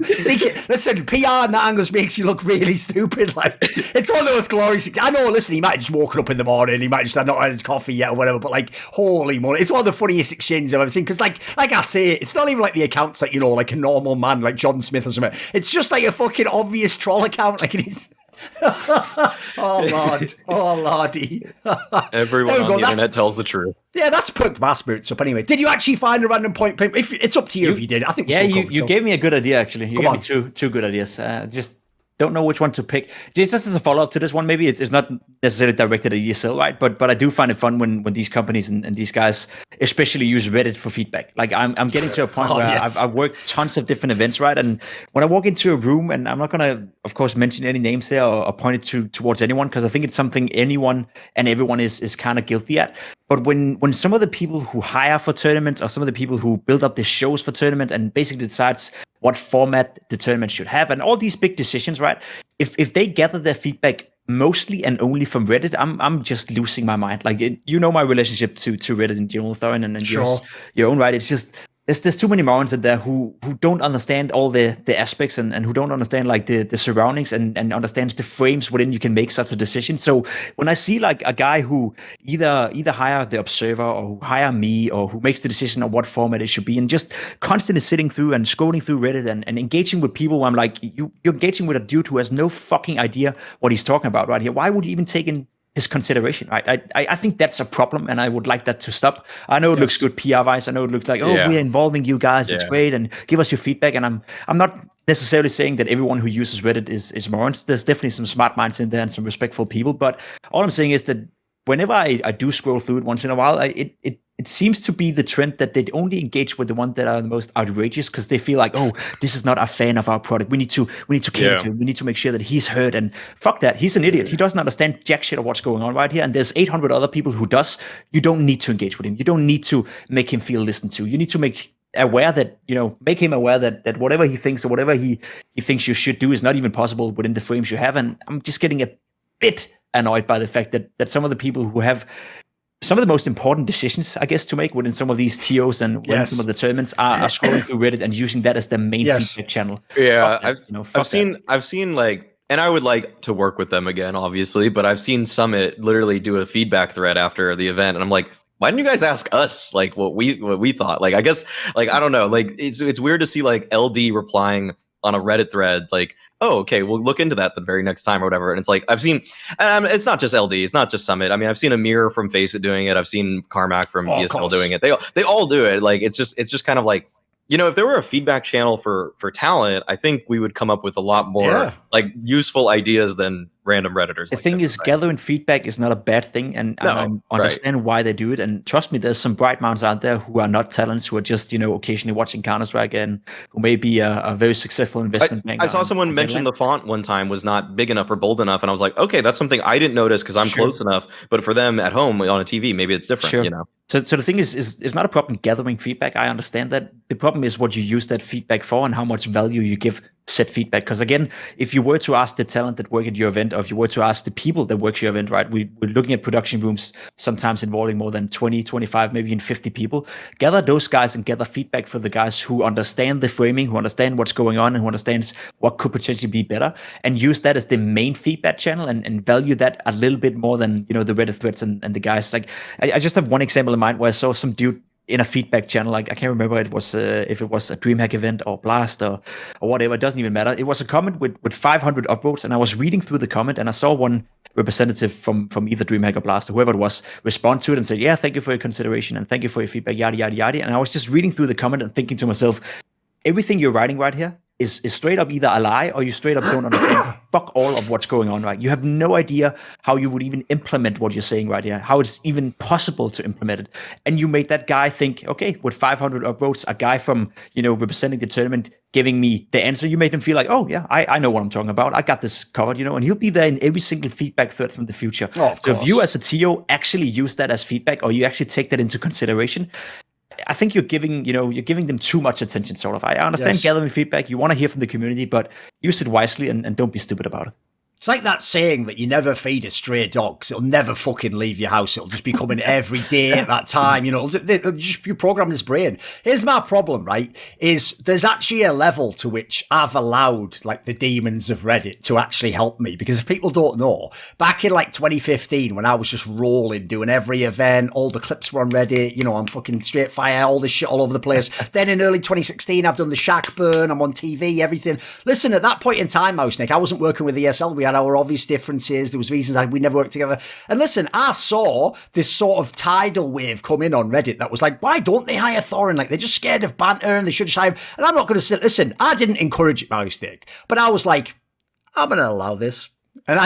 Listen, PR and that angle makes you look really stupid. Like, it's one of those glorious. I know, listen, he might have just woken up in the morning, he might just have not had his coffee yet or whatever, but like, holy moly, it's one of the funniest exchanges I've ever seen. Because like I say, it's not even like the accounts that, like a normal man like John Smith or something. It's just like a fucking obvious troll account. Like, he's oh lordy. Everyone on the internet tells the truth. Yeah, that's perked my spirits up anyway. Did you actually find a random point, Pimp? If it's up to you if you did. I think you gave me a good idea, actually. You gave me two good ideas. Just don't know which one to pick. Just as a follow-up to this one, maybe it's not necessarily directed at ESL, right? But I do find it fun when these companies and these guys especially use Reddit for feedback. Like I'm getting to a point where yes. I've worked tons of different events, right? And when I walk into a room, and I'm not gonna, of course, mention any names here or point it towards anyone, because I think it's something anyone and everyone is kind of guilty at. But when some of the people who hire for tournaments, or some of the people who build up the shows for tournament and basically decides what format the tournament should have, and all these big decisions, right? If they gather their feedback mostly and only from Reddit, I'm just losing my mind. Like, my relationship to Reddit in general, Thorin, and sure. your own right. It's just there's too many morons in there who don't understand all the aspects and who don't understand like the surroundings and understands the frames within you can make such a decision. So when I see like a guy who either hire the observer or who hire me or who makes the decision on what format it should be, and just constantly sitting through and scrolling through Reddit and engaging with people where I'm like, you're engaging with a dude who has no fucking idea what he's talking about right here. Why would you even take in his consideration, right? I think that's a problem, and I would like that to stop. I know it looks good PR-wise. I know it looks like, we're involving you guys. It's great, and give us your feedback. And I'm not necessarily saying that everyone who uses Reddit is morons. There's definitely some smart minds in there and some respectful people. But all I'm saying is that whenever I do scroll through it once in a while, it seems to be the trend that they only engage with the ones that are the most outrageous, because they feel like, this is not a fan of our product. We need to cater to him. We need to make sure that he's heard. And fuck that. He's an idiot. He doesn't understand jack shit of what's going on right here. And there's 800 other people who does. You don't need to engage with him. You don't need to make him feel listened to. You need to make him aware that whatever he thinks or whatever he thinks you should do is not even possible within the frames you have. And I'm just getting a bit annoyed by the fact that some of the people who have some of the most important decisions, I guess, to make within some of these TOs and when some of the tournaments are scrolling through Reddit and using that as their main feedback channel. Yeah, I've seen like, and I would like to work with them again, obviously, but I've seen Summit literally do a feedback thread after the event, and I'm like, why didn't you guys ask us like what we thought? Like, I guess, like, I don't know, like it's weird to see like LD replying on a Reddit thread like, oh, okay, we'll look into that the very next time or whatever. And it's like, I've seen, and it's not just LD, it's not just Summit. I mean, I've seen Amir from Faceit doing it. I've seen Carmack from ESL doing it. They all do it. Like, it's just kind of like, if there were a feedback channel for talent, I think we would come up with a lot more like useful ideas than random Redditors. The thing is, gathering feedback is not a bad thing, and I understand why they do it. And trust me, there's some bright minds out there who are not talents, who are just occasionally watching Counter-Strike and who may be a very successful investment bank. I saw someone mention the font one time was not big enough or bold enough, and I was like, okay, that's something I didn't notice because I'm close enough. But for them at home on a TV, maybe it's different. So the thing is it's not a problem gathering feedback. I understand that. The problem is what you use that feedback for and how much value you give said feedback. Because again, if you were to ask the talent that work at your event, or if you were to ask the people that work at your event, right, we're looking at production rooms sometimes involving more than 20, 25, maybe even 50 people. Gather those guys and gather feedback for the guys who understand the framing, who understand what's going on, and who understands what could potentially be better, and use that as the main feedback channel and value that a little bit more than the Reddit threads and the guys. Like I just have one example in mind where I saw some dude in a feedback channel, like I can't remember if it was a DreamHack event or BLAST or whatever, it doesn't even matter. It was a comment with 500 upvotes, and I was reading through the comment, and I saw one representative from either DreamHack or BLAST or whoever it was respond to it and say, yeah, thank you for your consideration and thank you for your feedback, yada yada yada. And I was just reading through the comment and thinking to myself, everything you're writing right here is straight up either a lie or you straight up don't understand fuck all of what's going on, right? You have no idea how you would even implement what you're saying right here, how it's even possible to implement it. And you made that guy think, okay, with 500 upvotes, a guy from, representing the tournament giving me the answer, you made him feel like, oh yeah, I know what I'm talking about. I got this covered, and he'll be there in every single feedback thread from the future. So if you as a TO actually use that as feedback, or you actually take that into consideration, I think you're giving them too much attention, sort of. I understand gathering feedback. You want to hear from the community, but use it wisely and don't be stupid about it. It's like that saying that you never feed a stray dog, 'cause it'll never fucking leave your house. It'll just be coming every day at that time. It'll just be programmed its brain. Here's my problem, right? Is there's actually a level to which I've allowed like the demons of Reddit to actually help me. Because if people don't know, back in like 2015, when I was just rolling, doing every event, all the clips were on Reddit, I'm fucking straight fire, all this shit all over the place. Then in early 2016, I've done the shack burn, I'm on TV, everything. Listen, at that point in time, Mauisnake, I wasn't working with ESL. We had our obvious differences. There was reasons we never worked together. And listen, I saw this sort of tidal wave come in on Reddit that was like, why don't they hire Thorin? Like, they're just scared of banter and they should just hire him. And I'm not going to say, listen, I didn't encourage it, Mauisnake, but I was like, I'm going to allow this. And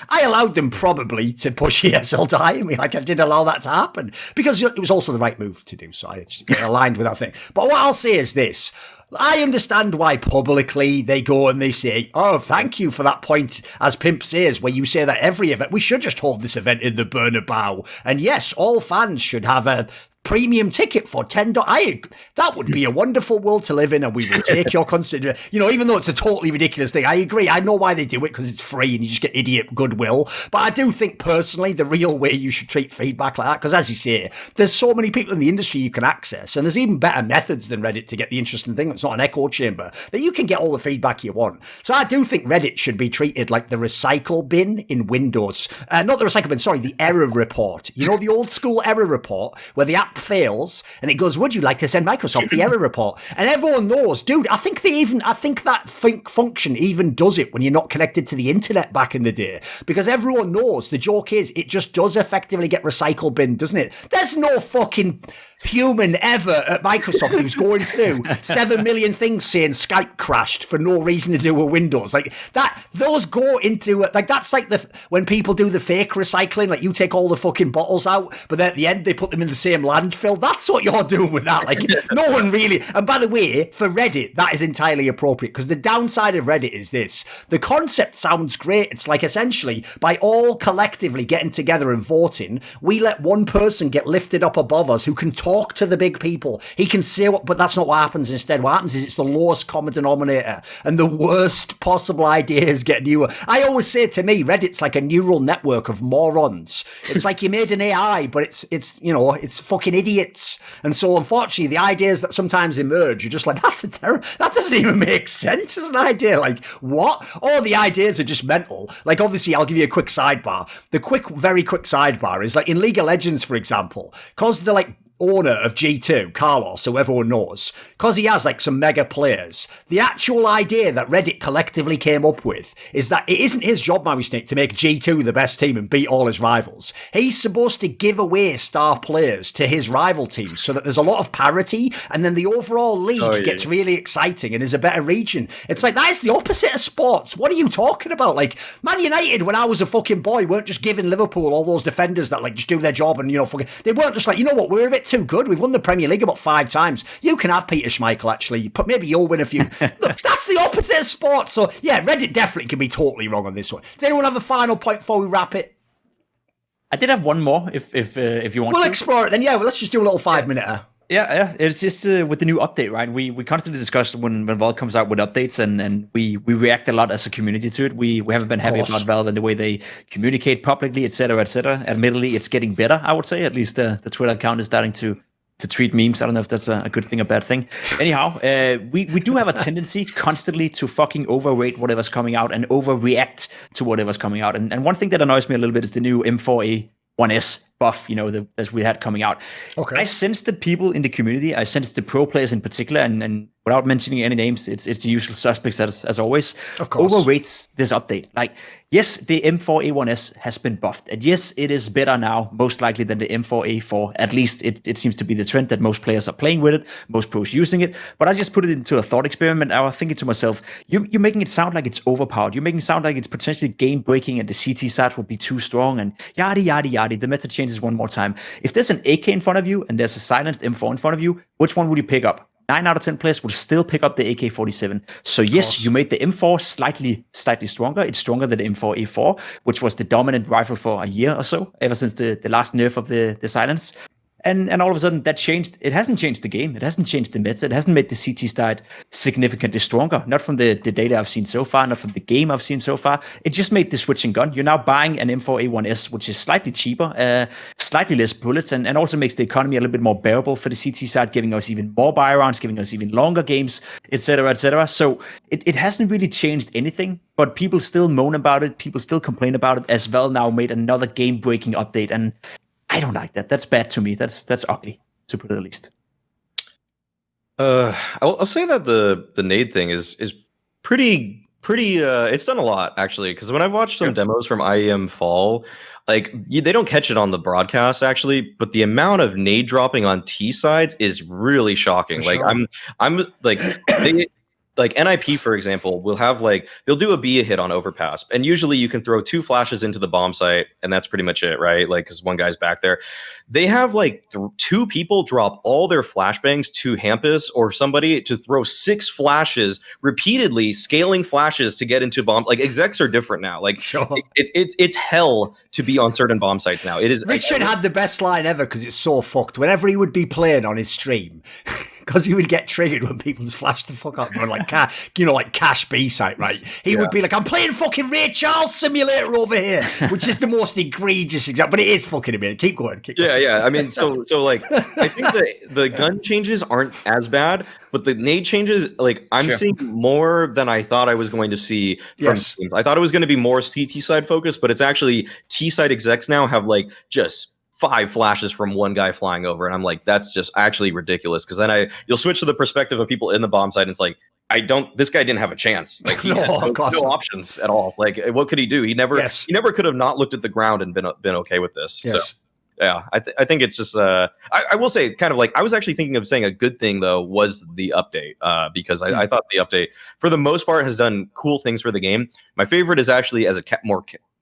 I allowed them probably to push ESL to hire me. Like, I did allow that to happen because it was also the right move to do. So I just aligned with that thing. But what I'll say is this. I understand why publicly they go and they say, oh, thank you for that point, as Pimp says, where you say that every event, we should just hold this event in the Bernabeu. And yes, all fans should have a premium ticket for $10. That would be a wonderful world to live in, and we will take your consideration. Even though it's a totally ridiculous thing, I agree. I know why they do it, because it's free and you just get idiot goodwill. But I do think personally the real way you should treat feedback like that, because as you say, there's so many people in the industry you can access, and there's even better methods than Reddit to get the interesting thing that's not an echo chamber, that you can get all the feedback you want. So I do think Reddit should be treated like the recycle bin in Windows. Not the recycle bin, sorry, the error report. The old school error report where the app fails and it goes, would you like to send Microsoft the error report? And everyone knows, dude, I think that function even does it when you're not connected to the internet back in the day, because everyone knows the joke is it just does effectively get recycle bin, doesn't it? There's no fucking human ever at Microsoft who's going through 7 million things saying Skype crashed for no reason to do with Windows. Like that, those go into it. Like that's like when people do the fake recycling, like you take all the fucking bottles out, but then at the end they put them in the same landfill. That's what you're doing with that. Like no one really. And by the way, for Reddit, that is entirely appropriate, because the downside of Reddit is this. The concept sounds great. It's like essentially by all collectively getting together and voting, we let one person get lifted up above us who can talk to the big people. He can say what, but that's not what happens. Instead, what happens is it's the lowest common denominator, and the worst possible ideas get newer. I always say, to me, Reddit's like a neural network of morons. It's like you made an AI, but it's fucking idiots. And so unfortunately, the ideas that sometimes emerge, you're just like, that doesn't even make sense as an idea. Like, what? All the ideas are just mental. Like, obviously, I'll give you a quick sidebar. The very quick sidebar is like in League of Legends, for example, because they're like owner of G2, Carlos, who everyone knows, because he has like some mega players, the actual idea that Reddit collectively came up with is that it isn't his job, Mauisnake, to make G2 the best team and beat all his rivals. He's supposed to give away star players to his rival teams so that there's a lot of parity, and then the overall league gets really exciting and is a better region. It's like, that is the opposite of sports. What are you talking about? Like, Man United, when I was a fucking boy, weren't just giving Liverpool all those defenders that like just do their job and, you know, they weren't just like, you know what, we're a bit too good. We've won the Premier League about 5 times. You can have Peter Schmeichel, actually. But maybe you'll win a few. Look, that's the opposite of sports. So, yeah, Reddit definitely can be totally wrong on this one. Does anyone have a final point before we wrap it? I did have one more, if you want. We'll explore it then. Yeah, well, let's just do a little 5-minute. Yeah. It's just with the new update, right? We constantly discuss when Valve comes out with updates, and we react a lot as a community to it. We haven't been happy about Valve and the way they communicate publicly, etc., etc. Admittedly, it's getting better, I would say. At least the Twitter account is starting to tweet memes. I don't know if that's a good thing or bad thing. Anyhow, we do have a tendency constantly to fucking overrate whatever's coming out and overreact to whatever's coming out. And one thing that annoys me a little bit is the new M4A1S buff, you know, as we had coming out. Okay. I sensed that people in the community, I sensed the pro players in particular, and without mentioning any names, it's the usual suspects as always, overrates this update. Like, yes, the M4A1S has been buffed, and yes, it is better now, most likely, than the M4A4. At least it seems to be the trend that most players are playing with it, most pros using it. But I just put it into a thought experiment. I was thinking to myself, you're making it sound like it's overpowered. You're making it sound like it's potentially game breaking, and the CT side will be too strong, and yada yada yada. The meta changes one more time. If there's an AK in front of you and there's a silenced M4 in front of you, which one would you pick up? 9 out of 10 players will still pick up the AK-47. So yes, you made the M4 slightly stronger. It's stronger than the M4A4, which was the dominant rifle for a year or so, ever since the last nerf of the silence. And all of a sudden that changed. It hasn't changed the game. It hasn't changed the meta. It hasn't made the CT side significantly stronger. Not from the data I've seen so far, not from the game I've seen so far. It just made the switching gun. You're now buying an M4A1S, which is slightly cheaper, slightly less bullets, and also makes the economy a little bit more bearable for the CT side, giving us even more buy rounds, giving us even longer games, etc., etc. So it hasn't really changed anything, but people still moan about it. People still complain about it, as well now made another game-breaking update, and I don't like that. That's bad to me. That's ugly, to put it the least. I'll say that the nade thing is pretty. It's done a lot, actually, because when I've watched some demos from IEM Fall, like they don't catch it on the broadcast actually, but the amount of nade dropping on T sides is really shocking. Like I'm like like NIP, for example, will have like, they'll do a B hit on overpass, and usually you can throw 2 flashes into the bomb site, and that's pretty much it, right? Like, because one guy's back there. They have like 2 people drop all their flashbangs to Hampus or somebody to throw 6 flashes repeatedly, scaling flashes to get into bomb. Like, execs are different now. Like, it's hell to be on certain bomb sites now. It is. Richard had the best line ever because it's so fucked. Whenever he would be playing on his stream, because he would get triggered when people just flash the fuck up and like, like cash B site, right? He would be like, I'm playing fucking Ray Charles Simulator over here, which is the most egregious example, but it is fucking amazing. Keep going. Yeah. I mean, so like, I think the gun changes aren't as bad, but the nade changes, like, I'm seeing more than I thought I was going to see from teams. I thought it was going to be more CT side focused, but it's actually T side execs now have like just 5 flashes from one guy flying over, and I'm like, that's just actually ridiculous. Because then you'll switch to the perspective of people in the bomb site, and it's like, this guy didn't have a chance. Like, he had no options at all. Like, what could he do? He never could have not looked at the ground and been okay with this. So yeah, I think it's just I will say, kind of like, I was actually thinking of saying a good thing though was the update, because I thought the update for the most part has done cool things for the game. My favorite is actually as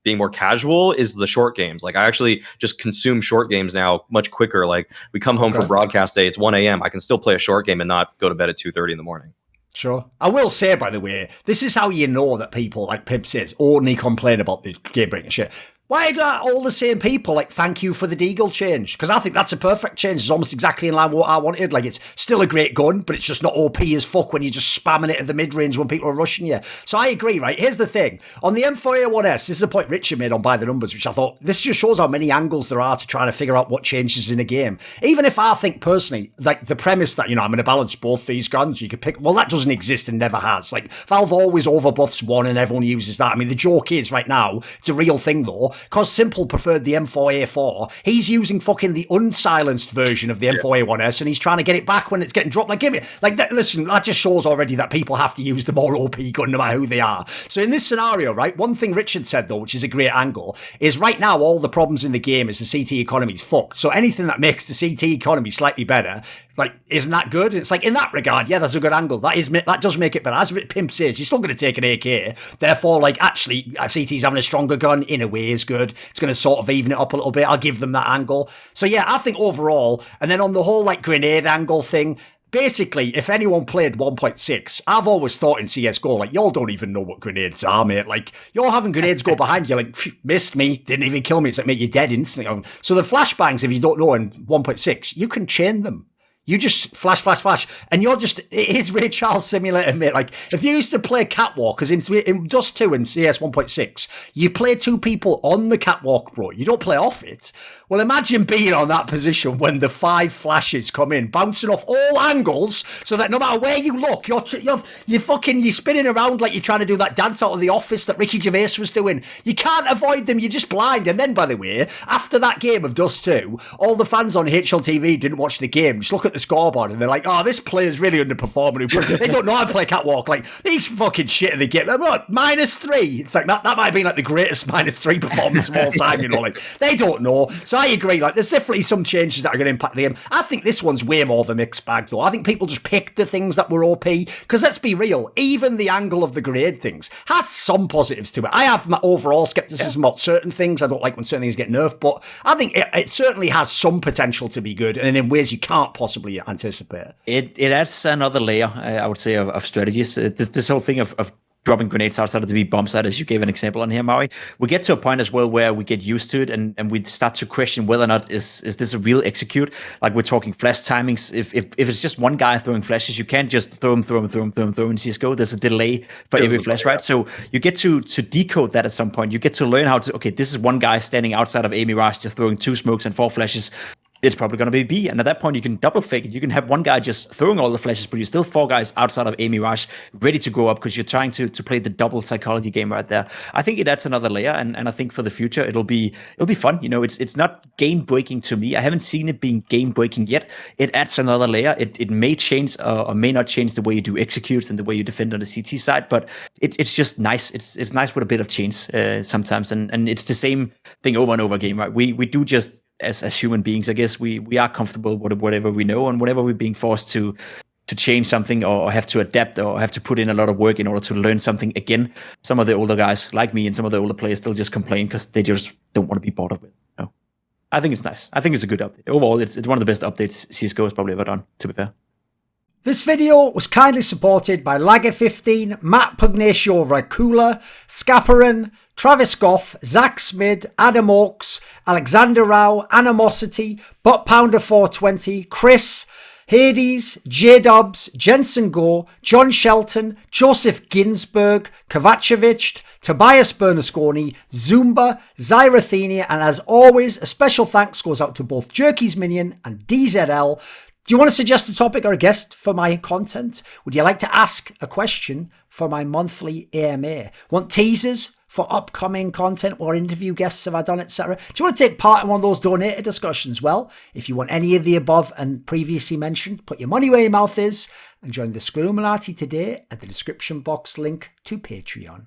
being more casual is the short games. Like, I actually just consume short games now much quicker. Like, we come home from broadcast day, it's 1 a.m. I can still play a short game and not go to bed at 2:30 in the morning. Sure. I will say, by the way, this is how you know that people, like Pimp says, only complain about the game breaking shit. Why got all the same people like, thank you for the deagle change? Because I think that's a perfect change. It's almost exactly in line with what I wanted. Like, it's still a great gun, but it's just not OP as fuck when you're just spamming it at the mid-range when people are rushing you. So I agree, right? Here's the thing. On the M4A1S, this is a point Richard made on By the Numbers, which I thought, this just shows how many angles there are to trying to figure out what changes in a game. Even if I think personally, like, the premise that, I'm going to balance both these guns, you could pick, well, that doesn't exist and never has. Like, Valve always overbuffs one and everyone uses that. I mean, the joke is right now, it's a real thing though, because Simple preferred the M4A4, he's using fucking the unsilenced version of the M4A1S, and he's trying to get it back when it's getting dropped. Like, give it, like that. Listen, that just shows already that people have to use the more OP gun no matter who they are. So in this scenario, right, one thing Richard said though, which is a great angle, is right now all the problems in the game is the CT economy's fucked. So anything that makes the CT economy slightly better, like, isn't that good? It's like, in that regard, yeah, that's a good angle. That does make it better. As Pimp says, you're still going to take an AK. Therefore, like, actually, CT's having a stronger gun in a way is good. It's going to sort of even it up a little bit. I'll give them that angle. So yeah, I think overall, and then on the whole, like, grenade angle thing, basically, if anyone played 1.6, I've always thought in CSGO, like, y'all don't even know what grenades are, mate. Like, you're having grenades go behind you, like, missed me, didn't even kill me. It's like, mate, you're dead instantly. So the flashbangs, if you don't know in 1.6, you can chain them. You just flash, and you're just, it is Ray Charles Simulator, mate. Like, if you used to play catwalk, because in Dust 2 and CS 1.6, you play two people on the catwalk, bro. You don't play off it. Well, imagine being on that position when the 5 flashes come in, bouncing off all angles, so that no matter where you look, you're spinning around like you're trying to do that dance out of The Office that Ricky Gervais was doing. You can't avoid them. You're just blind. And then, by the way, after that game of Dust 2, all the fans on HLTV didn't watch the game. Just look at the scoreboard and they're like, oh, this player's really underperforming. They don't know how to play catwalk. Like, he's fucking shit in the game. Like, what? -3. It's like, that might have been like the greatest -3 performance of all time, you know? Like, they don't know. So I agree. Like, there's definitely some changes that are going to impact the game. I think this one's way more of a mixed bag, though. I think people just picked the things that were OP. Because let's be real, even the angle of the grade things has some positives to it. I have my overall skepticism about certain things. I don't like when certain things get nerfed, but I think it certainly has some potential to be good, and in ways you can't possibly anticipate. It adds another layer, I would say, of strategies. This whole thing of dropping grenades outside of the bomb site, as you gave an example on here, Maui. We get to a point as well where we get used to it and we start to question whether or not is this a real execute. Like, we're talking flash timings. If it's just one guy throwing flashes, you can't just throw them in CSGO. There's a delay for every flash, right? So you get to decode that at some point. You get to learn how to, okay, this is one guy standing outside of A Mirage just throwing 2 smokes and 4 flashes. It's probably going to be B. And at that point, you can double fake it. You can have one guy just throwing all the flashes, but you're still 4 guys outside of A Mirage ready to go up because you're trying to play the double psychology game right there. I think it adds another layer, and I think for the future, it'll be fun. You know, it's not game breaking to me. I haven't seen it being game breaking yet. It adds another layer. It may change or may not change the way you do executes and the way you defend on the CT side, but it's just nice. It's nice with a bit of change sometimes, and it's the same thing over and over again, right? We do just, as human beings, I guess we are comfortable with whatever we know, and whenever we're being forced to change something or have to adapt or have to put in a lot of work in order to learn something again, some of the older guys like me and some of the older players still just complain because they just don't want to be bothered with it. You know? I think it's nice. I think it's a good update. Overall, it's one of the best updates CSGO has probably ever done, to be fair. This video was kindly supported by Lagger15, Matt Pugnatio Rajcula, Skaparen, Travis Goff, Zack Schmidt, Adam Ochs, Alexander Rao, Animosity, Butt Pounder 420, Chris, Hades, Jdubs, Jensen Goh, John Shelton, Joseph Ginsburg, Kovacevicd, Tobias Bernasconi, Zoomba, Zyrathenia, and as always, a special thanks goes out to both Jerky's Minion and DZL. Do you want to suggest a topic or a guest for my content? Would you like to ask a question for my monthly AMA? Want teasers for upcoming content or interview guests have I done, etc.? Do you want to take part in one of those donated discussions? Well, if you want any of the above and previously mentioned, put your money where your mouth is and join the Scroomalati today at the description box link to Patreon.